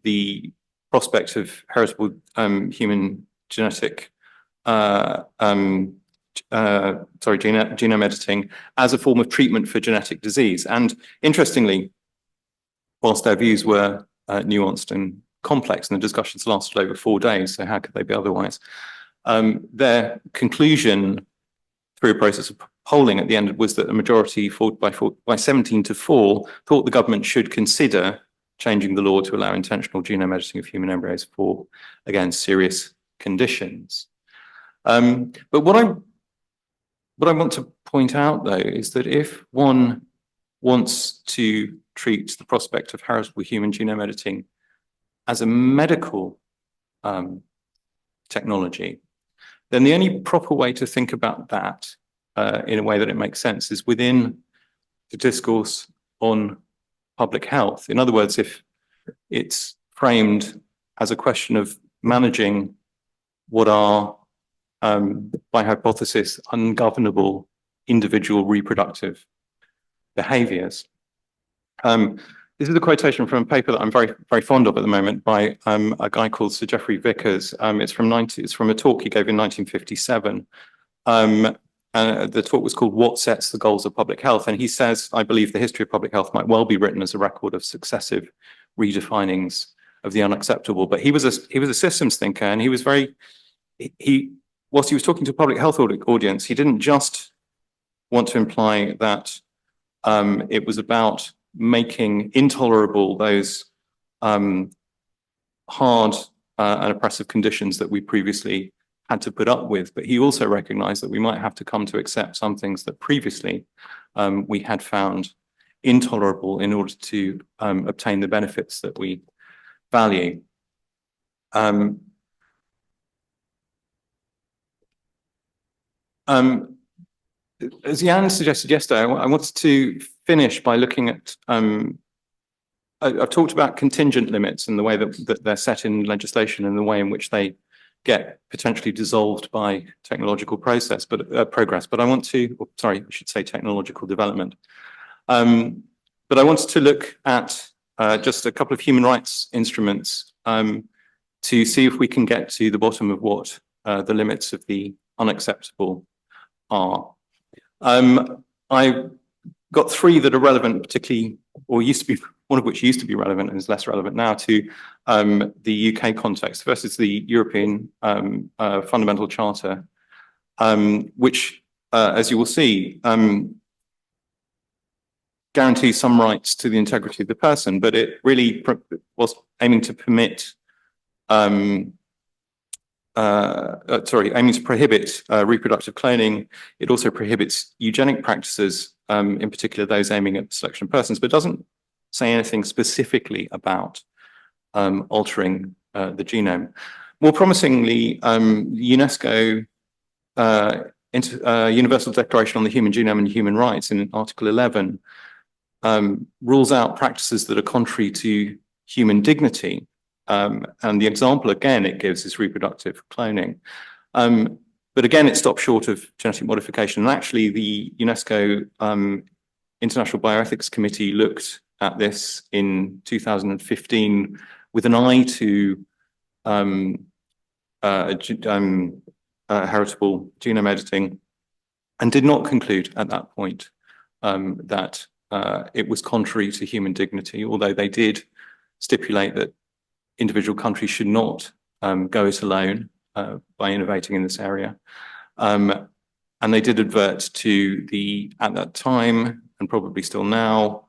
the prospect of heritable human genetic genome editing as a form of treatment for genetic disease. And interestingly, whilst their views were nuanced and complex, and the discussions lasted over 4 days, so how could they be otherwise? Their conclusion through a process of polling at the end was that the majority, by 17 to 4, thought the government should consider changing the law to allow intentional genome editing of human embryos for, again, serious conditions. But what I want to point out, though, is that if one wants to treat the prospect of heritable human genome editing as a medical technology, then the only proper way to think about that in a way that it makes sense is within the discourse on public health. In other words, if it's framed as a question of managing what are, by hypothesis, ungovernable individual reproductive behaviors, This is a quotation from a paper that I'm very, very fond of at the moment by a guy called Sir Geoffrey Vickers. It's from a talk he gave in 1957. The talk was called "What Sets the Goals of Public Health?" And he says, "I believe the history of public health might well be written as a record of successive redefinings of the unacceptable." But he was a systems thinker, and he was very whilst he was talking to a public health audience, he didn't just want to imply that it was about making intolerable those hard and oppressive conditions that we previously had to put up with, but he also recognized that we might have to come to accept some things that previously we had found intolerable in order to obtain the benefits that we value. As Jan suggested yesterday, I wanted to finish by looking at, I've talked about contingent limits and the way that they're set in legislation and the way in which they get potentially dissolved by technological progress, but I want to, sorry, I should say technological development. But I wanted to look at just a couple of human rights instruments to see if we can get to the bottom of what the limits of the unacceptable are. I've got three that are relevant, particularly, or used to be, one of which used to be relevant and is less relevant now to the UK context. First is the European Fundamental Charter, which, as you will see, guarantees some rights to the integrity of the person, but it really was aiming to permit aiming to prohibit reproductive cloning. It also prohibits eugenic practices, in particular those aiming at the selection of persons, but doesn't say anything specifically about altering the genome. More promisingly, UNESCO Universal Declaration on the Human Genome and Human Rights in Article 11 rules out practices that are contrary to human dignity. And the example, again, it gives is reproductive cloning. But again, it stops short of genetic modification. And actually, the UNESCO International Bioethics Committee looked at this in 2015 with an eye to heritable genome editing, and did not conclude at that point that it was contrary to human dignity, although they did stipulate that individual countries should not go it alone by innovating in this area. And they did advert to the, at that time, and probably still now,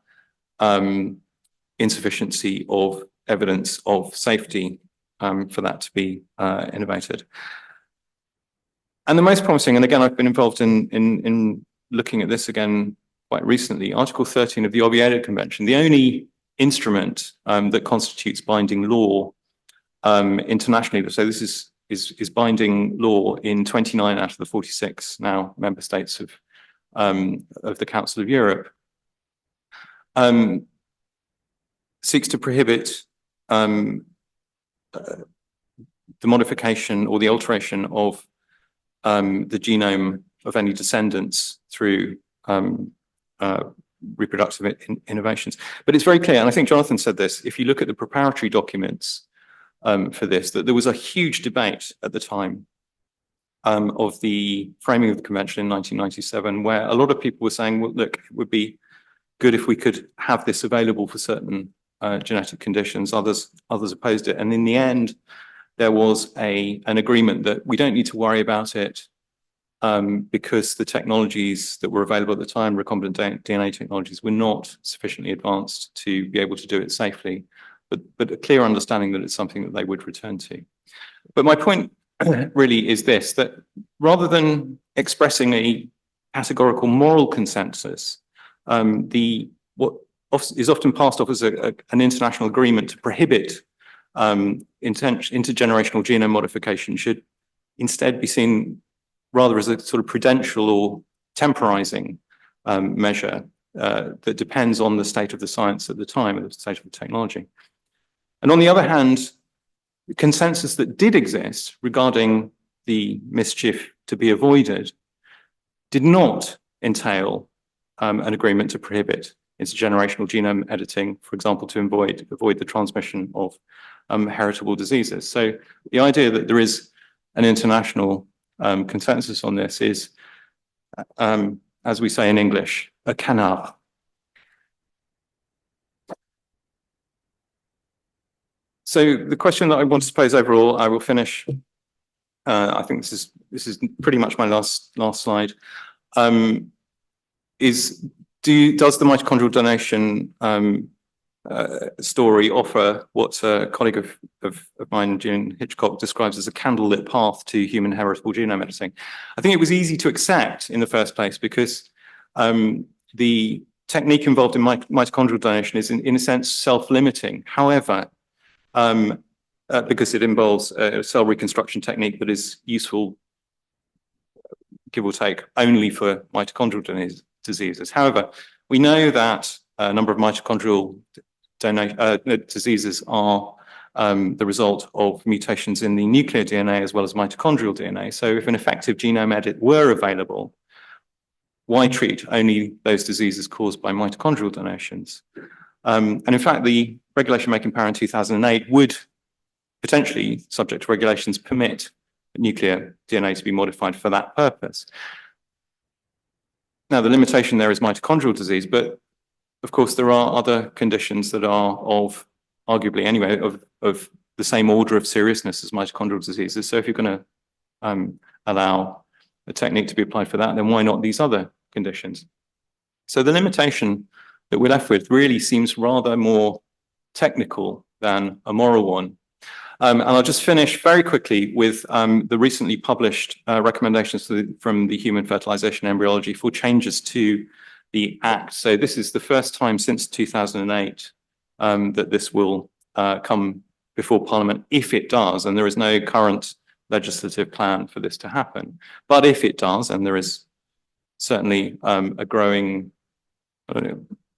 insufficiency of evidence of safety for that to be innovated. And the most promising, and again, I've been involved in looking at this again quite recently, Article 13 of the Oviedo Convention, the only instrument that constitutes binding law internationally. So this is binding law in 29 out of the 46 now member states of the Council of Europe. Seeks to prohibit the modification or the alteration of the genome of any descendants through reproductive innovations. But it's very clear, and I think Jonathan said this, if you look at the preparatory documents for this, that there was a huge debate at the time of the framing of the convention in 1997, where a lot of people were saying, well, look, it would be good if we could have this available for certain genetic conditions. Others opposed it. And in the end, there was an agreement that we don't need to worry about it because the technologies that were available at the time, recombinant DNA technologies, were not sufficiently advanced to be able to do it safely, but a clear understanding that it's something that they would return to. But my point really is this, that rather than expressing a categorical moral consensus, what is often passed off as an international agreement to prohibit intergenerational genome modification should instead be seen rather as a sort of prudential or temporizing measure that depends on the state of the science at the time and the state of the technology. And on the other hand, the consensus that did exist regarding the mischief to be avoided did not entail an agreement to prohibit intergenerational genome editing, for example, to avoid the transmission of heritable diseases. So the idea that there is an international consensus on this is, as we say in English, a canard. So the question that I want to pose overall, I will finish. I think this is pretty much my last slide. Does the mitochondrial donation story offer what a colleague of mine, June Hitchcock, describes as a candlelit path to human heritable genome editing? I think it was easy to accept in the first place because the technique involved in mitochondrial donation is in a sense self-limiting. However, because it involves a cell reconstruction technique that is useful, give or take, only for mitochondrial diseases. However, we know that a number of mitochondrial diseases are the result of mutations in the nuclear DNA as well as mitochondrial DNA. So if an effective genome edit were available, why treat only those diseases caused by mitochondrial donations? And in fact, the regulation making power in 2008 would potentially, subject to regulations, permit nuclear DNA to be modified for that purpose. Now, the limitation there is mitochondrial disease, but of course, there are other conditions that are of, arguably anyway, of the same order of seriousness as mitochondrial diseases. So if you're going to allow a technique to be applied for that, then why not these other conditions? So the limitation that we're left with really seems rather more technical than a moral one. And I'll just finish very quickly with the recently published recommendations from the Human Fertilization Embryology for changes to the Act. So this is the first time since 2008 that this will come before Parliament, if it does, and there is no current legislative plan for this to happen. But if it does, and there is certainly a growing,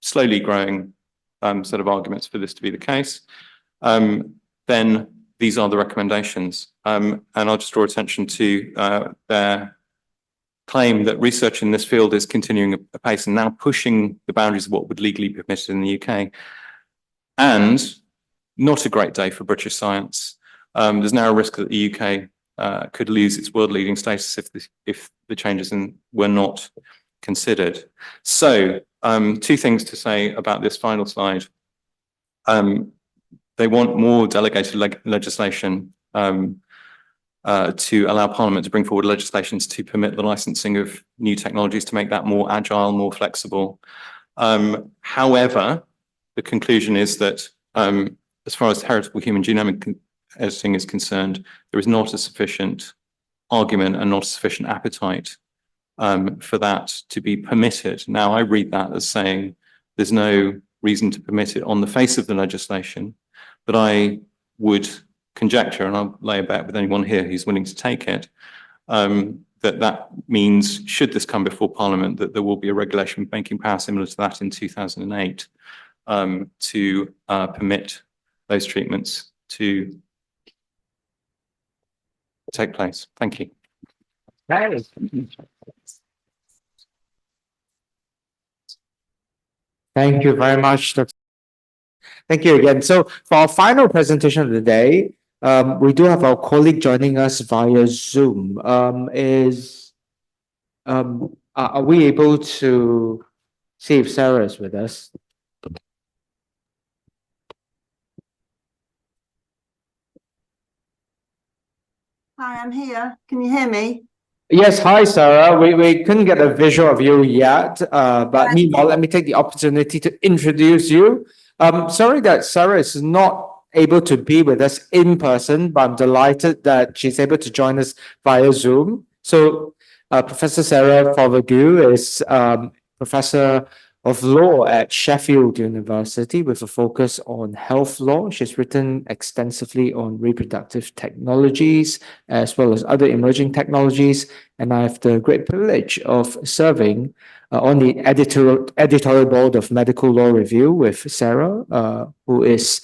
slowly growing set of arguments for this to be the case, then these are the recommendations. And I'll just draw attention to their claim that research in this field is continuing apace and now pushing the boundaries of what would legally be permitted in the UK. And not a great day for British science. There's now a risk that the UK could lose its world-leading status if the changes were not considered. So, two things to say about this final slide. They want more delegated legislation to allow Parliament to bring forward legislations to permit the licensing of new technologies to make that more agile, more flexible. However, the conclusion is that as far as heritable human genomic editing is concerned, there is not a sufficient argument and not a sufficient appetite for that to be permitted. Now, I read that as saying there's no reason to permit it on the face of the legislation, but I would conjecture, and I'll lay a bet with anyone here who's willing to take it, that means, should this come before Parliament, that there will be a regulation making power similar to that in 2008 to permit those treatments to take place. Thank you. Thank you very much, Dr. Thank you again. So for our final presentation of the day, we do have our colleague joining us via Zoom. Are we able to see if Sarah is with us? Hi, I'm here. Can you hear me? Yes, hi, Sarah. We couldn't get a visual of you yet, but meanwhile, let me take the opportunity to introduce you. Sorry that Sarah is not able to be with us in person, but I'm delighted that she's able to join us via Zoom. So, Professor Sarah Fovergue is Professor of Law at Sheffield University with a focus on health law. She's written extensively on reproductive technologies as well as other emerging technologies. And I have the great privilege of serving on the editorial board of Medical Law Review with Sarah, who is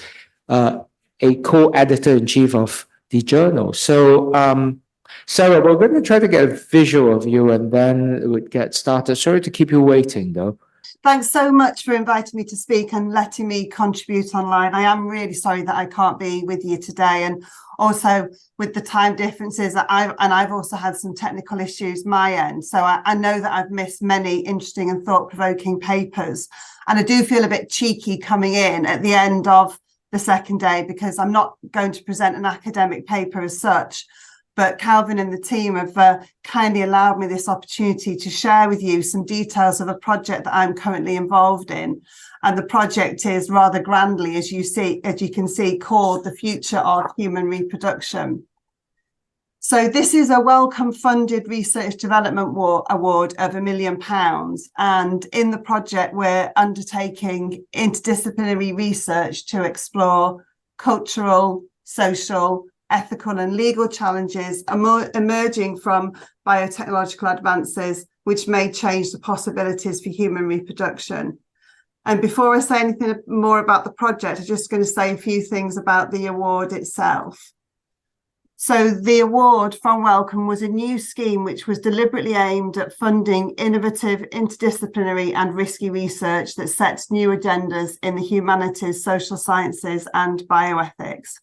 a co-editor-in-chief of the journal. So, Sarah, we're going to try to get a visual of you and then we'll get started. Sorry to keep you waiting, though. Thanks so much for inviting me to speak and letting me contribute online. I am really sorry that I can't be with you today, and also with the time differences that I've also had some technical issues my end. So I know that I've missed many interesting and thought-provoking papers, and I do feel a bit cheeky coming in at the end of the second day because I'm not going to present an academic paper as such. But Calvin and the team have kindly allowed me this opportunity to share with you some details of a project that I'm currently involved in. And the project is rather grandly, as you can see, called The Future of Human Reproduction. So this is a Wellcome funded research development award of £1 million. And in the project, we're undertaking interdisciplinary research to explore cultural, social, ethical and legal challenges emerging from biotechnological advances, which may change the possibilities for human reproduction. And before I say anything more about the project, I'm just going to say a few things about the award itself. So the award from Wellcome was a new scheme which was deliberately aimed at funding innovative, interdisciplinary and risky research that sets new agendas in the humanities, social sciences and bioethics.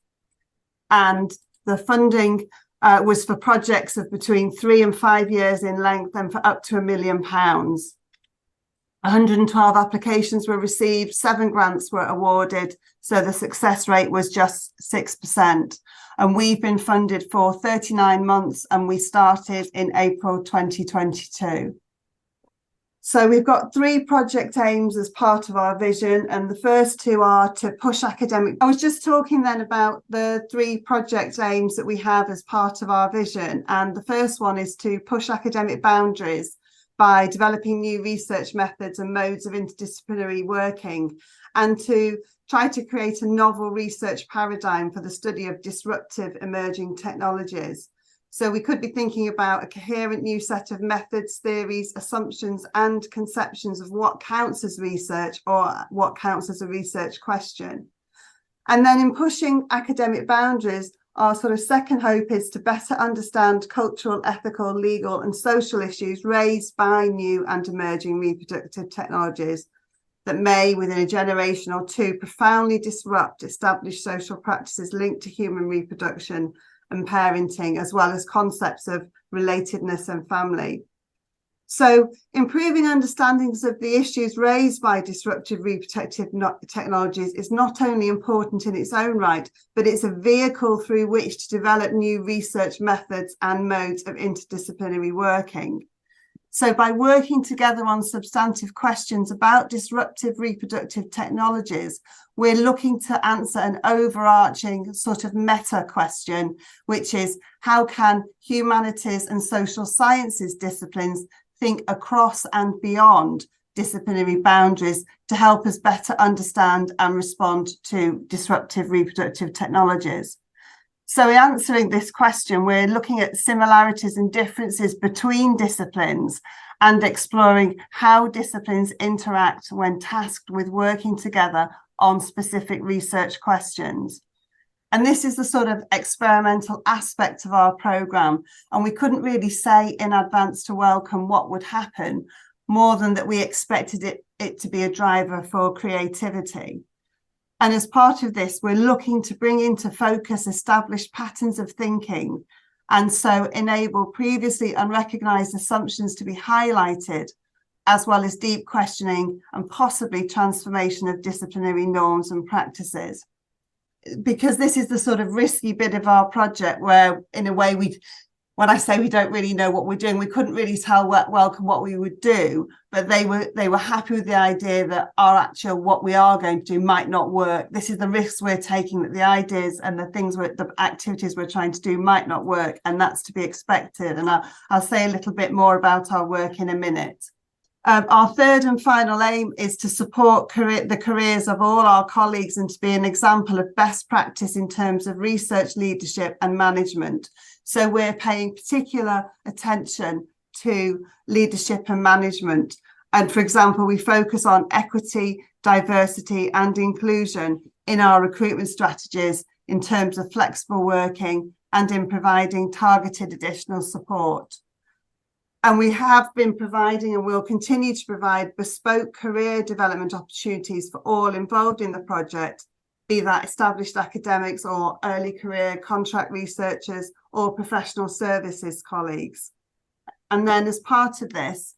And the funding was for projects of between 3 and 5 years in length and for up to £1 million. 112 applications were received, 7 grants were awarded, so the success rate was just 6%. And we've been funded for 39 months and we started in April 2022. So we've got 3 project aims as part of our vision, and the first 2 are to push academic. I was just talking then about the 3 project aims that we have as part of our vision, and the first one is to push academic boundaries by developing new research methods and modes of interdisciplinary working, and to try to create a novel research paradigm for the study of disruptive emerging technologies. So we could be thinking about a coherent new set of methods, theories, assumptions, and conceptions of what counts as research or what counts as a research question. And then in pushing academic boundaries, our sort of second hope is to better understand cultural, ethical, legal, and social issues raised by new and emerging reproductive technologies that may, within a generation or 2, profoundly disrupt established social practices linked to human reproduction and parenting, as well as concepts of relatedness and family. So improving understandings of the issues raised by disruptive reproductive technologies is not only important in its own right, but it's a vehicle through which to develop new research methods and modes of interdisciplinary working. So by working together on substantive questions about disruptive reproductive technologies, we're looking to answer an overarching sort of meta question, which is how can humanities and social sciences disciplines think across and beyond disciplinary boundaries to help us better understand and respond to disruptive reproductive technologies. So in answering this question, we're looking at similarities and differences between disciplines and exploring how disciplines interact when tasked with working together on specific research questions. And this is the sort of experimental aspect of our programme. And we couldn't really say in advance to Wellcome what would happen, more than that we expected it to be a driver for creativity. And as part of this, we're looking to bring into focus established patterns of thinking, and so enable previously unrecognised assumptions to be highlighted, as well as deep questioning and possibly transformation of disciplinary norms and practices. Because this is the sort of risky bit of our project where, in a way, when I say we don't really know what we're doing, we couldn't really tell Wellcome what we would do, but they were happy with the idea that what we are going to do might not work. This is the risks we're taking, that the ideas and the activities we're trying to do might not work, and that's to be expected. And I'll say a little bit more about our work in a minute. Our third and final aim is to support the careers of all our colleagues and to be an example of best practice in terms of research, leadership and management. So we're paying particular attention to leadership and management. And for example, we focus on equity, diversity and inclusion in our recruitment strategies in terms of flexible working and in providing targeted additional support. And we have been providing and will continue to provide bespoke career development opportunities for all involved in the project, be that established academics or early career contract researchers or professional services colleagues. And then as part of this,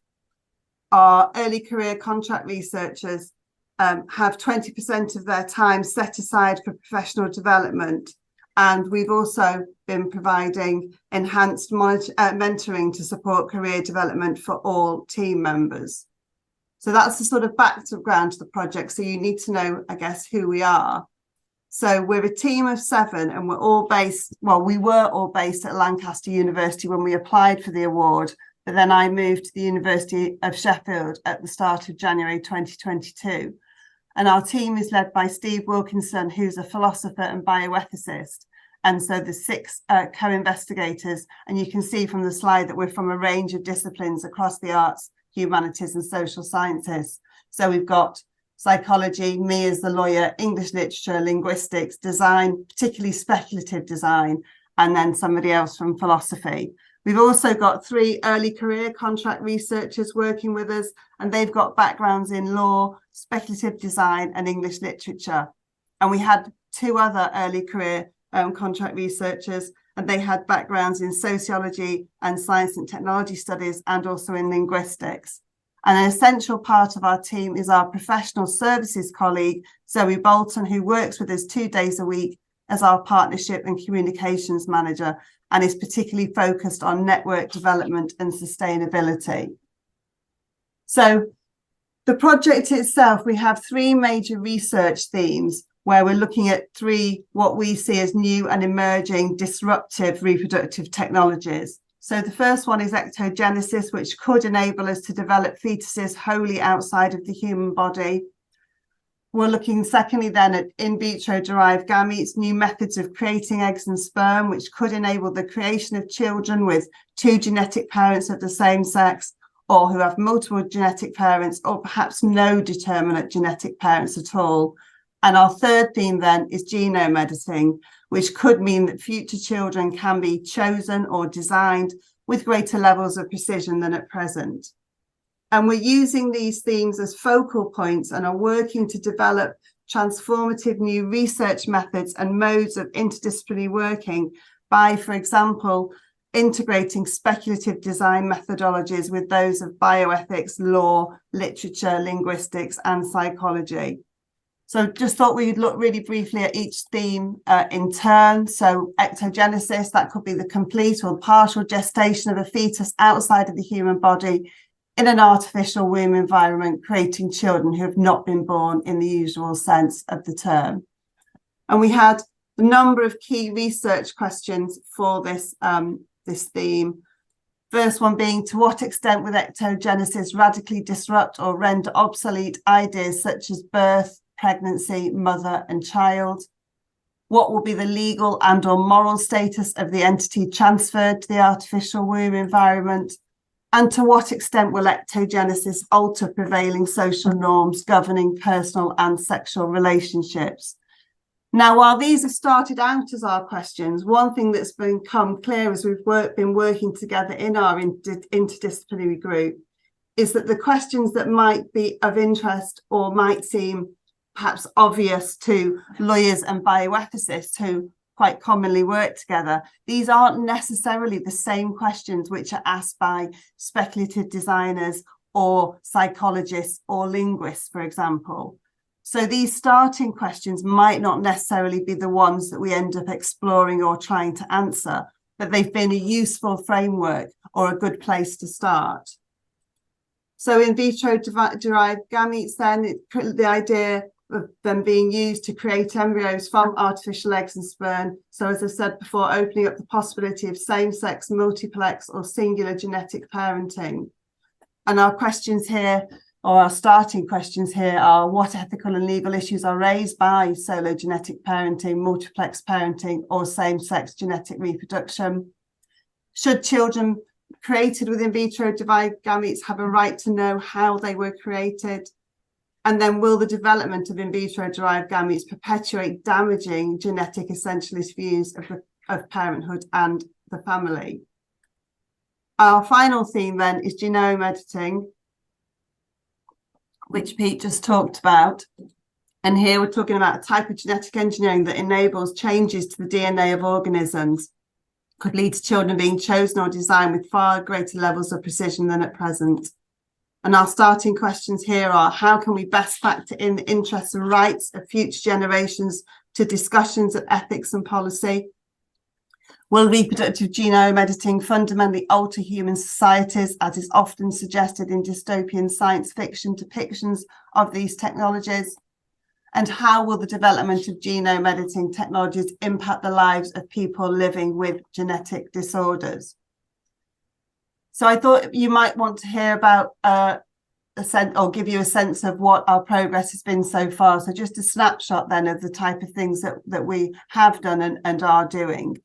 our early career contract researchers have 20% of their time set aside for professional development. And we've also been providing enhanced mentoring to support career development for all team members. So that's the sort of background to the project. So you need to know, I guess, who we are. So we're a team of 7 and we're all based, well, we were all based at Lancaster University when we applied for the award. But then I moved to the University of Sheffield at the start of January 2022. And our team is led by Steve Wilkinson, who's a philosopher and bioethicist. And so the 6 co-investigators, and you can see from the slide that we're from a range of disciplines across the arts, humanities and social sciences. So we've got psychology, me as the lawyer, English literature, linguistics, design, particularly speculative design, and then somebody else from philosophy. We've also got 3 early career contract researchers working with us, and they've got backgrounds in law, speculative design and English literature. And we had 2 other early career contract researchers, and they had backgrounds in sociology and science and technology studies and also in linguistics. And an essential part of our team is our professional services colleague, Zoe Bolton, who works with us 2 days a week as our partnership and communications manager, and is particularly focused on network development and sustainability. So the project itself, we have 3 major research themes where we're looking at 3 what we see as new and emerging disruptive reproductive technologies. So the first one is ectogenesis, which could enable us to develop fetuses wholly outside of the human body. We're looking secondly then at in vitro derived gametes, new methods of creating eggs and sperm, which could enable the creation of children with 2 genetic parents of the same sex, or who have multiple genetic parents, or perhaps no determinate genetic parents at all. And our third theme then is genome editing, which could mean that future children can be chosen or designed with greater levels of precision than at present. And we're using these themes as focal points and are working to develop transformative new research methods and modes of interdisciplinary working by, for example, integrating speculative design methodologies with those of bioethics, law, literature, linguistics, and psychology. So just thought we'd look really briefly at each theme in turn. So ectogenesis, that could be the complete or partial gestation of a fetus outside of the human body in an artificial womb environment, creating children who have not been born in the usual sense of the term. And we had a number of key research questions for this, this theme. First one being, to what extent will ectogenesis radically disrupt or render obsolete ideas such as birth, pregnancy, mother and child? What will be the legal and or moral status of the entity transferred to the artificial womb environment? And to what extent will ectogenesis alter prevailing social norms governing personal and sexual relationships? Now, while these have started out as our questions, one thing that's become clear as we've been working together in our interdisciplinary group is that the questions that might be of interest or might seem perhaps obvious to lawyers and bioethicists who quite commonly work together, these aren't necessarily the same questions which are asked by speculative designers or psychologists or linguists, for example. So these starting questions might not necessarily be the ones that we end up exploring or trying to answer, but they've been a useful framework or a good place to start. So in vitro derived gametes, then the idea of them being used to create embryos from artificial eggs and sperm. So as I said before, opening up the possibility of same-sex, multiplex or singular genetic parenting. And our questions here, or our starting questions here, are what ethical and legal issues are raised by solo genetic parenting, multiplex parenting or same-sex genetic reproduction? Should children created with in vitro derived gametes have a right to know how they were created? And then will the development of in vitro derived gametes perpetuate damaging genetic essentialist views of parenthood and the family? Our final theme then is genome editing, which Pete just talked about. And here we're talking about a type of genetic engineering that enables changes to the DNA of organisms, could lead to children being chosen or designed with far greater levels of precision than at present. And our starting questions here are, how can we best factor in the interests and rights of future generations to discussions of ethics and policy? Will reproductive genome editing fundamentally alter human societies, as is often suggested in dystopian science fiction depictions of these technologies? And how will the development of genome editing technologies impact the lives of people living with genetic disorders? So I thought you might want to hear about give you a sense of what our progress has been so far. So just a snapshot then of the type of things that we have done and are doing.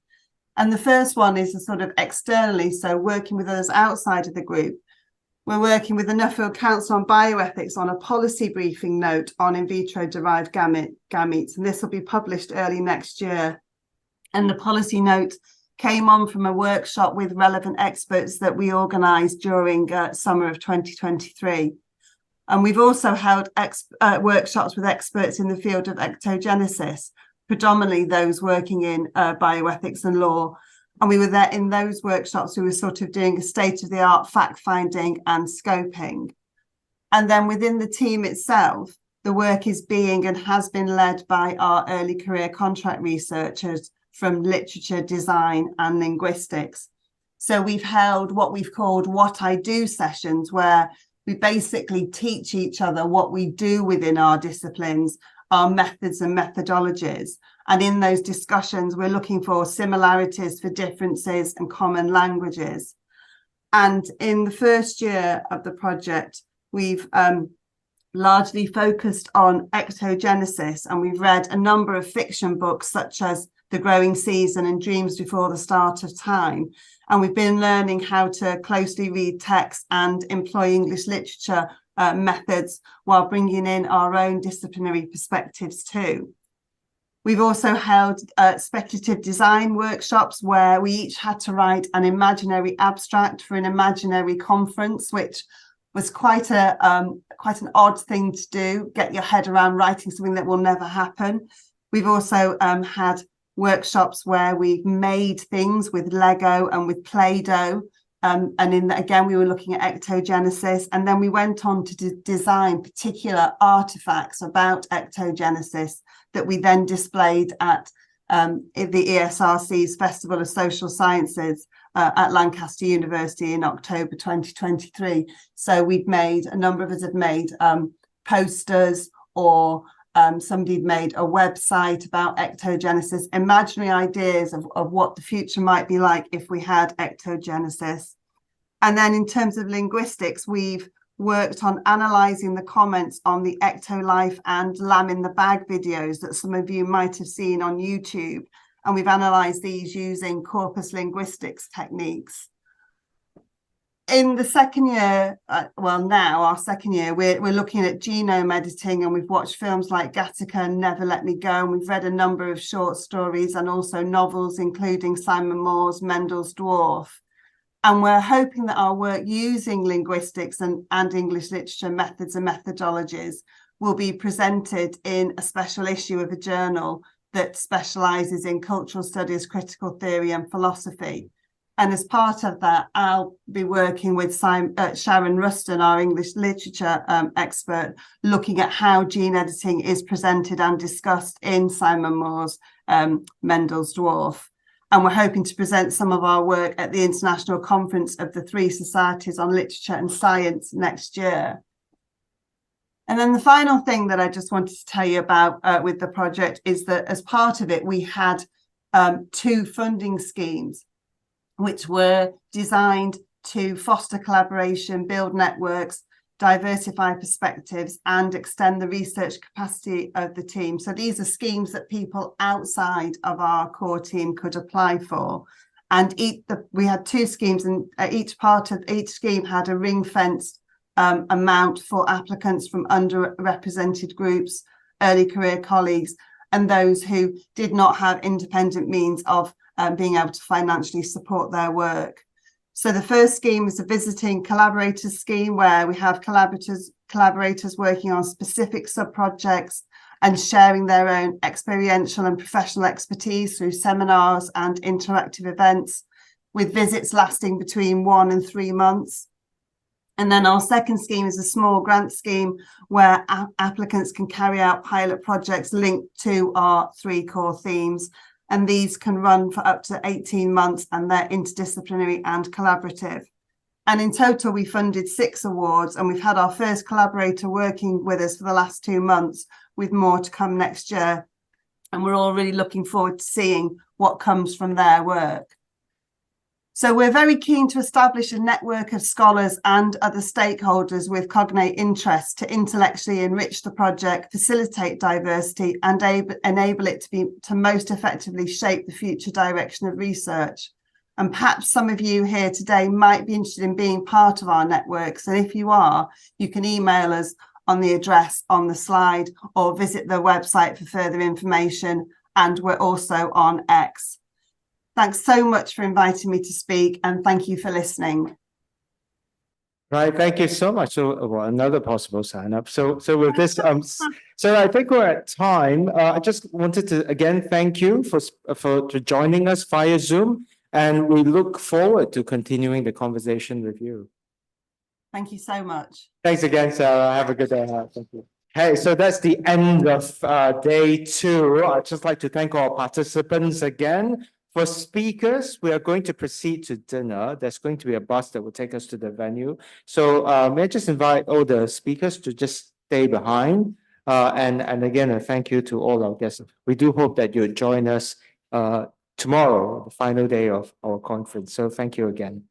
And the first one is a sort of externally, so working with others outside of the group. We're working with the Nuffield Council on Bioethics on a policy briefing note on in vitro derived gametes, and this will be published early next year. And the policy note came on from a workshop with relevant experts that we organised during summer of 2023. And we've also held workshops with experts in the field of ectogenesis, predominantly those working in bioethics and law. And we were there in those workshops, we were sort of doing a state-of-the-art fact-finding and scoping. And then within the team itself, the work is being and has been led by our early career contract researchers from literature, design and linguistics. So we've held what we've called What I Do sessions, where we basically teach each other what we do within our disciplines, our methods and methodologies. And in those discussions, we're looking for similarities for differences and common languages. And in the first year of the project, we've largely focused on ectogenesis, and we've read a number of fiction books such as The Growing Season and Dreams Before the Start of Time. And we've been learning how to closely read text and employ English literature methods while bringing in our own disciplinary perspectives too. We've also held speculative design workshops where we each had to write an imaginary abstract for an imaginary conference, which was quite an odd thing to do, get your head around writing something that will never happen. We've also had workshops where we've made things with Lego and with Play-Doh. Again, we were looking at ectogenesis, and then we went on to design particular artifacts about ectogenesis that we then displayed at the ESRC's Festival of Social Sciences at Lancaster University in October 2023. So a number of us have made posters, or somebody made a website about ectogenesis, imaginary ideas of what the future might be like if we had ectogenesis. And then in terms of linguistics, we've worked on analysing the comments on the Ectolife and Lamb in the Bag videos that some of you might have seen on YouTube. And we've analysed these using corpus linguistics techniques. In the second year, our second year, we're looking at genome editing, and we've watched films like Gattaca and Never Let Me Go, and we've read a number of short stories and also novels, including Simon Moore's Mendel's Dwarf. And we're hoping that our work using linguistics and English literature methods and methodologies will be presented in a special issue of a journal that specialises in cultural studies, critical theory and philosophy. And as part of that, I'll be working with Sharon Ruston, our English literature expert, looking at how gene editing is presented and discussed in Simon Moore's Mendel's Dwarf. And we're hoping to present some of our work at the International Conference of the Three Societies on Literature and Science next year. And then the final thing that I just wanted to tell you about with the project is that as part of it, we had 2 funding schemes, which were designed to foster collaboration, build networks, diversify perspectives, and extend the research capacity of the team. So these are schemes that people outside of our core team could apply for. And we had 2 schemes, and each scheme had a ring-fenced amount for applicants from underrepresented groups, early career colleagues, and those who did not have independent means of being able to financially support their work. So the first scheme is a visiting collaborators scheme where we have collaborators working on specific sub-projects and sharing their own experiential and professional expertise through seminars and interactive events, with visits lasting between 1 and 3 months. And then our second scheme is a small grant scheme where applicants can carry out pilot projects linked to our 3 core themes. And these can run for up to 18 months and they're interdisciplinary and collaborative. And in total, we funded 6 awards and we've had our first collaborator working with us for the last 2 months, with more to come next year. And we're all really looking forward to seeing what comes from their work. So we're very keen to establish a network of scholars and other stakeholders with cognate interests to intellectually enrich the project, facilitate diversity, and enable it to most effectively shape the future direction of research. And perhaps some of you here today might be interested in being part of our networks. And if you are, you can email us on the address on the slide or visit the website for further information. And we're also on X. Thanks so much for inviting me to speak, and thank you for listening. Right, thank you so much. So, well, another possible sign up. So with this, so I think we're at time. I just wanted to again thank you for joining us via Zoom, and we look forward to continuing the conversation with you. Thank you so much. Thanks again, Sarah. Have a good day. Thank you. Hey, so that's the end of day 2. I'd just like to thank all participants again. For speakers, we are going to proceed to dinner. There's going to be a bus that will take us to the venue. So may I just invite all the speakers to just stay behind. And again, a thank you to all our guests. We do hope that you'll join us tomorrow, the final day of our conference. So thank you again.